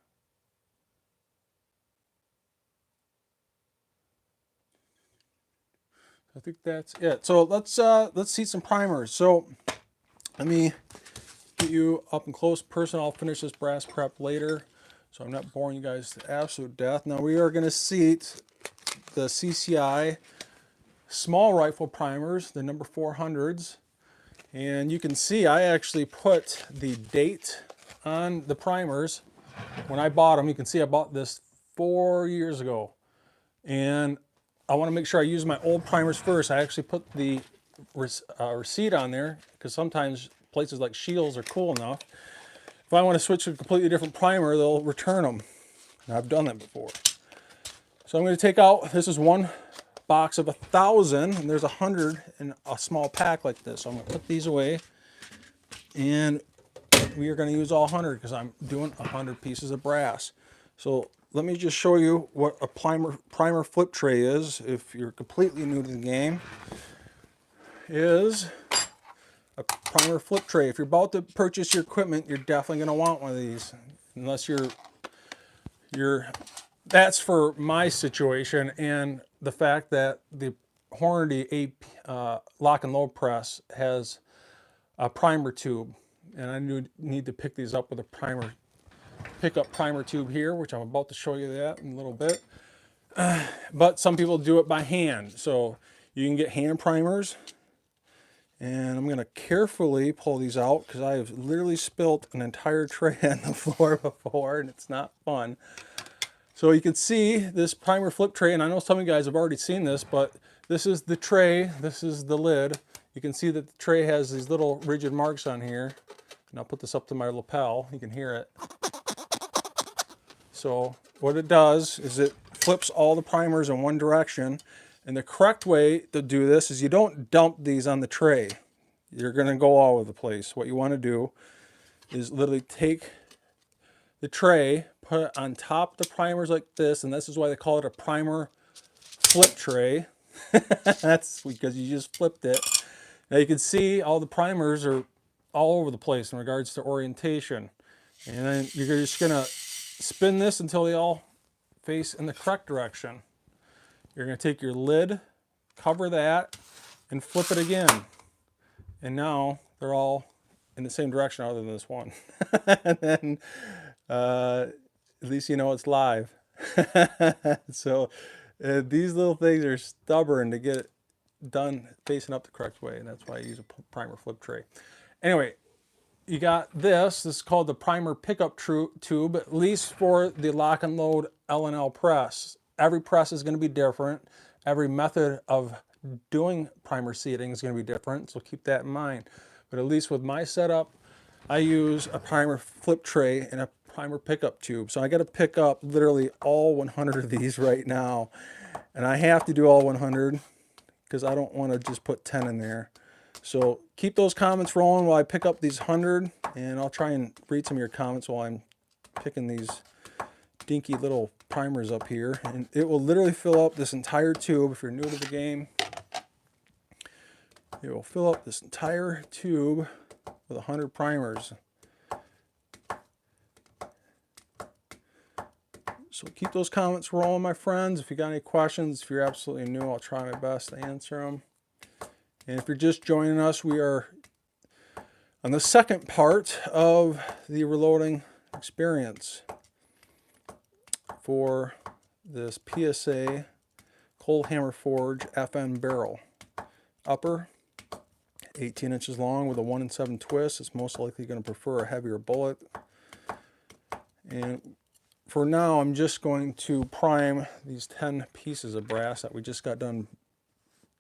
I think that's it. So let's see some primers. So let me get you up and close person. I'll finish this brass prep later, so I'm not boring you guys to absolute death. Now we are going to seat the CCI small rifle primers, the number 400s, and you can see I actually put the date on the primers when I bought them. You can see I bought this 4 years ago, and I want to make sure I use my old primers first. I actually put the receipt on there because sometimes places like Shields are cool enough. If I want to switch to a completely different primer, they'll return them. And I've done that before. So I'm going to take out, this is one box of 1,000, and there's 100 in a small pack like this. So I'm going to put these away, and we are going to use all 100 because I'm doing 100 pieces of brass. So let me just show you what a primer flip tray is, if you're completely new to the game. Is a primer flip tray. If you're about to purchase your equipment, you're definitely going to want one of these. Unless that's for my situation, and the fact that the Hornady lock and load press has a primer tube, and I need to pick these up with a pickup primer tube here, which I'm about to show you that in a little bit. But some people do it by hand, so you can get hand primers. And I'm going to carefully pull these out because I have literally spilt an entire tray on the floor before, and it's not fun. So you can see this primer flip tray, and I know some of you guys have already seen this, but this is the tray, this is the lid. You can see that the tray has these little rigid marks on here. And I'll put this up to my lapel, you can hear it. So what it does is it flips all the primers in one direction. And the correct way to do this is you don't dump these on the tray. You're going to go all over the place. What you want to do is literally take the tray, put it on top of the primers like this, and this is why they call it a primer flip tray. That's because you just flipped it. Now you can see all the primers are all over the place in regards to orientation. And then you're just going to spin this until they all face in the correct direction. You're going to take your lid, cover that, and flip it again. And now they're all in the same direction other than this one. And then at least you know it's live. So these little things are stubborn to get done facing up the correct way, and that's why I use a primer flip tray. Anyway, you got this. This is called the primer pickup tube, at least for the lock and load L&L press. Every press is going to be different. Every method of doing primer seating is going to be different, so keep that in mind. But at least with my setup, I use a primer flip tray and a primer pickup tube. So I got to pick up literally all 100 of these right now, and I have to do all 100 because I don't want to just put 10 in there. So keep those comments rolling while I pick up these 100, and I'll try and read some of your comments while I'm picking these dinky little primers up here. And it will literally fill up this entire tube. If you're new to the game, it will fill up this entire tube with 100 primers. So keep those comments rolling, my friends. If you got any questions, if you're absolutely new, I'll try my best to answer them. And if you're just joining us, we are on the second part of the reloading experience for this PSA Cold Hammer Forge FN barrel. Upper, 18 inches long with a 1 in 7 twist. It's most likely going to prefer a heavier bullet. And for now, I'm just going to prime these 10 pieces of brass that we just got done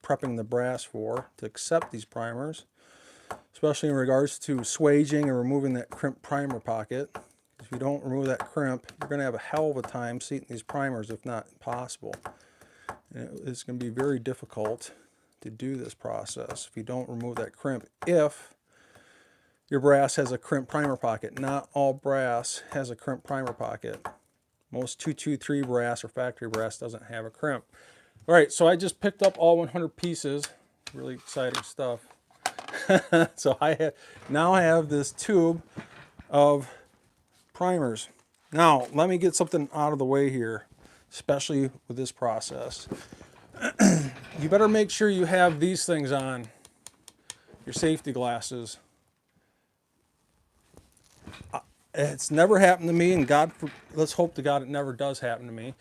prepping the brass for to accept these primers, especially in regards to swaging and removing that crimp primer pocket. If you don't remove that crimp, you're going to have a hell of a time seating these primers, if not impossible. And it's going to be very difficult to do this process if you don't remove that crimp, if your brass has a crimp primer pocket. Not all brass has a crimp primer pocket. Most 223 brass or factory brass doesn't have a crimp. All right, so I just picked up all 100 pieces. Really exciting stuff. So now I have this tube of primers. Now, let me get something out of the way here, especially with this process. You better make sure you have these things on, your safety glasses. It's never happened to me, and let's hope to God it never does happen to me.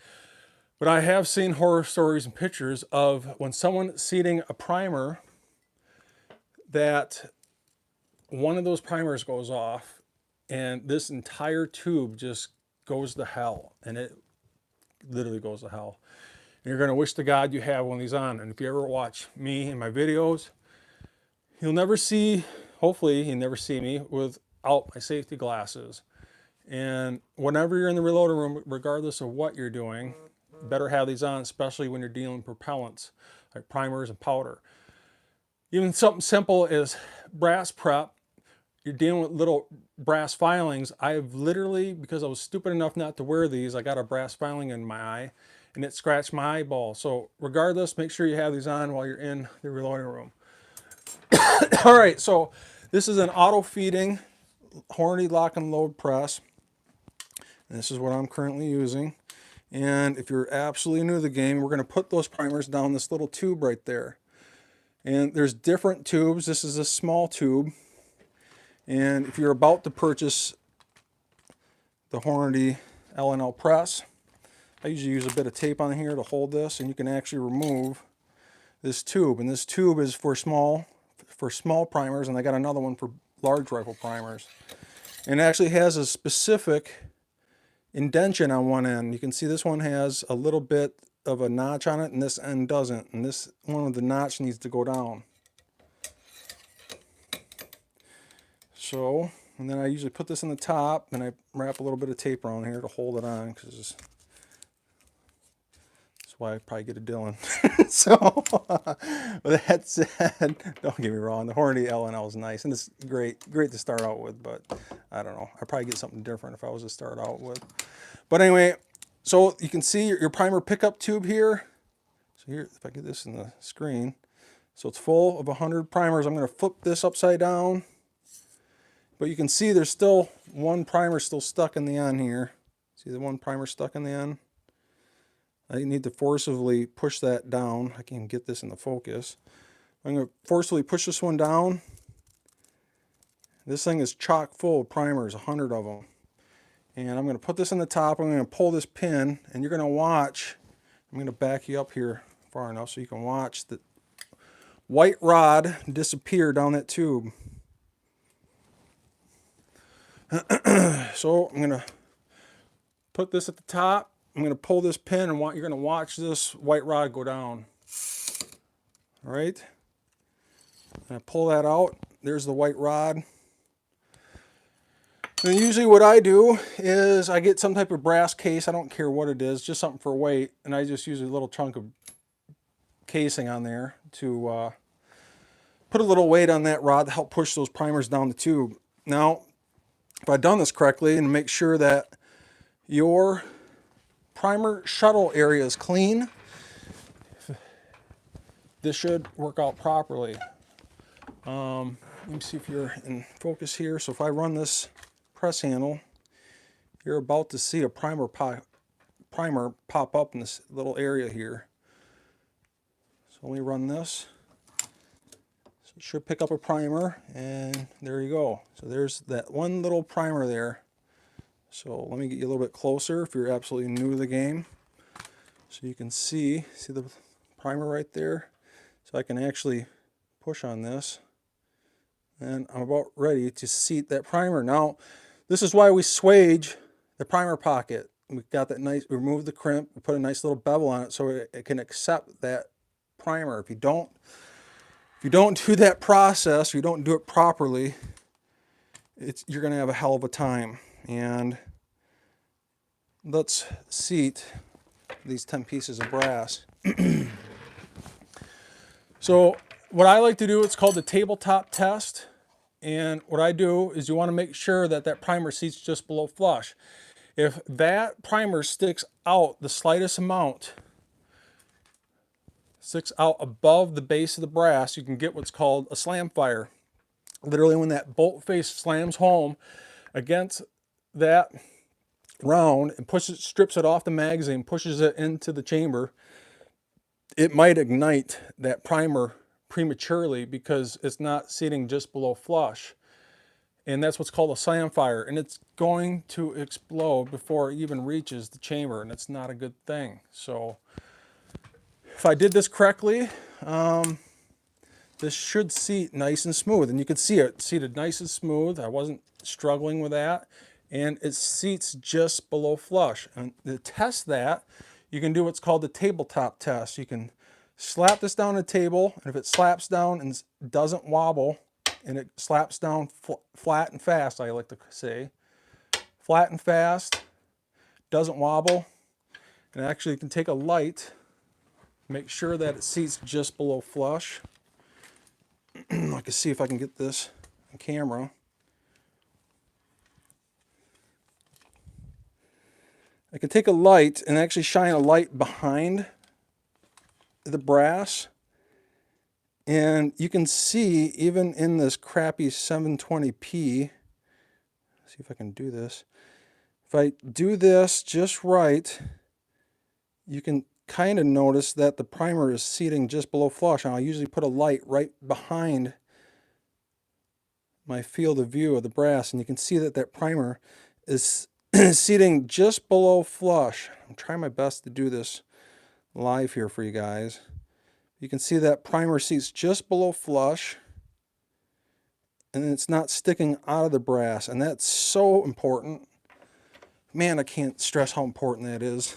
But I have seen horror stories and pictures of when someone seating a primer, that one of those primers goes off and this entire tube just goes to hell. And it literally goes to hell. And you're going to wish to God you have one of these on. And if you ever watch me in my videos, you'll never see, hopefully you never see me without my safety glasses. And whenever you're in the reloading room, regardless of what you're doing, better have these on, especially when you're dealing with propellants like primers and powder. Even something simple as brass prep, you're dealing with little brass filings. I've literally, because I was stupid enough not to wear these, I got a brass filing in my eye and it scratched my eyeball. So regardless, make sure you have these on while you're in the reloading room. All right, so this is an auto feeding Hornady lock and load press. And this is what I'm currently using. And if you're absolutely new to the game, we're going to put those primers down this little tube right there. And there's different tubes. This is a small tube. And if you're about to purchase the Hornady L&L press, I usually use a bit of tape on here to hold this, and you can actually remove this tube. And this tube is for small primers, and I got another one for large rifle primers. And it actually has a specific indentation on one end. You can see this one has a little bit of a notch on it, and this end doesn't. And this one with the notch needs to go down. So, and then I usually put this on the top, and I wrap a little bit of tape around here to hold it on, because that's why I probably get a Dillon. So, with that said, don't get me wrong, the Hornady L&L is nice, and it's great to start out with, but I don't know, I'd probably get something different if I was to start out with. But anyway, so you can see your primer pickup tube here. So here, if I get this in the screen, so it's full of 100 primers. I'm going to flip this upside down, but you can see there's still one primer still stuck in the end here. See the one primer stuck in the end? I need to forcibly push that down. I can get this in the focus. I'm going to forcibly push this one down. This thing is chock full of primers, 100 of them. And I'm going to put this on the top. I'm going to pull this pin, and you're going to watch. I'm going to back you up here far enough so you can watch white rod disappear down that tube. So I'm going to put this at the top. I'm going to pull this pin and you're going to watch this white rod go down. All right. And I pull that out. There's the white rod. And usually what I do is I get some type of brass case. I don't care what it is, just something for weight. And I just use a little chunk of casing on there to put a little weight on that rod to help push those primers down the tube. Now, if I've done this correctly and make sure that your primer shuttle area is clean, this should work out properly. Let me see if you're in focus here. So if I run this press handle, you're about to see a primer pop up in this little area here. So let me run this. So it should pick up a primer, and there you go. So there's that one little primer there. So let me get you a little bit closer if you're absolutely new to the game. So you can see the primer right there. So I can actually push on this, and I'm about ready to seat that primer. Now, this is why we swage the primer pocket. We got that nice, we removed the crimp, we put a nice little bevel on it so it can accept that primer. If you don't do that process, or you don't do it properly, you're going to have a hell of a time. And let's seat these 10 pieces of brass. So what I like to do, it's called the tabletop test. And what I do is you want to make sure that that primer seats just below flush. If that primer sticks out the slightest amount, sticks out above the base of the brass, you can get what's called a slam fire. Literally, when that bolt face slams home against that round and strips it off the magazine, pushes it into the chamber, it might ignite that primer prematurely because it's not seating just below flush. And that's what's called a slam fire, and it's going to explode before it even reaches the chamber, and it's not a good thing. So if I did this correctly, this should seat nice and smooth, and you can see it seated nice and smooth. I wasn't struggling with that, and it seats just below flush. And to test that, you can do what's called the tabletop test. You can slap this down on a table, and if it slaps down and doesn't wobble, and it slaps down flat and fast, I like to say, flat and fast, doesn't wobble, and actually you can take a light, make sure that it seats just below flush. I can see if I can get this on camera. I can take a light and actually shine a light behind the brass, and you can see even in this crappy 720p, see if I can do this. If I do this just right, you can kind of notice that the primer is seating just below flush. And I'll usually put a light right behind my field of view of the brass, and you can see that that primer is seating just below flush. I'm trying my best to do this live here for you guys. You can see that primer seats just below flush, and it's not sticking out of the brass, and that's so important. Man, I can't stress how important that is.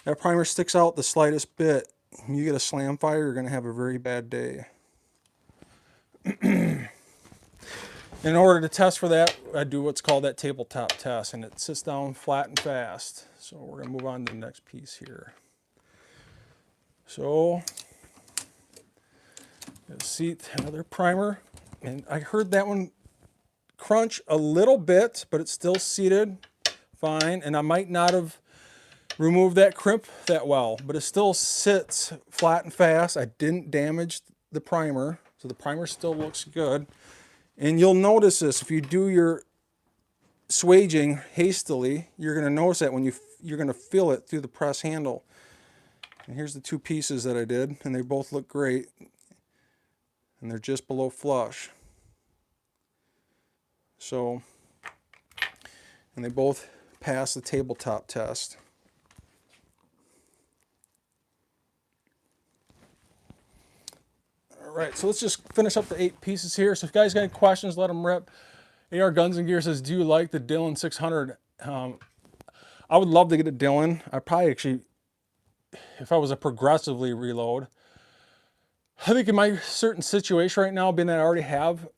That primer sticks out the slightest bit, you get a slam fire, you're going to have a very bad day. In order to test for that, I do what's called that tabletop test, and it sits down flat and fast. So we're going to move on to the next piece here. So, seat another primer, and I heard that one crunch a little bit, but it's still seated fine, and I might not have removed that crimp that well, but it still sits flat and fast. I didn't damage the primer, so the primer still looks good. And you'll notice this if you do your swaging hastily, you're going to notice that when you're going to feel it through the press handle. And here's the two pieces that I did, and they both look great, and they're just below flush. So, and they both pass the tabletop test. All All right, so let's just finish up the 8 pieces here. So if you guys got any questions, let them rip. AR Guns and Gear says, do you like the Dillon 600? I would love to get a Dillon. I probably actually, if I was a progressively reload, I think in my certain situation right now, being that I already have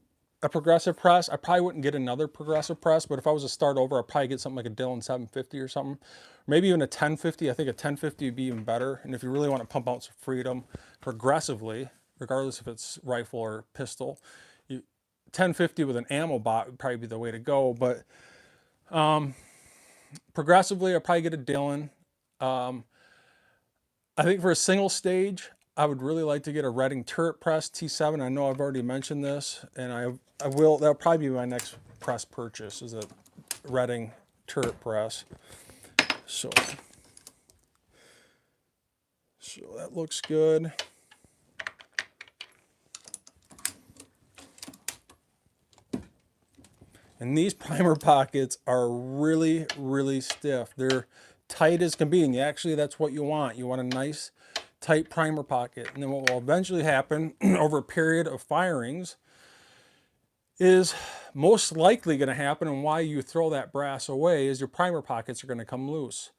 a progressive press, I probably wouldn't get another progressive press, but if I was to start over, I'd probably get something like a Dillon 750 or something. Maybe even a 1050. I think a 1050 would be even better. And if you really want to pump out some freedom progressively, regardless if it's rifle or pistol, 1050 with an ammo bot would probably be the way to go. But progressively, I'd probably get a Dillon. I think for a single stage, I would really like to get a Redding turret press T7. I know I've already mentioned this, and I will. That'll probably be my next press purchase, is a Redding turret press. So that looks good. And these primer pockets are really, really stiff. They're tight as can be, and actually that's what you want. You want a nice, tight primer pocket. And then what will eventually happen over a period of firings is most likely going to happen, and why you throw that brass away, is your primer pockets are going to come loose.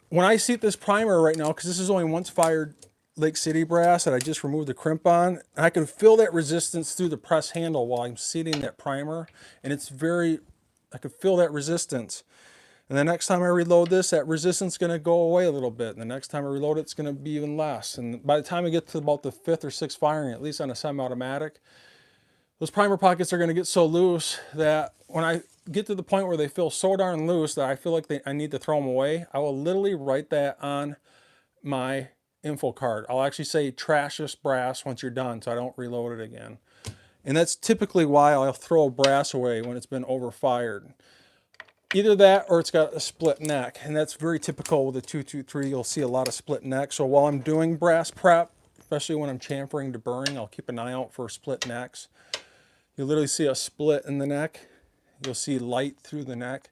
When I seat this primer right now, because this is only once fired Lake City brass that I just removed the crimp on, and I can feel that resistance through the press handle while I'm seating that primer, and it's I can feel that resistance. And the next time I reload this, that resistance is going to go away a little bit, and the next time I reload it, it's going to be even less. And by the time I get to about the 5th or 6th firing, at least on a semi-automatic, those primer pockets are going to get so loose that when I get to the point where they feel so darn loose that I feel like I need to throw them away, I will literally write that on my info card. I'll actually say trash this brass once you're done, so I don't reload it again. And that's typically why I'll throw brass away when it's been overfired. Either that or it's got a split neck, and that's very typical with the 223. You'll see a lot of split neck. So while I'm doing brass prep, especially when I'm chamfering deburring, I'll keep an eye out for split necks. You'll literally see a split in the neck. You'll see light through the neck.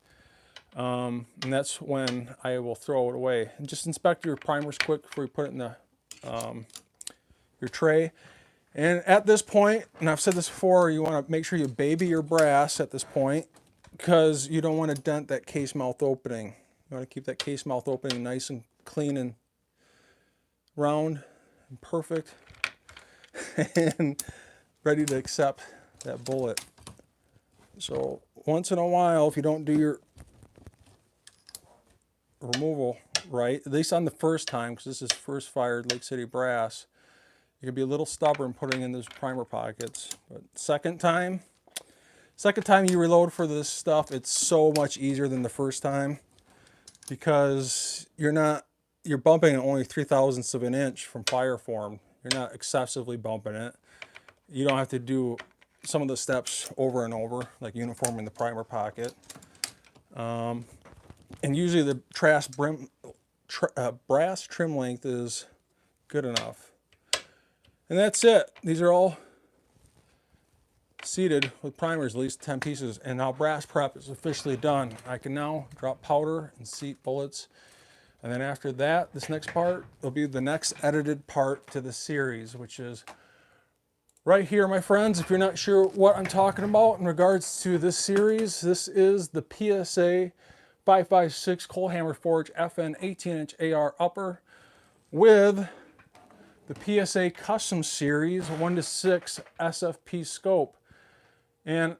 And that's when I will throw it away. And just inspect your primers quick before you put it in the your tray. And at this point, and I've said this before, you want to make sure you baby your brass at this point, because you don't want to dent that case mouth opening. You want to keep that case mouth opening nice and clean and round and perfect and ready to accept that bullet. So once in a while, if you don't do your removal right, at least on the first time, because this is first fired Lake City brass, you can be a little stubborn putting in those primer pockets. But second time you reload for this stuff, it's so much easier than the first time, because you're bumping at only 0.03 of an inch from fire form. You're not excessively bumping it. You don't have to do some of the steps over and over, like uniforming the primer pocket. And usually the brass trim length is good enough. And that's it. These are all seated with primers, at least 10 pieces. And now brass prep is officially done. I can now drop powder and seat bullets. And then after that, this next part will be the next edited part to the series, which is right here, my friends. If you're not sure what I'm talking about in regards to this series, this is the PSA 5.56 Coal Hammer Forge FN 18-inch AR upper with the PSA Custom Series 1:6 SFP scope. And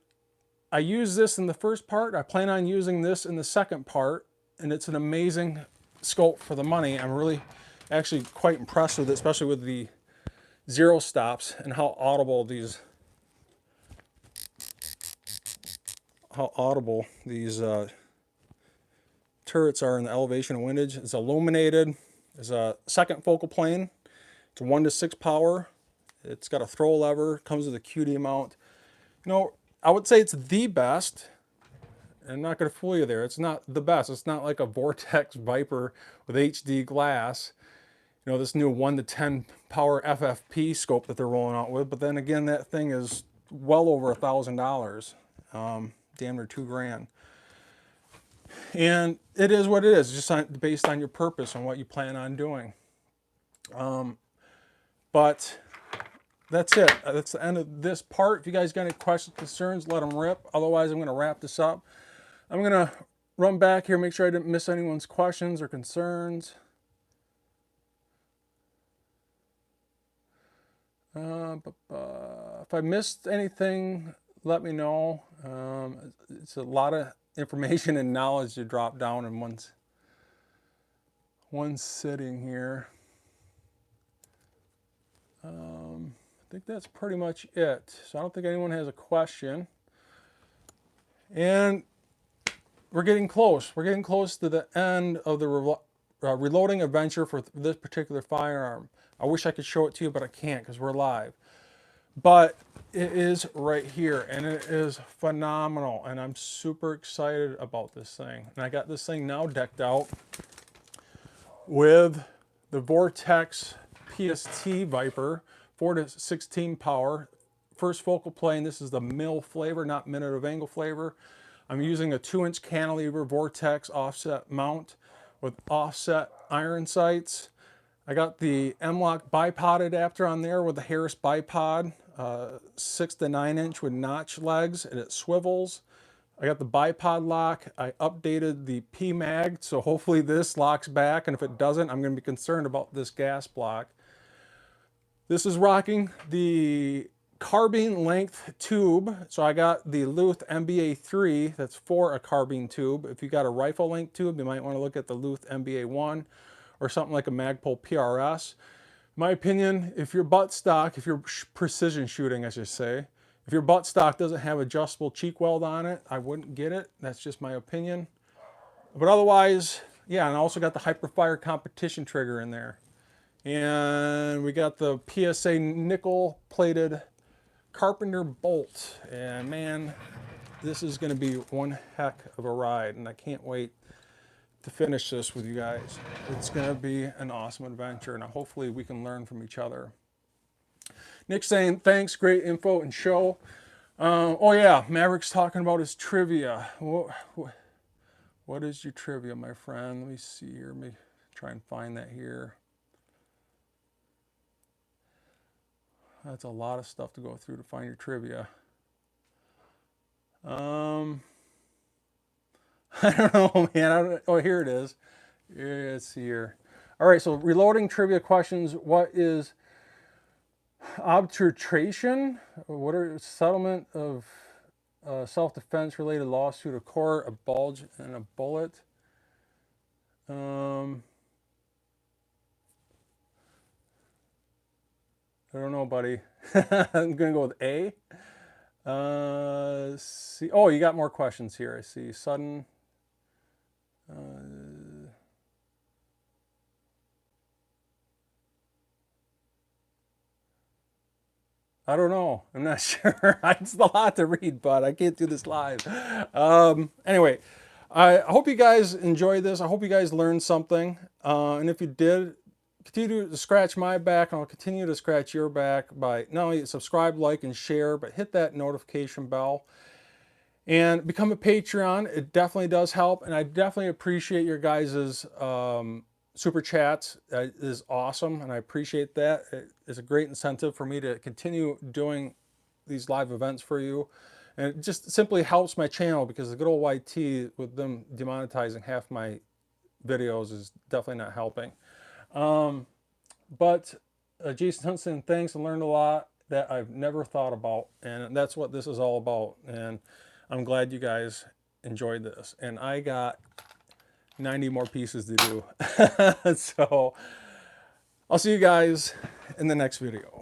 I use this in the first part. I plan on using this in the second part, and it's an amazing scope for the money. I'm really actually quite impressed with it, especially with the zero stops and how audible these turrets are in the elevation and windage. It's illuminated. There's a second focal plane. It's 1:6 power. It's got a throw lever. Comes with a QD mount. You know, I would say it's the best. I'm not going to fool you there. It's not the best. It's not like a Vortex Viper with HD glass. You know, this new 1:10 power FFP scope that they're rolling out with. But then again, that thing is well over $1,000. Damn near $2,000. And it is what it is, just based on your purpose and what you plan on doing. But that's it. That's the end of this part. If you guys got any questions, concerns, let them rip. Otherwise, I'm going to wrap this up. I'm going to run back here, make sure I didn't miss anyone's questions or concerns. If I missed anything, let me know. It's a lot of information and knowledge to drop down in one sitting here. I think that's pretty much it. So I don't think anyone has a question. And we're getting close. We're getting close to the end of the reloading adventure for this particular firearm. I wish I could show it to you, but I can't because we're live. But it is right here, and it is phenomenal, and I'm super excited about this thing. And I got this thing now decked out with the Vortex PST Viper 4-16 power. First focal plane, this is the mill flavor, not minute of angle flavor. I'm using a 2-inch cantilever Vortex offset mount with offset iron sights. I got the M-Lock bipod adapter on there with the Harris bipod, 6 to 9 inch with notch legs, and it swivels. I got the bipod lock. I updated the P-mag, so hopefully this locks back, and if it doesn't, I'm going to be concerned about this gas block. This is rocking the carbine length tube. So I got the Luth MBA3, that's for a carbine tube. If you got a rifle length tube, you might want to look at the Luth MBA1 or something like a Magpul PRS. In my opinion, if your buttstock, if you're precision shooting, I should say, if your buttstock doesn't have adjustable cheek weld on it, I wouldn't get it. That's just my opinion. But otherwise, yeah, and I also got the Hyperfire competition trigger in there. And we got the PSA nickel plated Carpenter bolt. And man, this is going to be one heck of a ride, and I can't wait to finish this with you guys. It's going to be an awesome adventure, and hopefully we can learn from each other. Nick saying, thanks, great info and show. Oh yeah, Maverick's talking about his trivia. What is your trivia, my friend? Let me see here. Let me try and find that here. That's a lot of stuff to go through to find your trivia. I don't know, man. Oh, here it is. Let's see here. All right, so reloading trivia questions. What is arbitration? What are settlement of self-defense related lawsuit of court, a bulge and a bullet? I don't know, buddy. I'm gonna go with A. See. Oh, you got more questions here. I see. Sudden. I don't know. I'm not sure. It's a lot to read, but I can't do this live. Anyway, I hope you guys enjoyed this. I hope you guys learned something. And if you did, continue to scratch my back, and I'll continue to scratch your back by not only subscribe, like, and share, but hit that notification bell and become a Patreon. It definitely does help, and I definitely appreciate your guys' super chats. It is awesome, and I appreciate that. It is a great incentive for me to continue doing these live events for you, and it just simply helps my channel, because the good old YT, with them demonetizing half my videos, is definitely not helping. But Jason Huntston, thanks. I learned a lot that I've never thought about, and that's what this is all about. And I'm glad you guys enjoyed this. And I got 90 more pieces to do. So I'll see you guys in the next video.